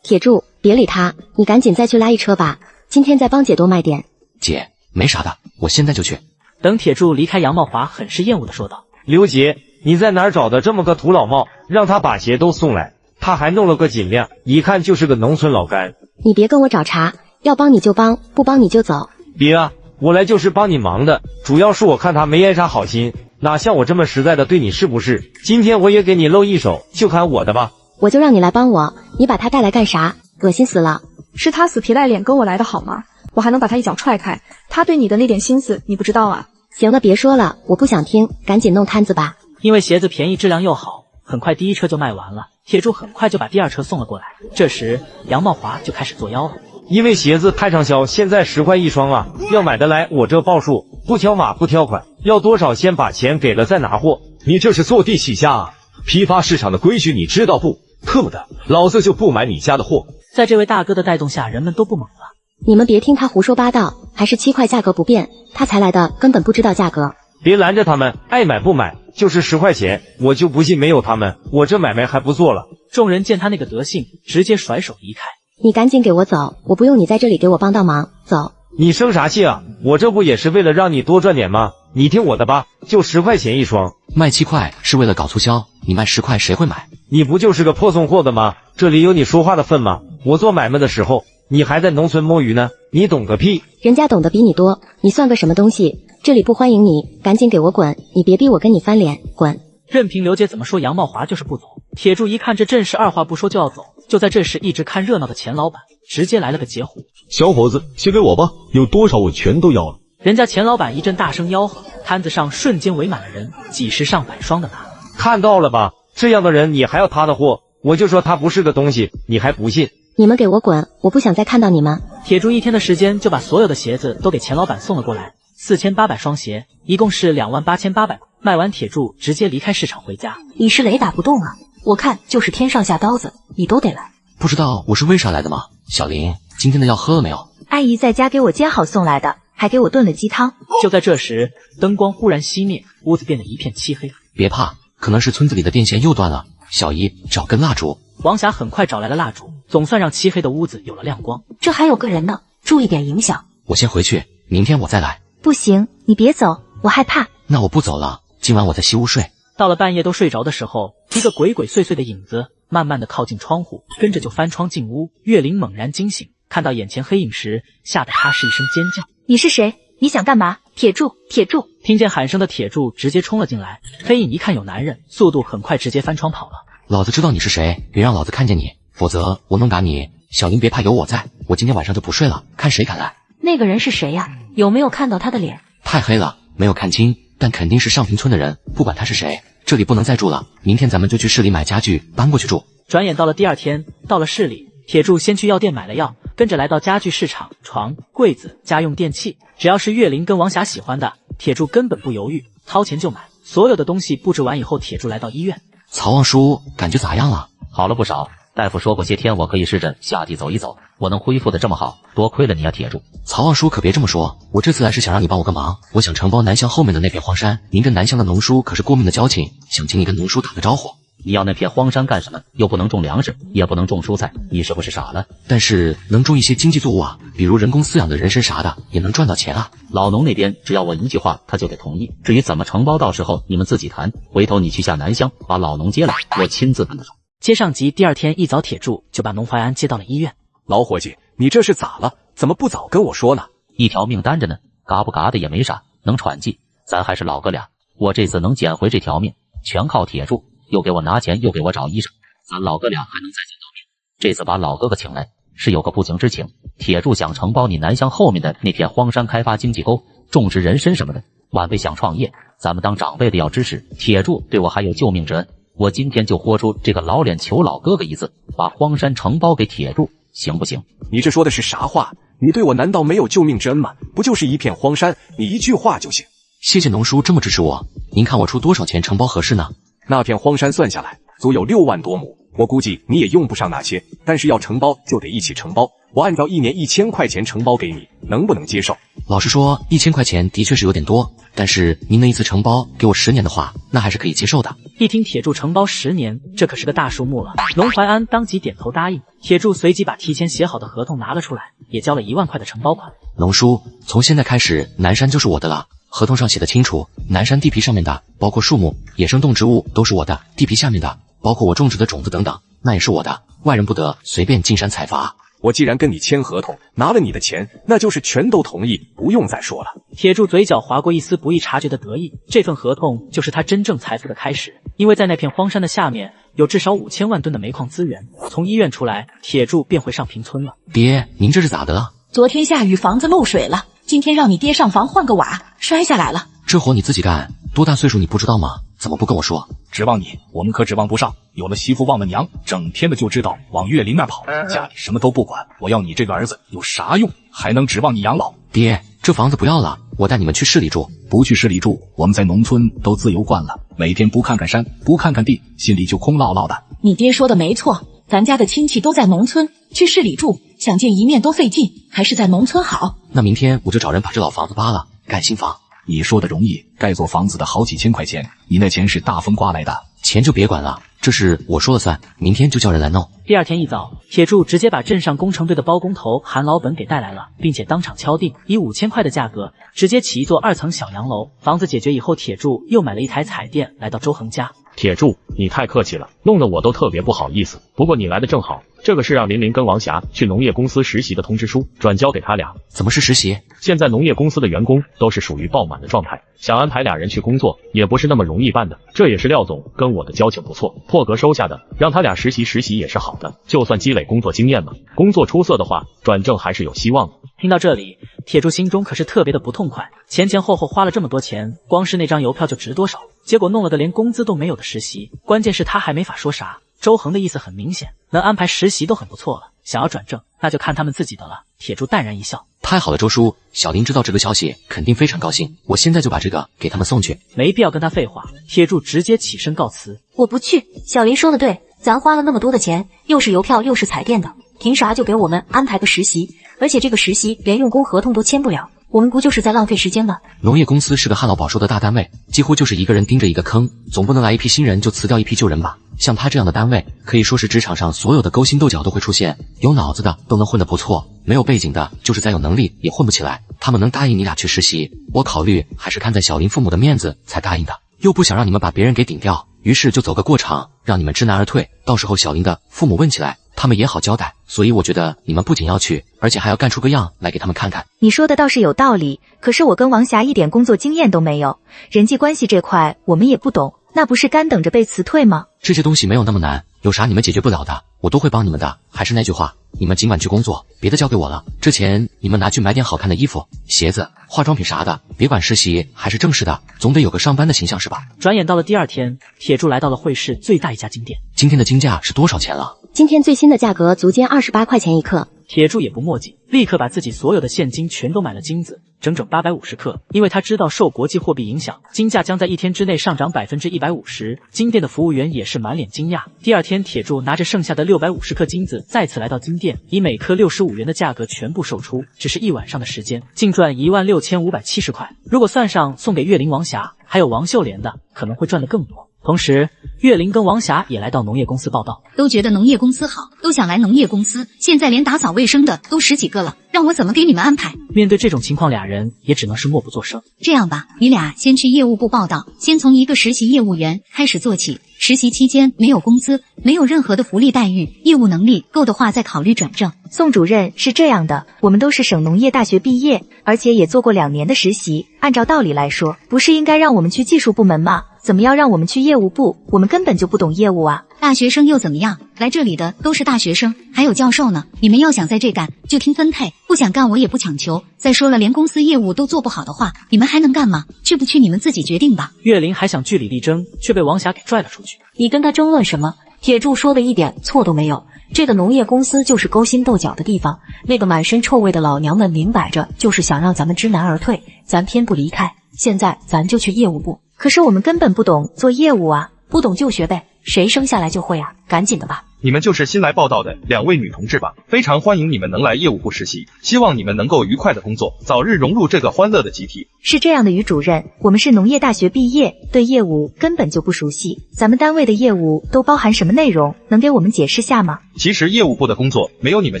铁柱，别理他，你赶紧再去拉一车吧，今天再帮姐多卖点。姐，没啥的，我现在就去。等铁柱离开，杨茂华很是厌恶的说道：刘杰，你在哪儿找的这么个土老帽，让他把鞋都送来？他还弄了个尽量，一看就是个农村老干。你别跟我找茬，要帮你就帮，不帮你就走。别啊，我来就是帮你忙的，主要是我看他没安啥好心，哪像我这么实在的对你是不是？今天我也给你露一手，就看我的吧。我就让你来帮我，你把他带来干啥？恶心死了！是他死皮赖脸跟我来的好吗？我还能把他一脚踹开，他对你的那点心思你不知道啊。行了，别说了，我不想听，赶紧弄摊子吧。因为鞋子便宜，质量又好，很快第1车就卖完了。铁柱很快就把第2车送了过来。这时杨茂华就开始作妖了。因为鞋子太畅销，现在10块一双啊，要买得来我这报数，不挑码不挑款，要多少先把钱给了再拿货。你这是坐地起价啊！批发市场的规矩你知道不？特么的，老子就不买你家的货。在这位大哥的带动下，人们都不猛了。你们别听他胡说八道，还是7块价格不变，他才来的，根本不知道价格。别拦着他们，爱买不买，就是10块钱，我就不信没有他们，我这买卖还不做了。众人见他那个德性，直接甩手离开。你赶紧给我走，我不用你在这里给我帮到忙，走。你生啥气啊？我这不也是为了让你多赚点吗？你听我的吧，就10块钱一双，卖7块是为了搞促销，你卖10块谁会买？你不就是个破送货的吗？这里有你说话的份吗？我做买卖的时候，你还在农村摸鱼呢，你懂个屁！人家懂得比你多，你算个什么东西？这里不欢迎你，赶紧给我滚！你别逼我跟你翻脸，滚！任凭刘姐怎么说，杨茂华就是不走。铁柱一看这阵势，二话不说就要走。就在这时，一直看热闹的钱老板直接来了个截胡：“小伙子，先给我吧，有多少我全都要了。”人家钱老板一阵大声吆喝，摊子上瞬间围满了人，几十上百双的拿。看到了吧？这样的人你还要他的货？我就说他不是个东西，你还不信？你们给我滚！我不想再看到你们。铁柱一天的时间就把所有的鞋子都给钱老板送了过来，4800双鞋，一共是28800。卖完，铁柱直接离开市场回家。李世雷打不动啊，我看就是天上下刀子，你都得来。不知道我是为啥来的吗？小林，今天的药喝了没有？阿姨在家给我煎好送来的，还给我炖了鸡汤。就在这时，灯光忽然熄灭，屋子变得一片漆黑。别怕，可能是村子里的电线又断了。小姨，找根蜡烛。王霞很快找来了蜡烛，总算让漆黑的屋子有了亮光。这还有个人呢，注意点影响。我先回去，明天我再来。不行，你别走，我害怕。那我不走了，今晚我在西屋睡。到了半夜都睡着的时候，一个鬼鬼祟祟的影子慢慢的靠近窗户，跟着就翻窗进屋。岳灵猛然惊醒，看到眼前黑影时，吓得他是一声尖叫。你是谁？你想干嘛？铁柱，铁柱！听见喊声的铁柱直接冲了进来。黑影一看有男人，速度很快，直接翻窗跑了。老子知道你是谁，别让老子看见你，否则我能打你。小林别怕，有我在，我今天晚上就不睡了，看谁敢来。那个人是谁呀？有没有看到他的脸？太黑了，没有看清，但肯定是上平村的人，不管他是谁，这里不能再住了，明天咱们就去市里买家具，搬过去住。转眼到了第二天，到了市里，铁柱先去药店买了药，跟着来到家具市场，床、柜子、家用电器，只要是岳灵跟王霞喜欢的，铁柱根本不犹豫，掏钱就买。所有的东西布置完以后，铁柱来到医院。曹望叔，感觉咋样了？好了不少，大夫说过些天我可以试着下地走一走，我能恢复的这么好，多亏了你啊，铁柱。曹望叔可别这么说，我这次来是想让你帮我个忙，我想承包南乡后面的那片荒山，您跟南乡的农叔可是过命的交情，想请你跟农叔打个招呼。你要那片荒山干什么？又不能种粮食，也不能种蔬菜，你是不是傻了？但是能种一些经济作物啊，比如人工饲养的人参啥的，也能赚到钱啊。老农那边只要我一句话，他就得同意。至于怎么承包，到时候你们自己谈。回头你去下南乡，把老农接来，我亲自跟他说。接上集，第二天一早，铁柱就把农怀安接到了医院。老伙计，你这是咋了？怎么不早跟我说呢？一条命担着呢，嘎不嘎的也没啥，能喘气。咱还是老哥俩，我这次能捡回这条命，全靠铁柱。又给我拿钱，又给我找医生，咱老哥俩还能再见到面。这次把老哥哥请来，是有个不情之请。铁柱想承包你南乡后面的那片荒山，开发经济沟，种植人参什么的。晚辈想创业，咱们当长辈的要支持。铁柱对我还有救命之恩，我今天就豁出这个老脸求老哥哥一次，把荒山承包给铁柱，行不行？你这说的是啥话？你对我难道没有救命之恩吗？不就是一片荒山，你一句话就行。谢谢农叔这么支持我，您看我出多少钱承包合适呢？那片荒山算下来足有6万多亩，我估计你也用不上那些，但是要承包就得一起承包，我按照1年1000块钱承包给你，能不能接受？老实说，1000块钱的确是有点多，但是您能一次承包给我10年的话，那还是可以接受的。一听铁柱承包10年，这可是个大数目了。农怀安当即点头答应。铁柱随即把提前写好的合同拿了出来，也交了1万块的承包款。农叔，从现在开始，南山就是我的了。合同上写的清楚，南山地皮上面的，包括树木、野生动植物都是我的；地皮下面的，包括我种植的种子等等，那也是我的。外人不得随便进山采伐。我既然跟你签合同，拿了你的钱，那就是全都同意，不用再说了。铁柱嘴角划过一丝不易察觉的得意，这份合同就是他真正财富的开始。因为在那片荒山的下面，有至少5000万吨的煤矿资源。从医院出来，铁柱便回上平村了。爹，您这是咋的了？昨天下雨，房子漏水了。今天让你爹上房换个瓦，摔下来了。这活你自己干，多大岁数你不知道吗？怎么不跟我说？指望你，我们可指望不上。有了媳妇忘了娘，整天的就知道往岳林那跑，家里什么都不管。我要你这个儿子有啥用？还能指望你养老？爹，这房子不要了，我带你们去市里住。不去市里住，我们在农村都自由惯了，每天不看看山，不看看地，心里就空落落的。你爹说的没错，咱家的亲戚都在农村，去市里住，想见一面多费劲，还是在农村好。那明天我就找人把这老房子扒了，盖新房。你说的容易，盖座房子的好几千块钱，你那钱是大风刮来的。钱就别管了，这事我说了算，明天就叫人来弄。第二天一早，铁柱直接把镇上工程队的包工头韩老本给带来了，并且当场敲定，以5000块的价格直接起一座2层小洋楼。房子解决以后，铁柱又买了一台彩电来到周恒家。铁柱，你太客气了，弄得我都特别不好意思。不过你来的正好，这个是让林林跟王霞去农业公司实习的通知书，转交给他俩。怎么是实习？现在农业公司的员工都是属于爆满的状态，想安排俩人去工作也不是那么容易办的。这也是廖总跟我的交情不错，破格收下的，让他俩实习也是好的，就算积累工作经验嘛。工作出色的话，转正还是有希望的。听到这里，铁柱心中可是特别的不痛快，前后花了这么多钱，光是那张邮票就值多少？结果弄了个连工资都没有的实习，关键是他还没法说啥。周恒的意思很明显，能安排实习都很不错了，想要转正那就看他们自己的了。铁柱淡然一笑，太好了，周叔，小林知道这个消息肯定非常高兴，我现在就把这个给他们送去。没必要跟他废话，铁柱直接起身告辞。我不去，小林说的对，咱花了那么多的钱，又是邮票又是彩电的，凭啥就给我们安排个实习？而且这个实习连用工合同都签不了，我们不就是在浪费时间吗？农业公司是个旱涝保收的大单位，几乎就是一个人盯着一个坑，总不能来一批新人就辞掉一批旧人吧。像他这样的单位，可以说是职场上所有的勾心斗角都会出现，有脑子的都能混得不错，没有背景的就是再有能力也混不起来。他们能答应你俩去实习，我考虑还是看在小林父母的面子才答应的，又不想让你们把别人给顶掉，于是就走个过场，让你们知难而退，到时候小林的父母问起来，他们也好交代。所以我觉得你们不仅要去，而且还要干出个样来给他们看看。你说的倒是有道理，可是我跟王霞一点工作经验都没有，人际关系这块我们也不懂，那不是干等着被辞退吗？这些东西没有那么难，有啥你们解决不了的，我都会帮你们的。还是那句话，你们尽管去工作，别的交给我了。之前你们拿去买点好看的衣服、鞋子、化妆品啥的，别管实习还是正式的，总得有个上班的形象是吧？转眼到了第二天，铁柱来到了汇市最大一家金店。今天的金价是多少钱了？今天最新的价格足见28块钱一克。铁柱也不墨迹，立刻把自己所有的现金全都买了金子，整整850克，因为他知道受国际货币影响，金价将在1天之内上涨150%。金店的服务员也是满脸惊讶。第二天，铁柱拿着剩下的650克金子再次来到金店，以每克65元的价格全部售出，只是一晚上的时间，净赚16570块。如果算上送给岳林、王霞还有王秀莲的，可能会赚得更多。同时，岳林跟王霞也来到农业公司报道，都觉得农业公司好，都想来农业公司，现在连打扫卫生的都10几个了，让我怎么给你们安排？面对这种情况，俩人也只能是默不作声。这样吧，你俩先去业务部报道，先从一个实习业务员开始做起，实习期间没有工资，没有任何的福利待遇，业务能力够的话再考虑转正。宋主任，是这样的，我们都是省农业大学毕业，而且也做过2年的实习，按照道理来说，不是应该让我们去技术部门吗？怎么要让我们去业务部？我们根本就不懂业务啊！大学生又怎么样？来这里的都是大学生，还有教授呢。你们要想在这干，就听分配，不想干我也不强求。再说了，连公司业务都做不好的话，你们还能干吗？去不去你们自己决定吧。岳林还想据理力争，却被王霞给拽了出去。你跟他争论什么？铁柱说的一点错都没有。这个农业公司就是勾心斗角的地方，那个满身臭味的老娘们明摆着就是想让咱们知难而退，咱偏不离开。现在咱就去业务部。可是我们根本不懂做业务啊，不懂就学呗，谁生下来就会啊？赶紧的吧。你们就是新来报道的2位女同志吧？非常欢迎你们能来业务部实习，希望你们能够愉快的工作，早日融入这个欢乐的集体。是这样的，于主任，我们是农业大学毕业，对业务根本就不熟悉，咱们单位的业务都包含什么内容？能给我们解释下吗？其实业务部的工作没有你们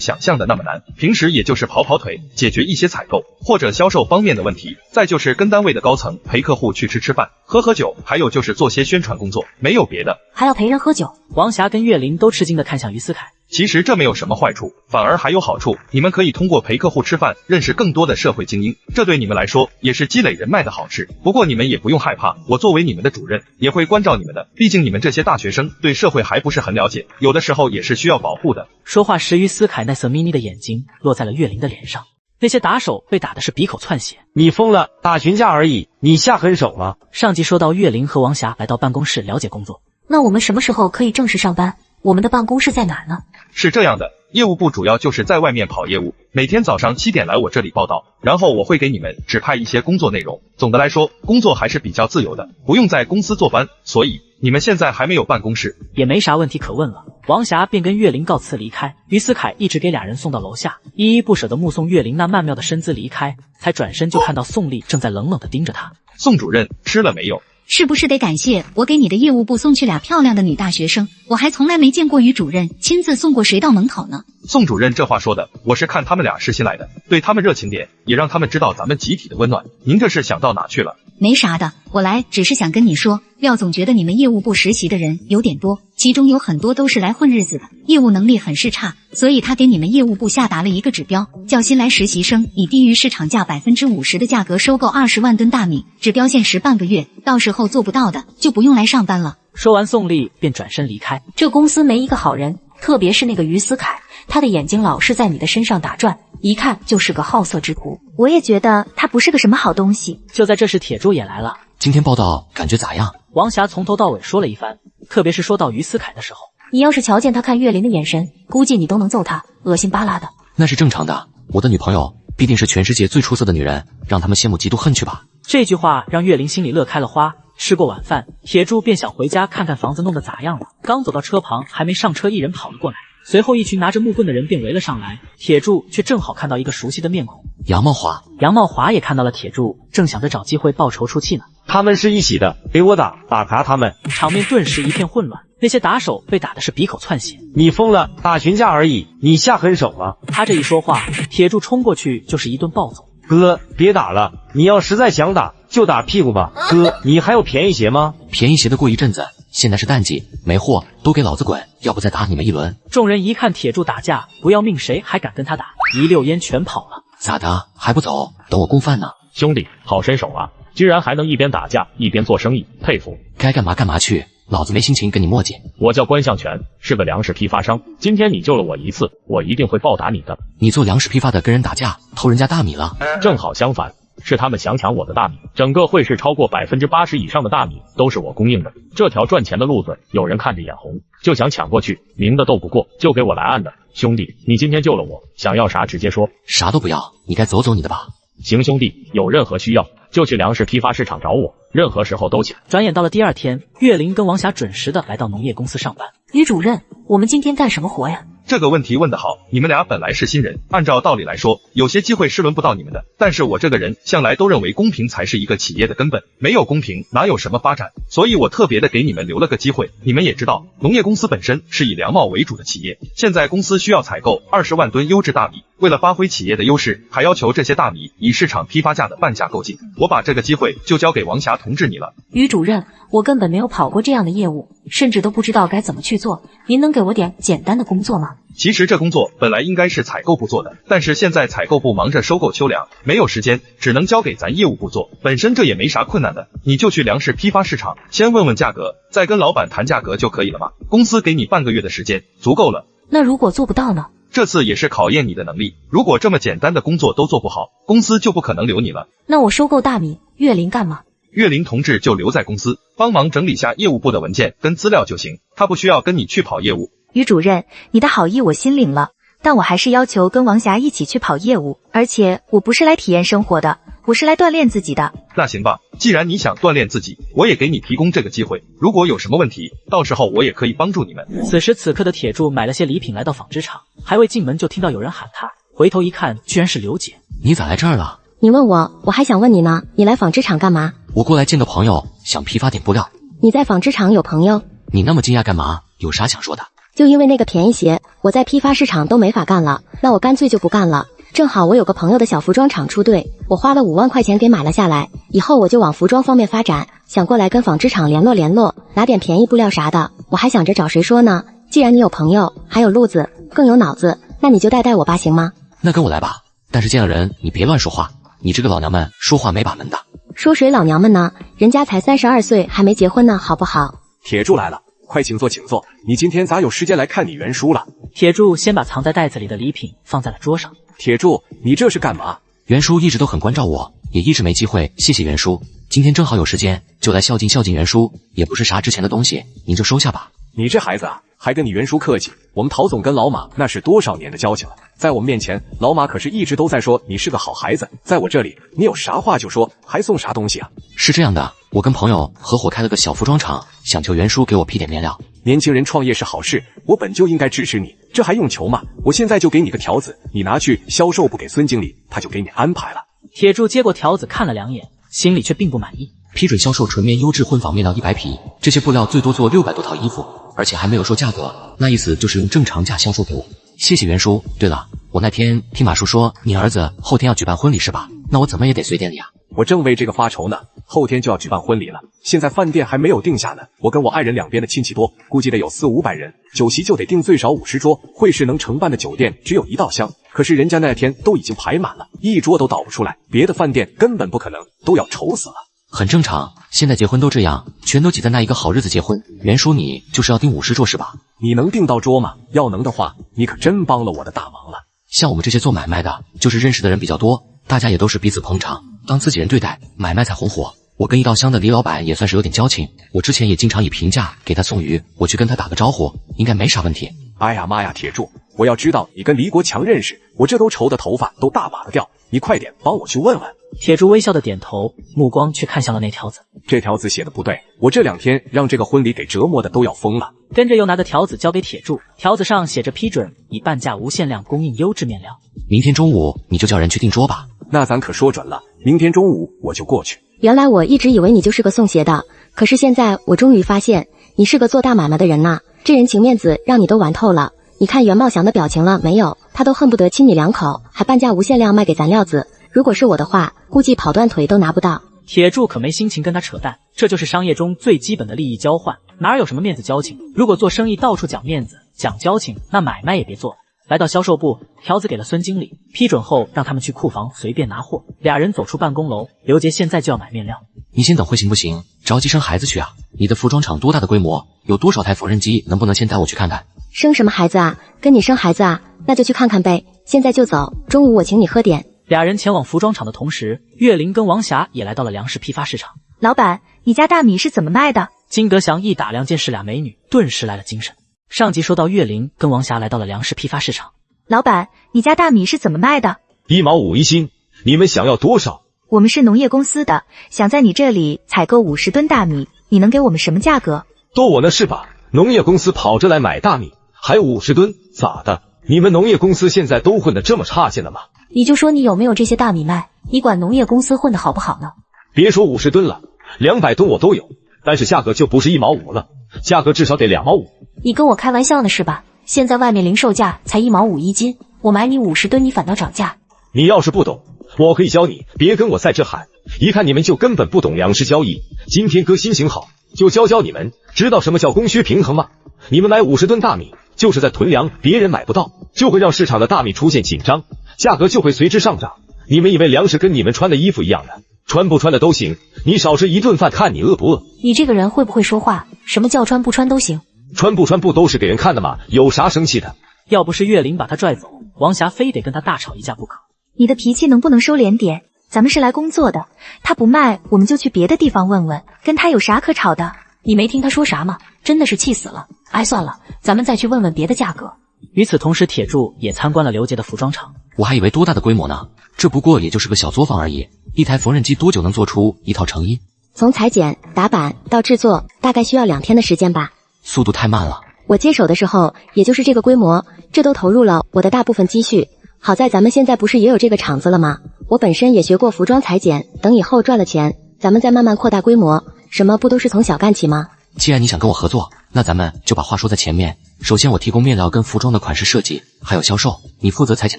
想象的那么难，平时也就是跑跑腿，解决一些采购或者销售方面的问题，再就是跟单位的高层陪客户去吃饭、喝酒，还有就是做些宣传工作，没有别的。还要陪人喝酒？王霞跟岳林都吃惊的看向于思凯。其实这没有什么坏处，反而还有好处，你们可以通过陪客户吃饭认识更多的社会精英，这对你们来说也是积累人脉的好事。不过你们也不用害怕，我作为你们的主任也会关照你们的，毕竟你们这些大学生对社会还不是很了解，有的时候也是需要保护的。说话时，于思凯那色眯眯的眼睛落在了岳林的脸上，那些打手被打的是鼻口窜血。你疯了，打群架而已，你下狠手了。上集说到岳林和王霞来到办公室了解工作，那我们什么时候可以正式上班？我们的办公室在哪儿呢？是这样的，业务部主要就是在外面跑业务，每天早上7点来我这里报道，然后我会给你们指派一些工作内容。总的来说，工作还是比较自由的，不用在公司坐班，所以你们现在还没有办公室，也没啥问题可问了。王霞便跟岳林告辞离开。于思凯一直给俩人送到楼下，依依不舍地目送岳林那曼妙的身姿离开，才转身就看到宋丽正在冷冷地盯着他。宋主任吃了没有？是不是得感谢我给你的业务部送去俩漂亮的女大学生？我还从来没见过于主任亲自送过谁到门口呢。宋主任这话说的，我是看他们俩是新来的，对他们热情点，也让他们知道咱们集体的温暖。您这是想到哪去了？没啥的，我来只是想跟你说，廖总觉得你们业务部实习的人有点多，其中有很多都是来混日子的，业务能力很是差，所以他给你们业务部下达了一个指标，叫新来实习生以低于市场价50%的价格收购20万吨大米，指标限时半个月，到时候做不到的就不用来上班了。说完，宋丽便转身离开。这公司没一个好人，特别是那个于思凯，他的眼睛老是在你的身上打转，一看就是个好色之徒。我也觉得他不是个什么好东西。就在这时，铁柱也来了。今天报道感觉咋样？王霞从头到尾说了一番，特别是说到于思凯的时候，你要是瞧见他看岳林的眼神，估计你都能揍他，恶心巴拉的。那是正常的，我的女朋友必定是全世界最出色的女人，让他们羡慕嫉妒恨去吧。这句话让岳林心里乐开了花。吃过晚饭，铁柱便想回家看看房子弄得咋样了。刚走到车旁，还没上车，一人跑了过来，随后一群拿着木棍的人便围了上来。铁柱却正好看到一个熟悉的面孔，杨茂华。杨茂华也看到了铁柱，正想着找机会报仇出气呢。他们是一起的，给我打卡他们！场面顿时一片混乱，那些打手被打的是鼻口窜血。你疯了，打群架而已，你下狠手了！他这一说话，铁柱冲过去就是一顿暴揍。哥，别打了，你要实在想打，就打屁股吧。哥，你还有便宜鞋吗？便宜鞋的过一阵子，现在是淡季，没货，都给老子滚，要不再打你们一轮。众人一看铁柱打架不要命，谁还敢跟他打？一溜烟全跑了。咋的，还不走？等我供饭呢。兄弟，好身手啊，居然还能一边打架一边做生意，佩服。该干嘛干嘛去，老子没心情跟你磨叽。我叫关向全，是个粮食批发商，今天你救了我一次，我一定会报答你的。你做粮食批发的跟人打架，偷人家大米了？正好相反，是他们想抢我的大米，整个会市超过80%以上的大米都是我供应的，这条赚钱的路子，有人看着眼红，就想抢过去，明的斗不过，就给我来暗的。兄弟，你今天救了我，想要啥直接说。啥都不要，你该走走你的吧。行兄弟，有任何需要就去粮食批发市场找我，任何时候都请。转眼到了第二天，岳林跟王霞准时的来到农业公司上班。于主任，我们今天干什么活呀？这个问题问得好，你们俩本来是新人，按照道理来说，有些机会是轮不到你们的。但是我这个人向来都认为公平才是一个企业的根本，没有公平哪有什么发展？所以我特别的给你们留了个机会。你们也知道，农业公司本身是以粮贸为主的企业，现在公司需要采购20万吨优质大米，为了发挥企业的优势，还要求这些大米以市场批发价的半价购进。我把这个机会就交给王霞同志你了。于主任，我根本没有跑过这样的业务，甚至都不知道该怎么去做，您能给我点简单的工作吗？其实这工作本来应该是采购部做的，但是现在采购部忙着收购秋粮，没有时间，只能交给咱业务部做。本身这也没啥困难的，你就去粮食批发市场，先问问价格，再跟老板谈价格就可以了嘛。公司给你半个月的时间，足够了。那如果做不到呢？这次也是考验你的能力，如果这么简单的工作都做不好，公司就不可能留你了。那我收购大米，岳林干嘛？岳林同志就留在公司，帮忙整理下业务部的文件跟资料就行，他不需要跟你去跑业务。于主任，你的好意我心领了，但我还是要求跟王霞一起去跑业务，而且我不是来体验生活的，我是来锻炼自己的。那行吧，既然你想锻炼自己，我也给你提供这个机会，如果有什么问题，到时候我也可以帮助你们。此时此刻的铁柱买了些礼品来到纺织厂，还未进门就听到有人喊他，回头一看，居然是刘姐。你咋来这儿了？你问我，我还想问你呢，你来纺织厂干嘛？我过来见个朋友，想批发点布料。你在纺织厂有朋友？你那么惊讶干嘛？有啥想说的？就因为那个便宜鞋，我在批发市场都没法干了，那我干脆就不干了。正好我有个朋友的小服装厂出队，我花了5万块钱给买了下来，以后我就往服装方面发展，想过来跟纺织厂联络，拿点便宜布料啥的。我还想着找谁说呢？既然你有朋友，还有路子，更有脑子，那你就带我吧，行吗？那跟我来吧，但是见了人你别乱说话，你这个老娘们说话没把门的。说谁老娘们呢？人家才32岁，还没结婚呢，好不好？铁柱来了，快请坐，请坐。你今天咋有时间来看你袁叔了？铁柱先把藏在袋子里的礼品放在了桌上。铁柱，你这是干嘛？袁叔一直都很关照我，也一直没机会谢谢袁叔，今天正好有时间，就来孝敬袁叔，也不是啥值钱的东西，您就收下吧。你这孩子啊，还跟你袁叔客气。我们陶总跟老马那是多少年的交情了，在我们面前，老马可是一直都在说你是个好孩子，在我这里，你有啥话就说，还送啥东西啊？是这样的，我跟朋友合伙开了个小服装厂，想求袁叔给我批点面料。年轻人创业是好事，我本就应该支持你，这还用求吗？我现在就给你个条子，你拿去销售部给孙经理，他就给你安排了。铁柱接过条子看了2眼，心里却并不满意。批准销售纯棉优质混纺面料100匹，这些布料最多做600多套衣服，而且还没有说价格，那意思就是用正常价销售给我。谢谢袁叔。对了，我那天听马叔说你儿子后天要举办婚礼是吧？那我怎么也得随店里啊。我正为这个发愁呢，后天就要举办婚礼了，现在饭店还没有定下呢。我跟我爱人两边的亲戚多，估计得有400-500人，酒席就得订最少50桌，会是能承办的酒店只有1道厢，可是人家那天都已经排满了，1桌都倒不出来，别的饭店根本不可能，都要愁死了。很正常，现在结婚都这样，全都挤在那一个好日子结婚。袁叔，你就是要订50桌是吧？你能订到桌吗？要能的话，你可真帮了我的大忙了。像我们这些做买卖的，就是认识的人比较多，大家也都是彼此捧场，当自己人对待，买卖才红火。我跟1道厢的李老板也算是有点交情，我之前也经常以平价给他送鱼，我去跟他打个招呼，应该没啥问题。哎呀妈呀，铁柱，我要知道你跟李国强认识，我这都愁的头发都大把的掉，你快点帮我去问问。铁柱微笑的点头，目光却看向了那条子。这条子写的不对，我这2天让这个婚礼给折磨的都要疯了。跟着又拿着条子交给铁柱，条子上写着批准以半价无限量供应优质面料。明天中午你就叫人去订桌吧。那咱可说准了，明天中午我就过去。原来我一直以为你就是个送鞋的，可是现在我终于发现你是个做大买卖的人呐，这人情面子让你都玩透了。你看袁茂祥的表情了没有？他都恨不得亲你2口，还半价无限量卖给咱料子。如果是我的话，估计跑断腿都拿不到。铁柱可没心情跟他扯淡，这就是商业中最基本的利益交换，哪有什么面子交情？如果做生意到处讲面子、讲交情，那买卖也别做了。来到销售部，条子给了孙经理，批准后让他们去库房随便拿货。俩人走出办公楼，刘杰现在就要买面料。你先等会行不行？着急生孩子去啊！你的服装厂多大的规模？有多少台缝纫机？能不能先带我去看看？生什么孩子啊？跟你生孩子啊？那就去看看呗。现在就走，中午我请你喝点。俩人前往服装厂的同时，岳林跟王霞也来到了粮食批发市场。老板，你家大米是怎么卖的？金德祥一打量见是俩美女，顿时来了精神。上集说到岳林跟王霞来到了粮食批发市场。老板，你家大米是怎么卖的？1毛5一斤，你们想要多少？我们是农业公司的，想在你这里采购50吨大米，你能给我们什么价格？多我那是吧？农业公司跑着来买大米，还有50吨，咋的？你们农业公司现在都混得这么差劲了吗？你就说你有没有这些大米卖，你管农业公司混得好不好呢？别说50吨了，200吨我都有，但是价格就不是1毛5了，价格至少得2毛5。你跟我开玩笑呢是吧？现在外面零售价才1毛5一斤，我买你50吨，你反倒涨价。你要是不懂，我可以教你，别跟我在这喊，一看你们就根本不懂粮食交易。今天哥心情好，就教你们，知道什么叫供需平衡吗？你们买50吨大米，就是在囤粮，别人买不到，就会让市场的大米出现紧张，价格就会随之上涨。你们以为粮食跟你们穿的衣服一样的，穿不穿的都行，你少吃1顿饭，看你饿不饿。你这个人会不会说话？什么叫穿不穿都行？穿不穿不都是给人看的吗？有啥生气的？要不是岳林把他拽走，王霞非得跟他大吵一架不可。你的脾气能不能收敛点？咱们是来工作的，他不卖，我们就去别的地方问问，跟他有啥可吵的？你没听他说啥吗？真的是气死了。哎，算了，咱们再去问问别的价格。与此同时，铁柱也参观了刘杰的服装厂。我还以为多大的规模呢，这不过也就是个小作坊而已。一台缝纫机多久能做出一套成衣？从裁剪、打版到制作，大概需要2天的时间吧。速度太慢了。我接手的时候也就是这个规模，这都投入了我的大部分积蓄。好在咱们现在不是也有这个厂子了吗？我本身也学过服装裁剪，等以后赚了钱，咱们再慢慢扩大规模，什么不都是从小干起吗？既然你想跟我合作，那咱们就把话说在前面。首先我提供面料跟服装的款式设计，还有销售，你负责裁剪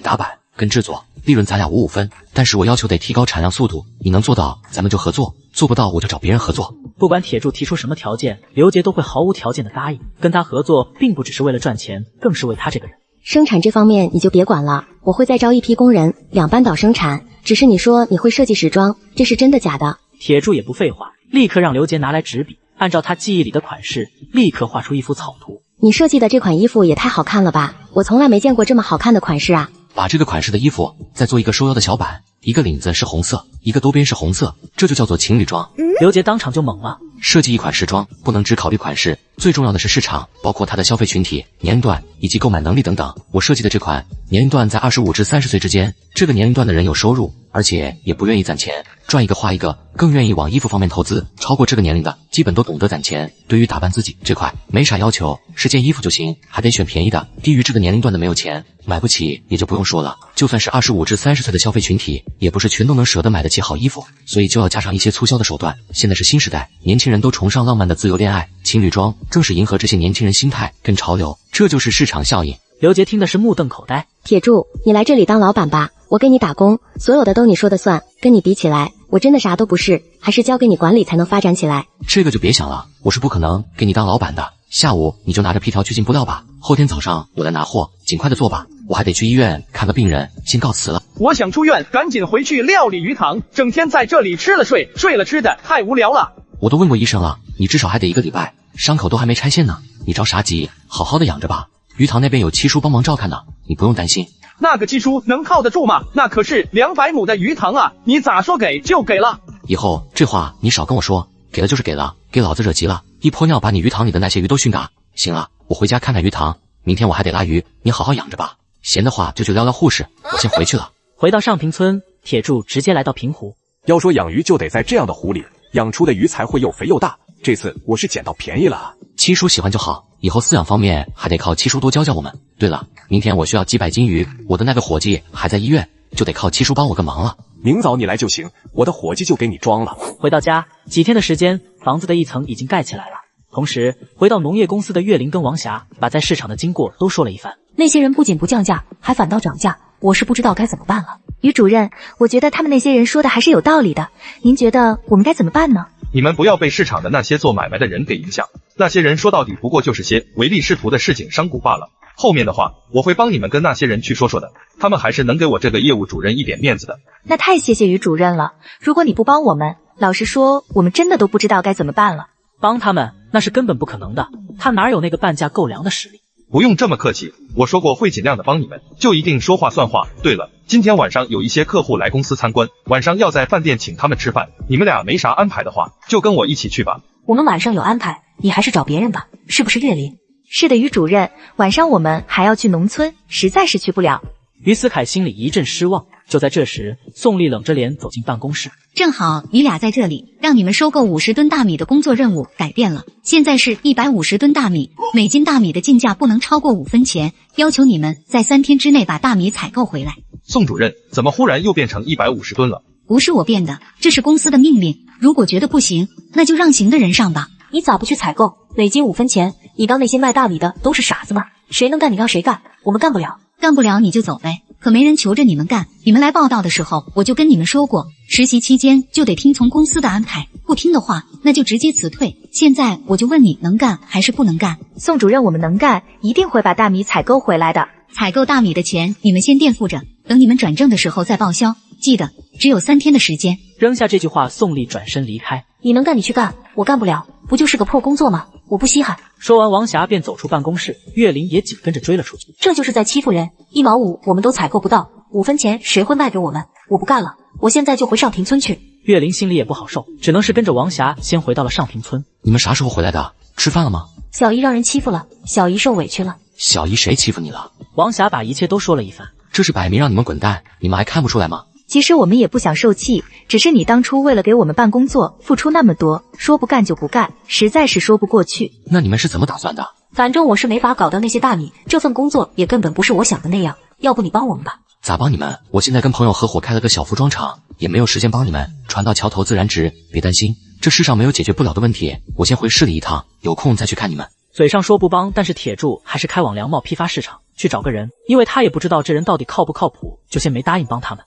打版跟制作，利润咱俩5-5分。但是我要求得提高产量速度，你能做到咱们就合作，做不到我就找别人合作。不管铁柱提出什么条件，刘杰都会毫无条件的答应。跟他合作并不只是为了赚钱，更是为他这个人。生产这方面你就别管了，我会再招一批工人，2班倒生产。只是你说你会设计时装，这是真的假的？铁柱也不废话，立刻让刘杰拿来纸笔，按照他记忆里的款式，立刻画出一幅草图。你设计的这款衣服也太好看了吧，我从来没见过这么好看的款式啊。把这个款式的衣服再做一个收腰的小版，一个领子是红色，一个兜边是红色，这就叫做情侣装。刘杰当场就懵了，设计一款时装不能只考虑款式，最重要的是市场，包括它的消费群体、年龄段以及购买能力等等。我设计的这款年龄段在25至30岁之间，这个年龄段的人有收入，而且也不愿意攒钱，赚一个花一个，更愿意往衣服方面投资。超过这个年龄的，基本都懂得攒钱。对于打扮自己这块，没啥要求，是件衣服就行，还得选便宜的。低于这个年龄段的没有钱，买不起也就不用说了。就算是25至30岁的消费群体，也不是全都能舍得买得起好衣服，所以就要加上一些促销的手段。现在是新时代，年轻人都崇尚浪漫的自由恋爱，情侣装正是迎合这些年轻人心态跟潮流，这就是市场效应。刘杰听的是目瞪口呆。铁柱，你来这里当老板吧，我给你打工，所有的都你说的算，跟你比起来，我真的啥都不是，还是交给你管理才能发展起来。这个就别想了，我是不可能给你当老板的。下午你就拿着批条去进布料吧，后天早上我来拿货，尽快的做吧，我还得去医院看个病人，先告辞了。我想出院，赶紧回去料理鱼塘，整天在这里吃了睡，睡了吃的，太无聊了。我都问过医生了，你至少还得1个礼拜，伤口都还没拆线呢，你着啥急？好好的养着吧。鱼塘那边有七叔帮忙照看呢，你不用担心。那个七叔能靠得住吗？那可是200亩的鱼塘啊，你咋说给就给了？以后这话你少跟我说，给了就是给了，给老子惹急了，一泼尿把你鱼塘里的那些鱼都熏嘎。行了，我回家看看鱼塘，明天我还得拉鱼，你好好养着吧。闲的话就去撩撩护士，我先回去了。回到上平村，铁柱直接来到平湖。要说养鱼就得在这样的湖里，养出的鱼才会又肥又大。这次我是捡到便宜了。七叔喜欢就好，以后饲养方面还得靠七叔多教教我们。对了，明天我需要几百斤鱼，我的那个伙计还在医院，就得靠七叔帮我个忙了。明早你来就行，我的伙计就给你装了。回到家，几天的时间，房子的一层已经盖起来了。同时，回到农业公司的岳林跟王霞把在市场的经过都说了一番。那些人不仅不降价，还反倒涨价，我是不知道该怎么办了。于主任，我觉得他们那些人说的还是有道理的，您觉得我们该怎么办呢？你们不要被市场的那些做买卖的人给影响，那些人说到底不过就是些唯利是图的市井商贾罢了。后面的话我会帮你们跟那些人去说说的，他们还是能给我这个业务主任一点面子的。那太谢谢于主任了，如果你不帮我们，老实说我们真的都不知道该怎么办了。帮他们那是根本不可能的，他哪有那个半价购粮的实力。不用这么客气，我说过会尽量的帮你们，就一定说话算话。对了，今天晚上有一些客户来公司参观，晚上要在饭店请他们吃饭，你们俩没啥安排的话，就跟我一起去吧。我们晚上有安排，你还是找别人吧，是不是岳林？是的，于主任，晚上我们还要去农村，实在是去不了。于思凯心里一阵失望。就在这时，宋丽冷着脸走进办公室。正好你俩在这里，让你们收购50吨大米的工作任务改变了，现在是150吨大米，每斤大米的进价不能超过5分钱，要求你们在3天之内把大米采购回来。宋主任，怎么忽然又变成150吨了？不是我变的，这是公司的命令，如果觉得不行，那就让行的人上吧。你咋不去采购？每斤5分钱，你当那些卖大米的都是傻子吗？谁能干你让谁干，我们干不了。干不了你就走呗，可没人求着你们干。你们来报道的时候，我就跟你们说过，实习期间就得听从公司的安排，不听的话，那就直接辞退。现在我就问你，能干还是不能干？宋主任，我们能干，一定会把大米采购回来的。采购大米的钱你们先垫付着，等你们转正的时候再报销。记得只有3天的时间。扔下这句话，宋丽转身离开。你能干你去干，我干不了，不就是个破工作吗？我不稀罕。说完，王霞便走出办公室，岳林也紧跟着追了出去。这就是在欺负人，1毛5我们都采购不到，5分钱谁会卖给我们？我不干了，我现在就回上平村去。岳林心里也不好受，只能是跟着王霞先回到了上平村。你们啥时候回来的？吃饭了吗？小姨让人欺负了，小姨受委屈了。小姨谁欺负你了？王霞把一切都说了一番。这是摆明让你们滚蛋，你们还看不出来吗？其实我们也不想受气，只是你当初为了给我们办工作付出那么多，说不干就不干，实在是说不过去。那你们是怎么打算的？反正我是没法搞到那些大米，这份工作也根本不是我想的那样，要不你帮我们吧。咋帮你们？我现在跟朋友合伙开了个小服装厂，也没有时间帮你们，船到桥头自然直，别担心，这世上没有解决不了的问题，我先回市里一趟，有空再去看你们。嘴上说不帮，但是铁柱还是开往粮贸批发市场去找个人，因为他也不知道这人到底靠不靠谱，就先没答应帮他们。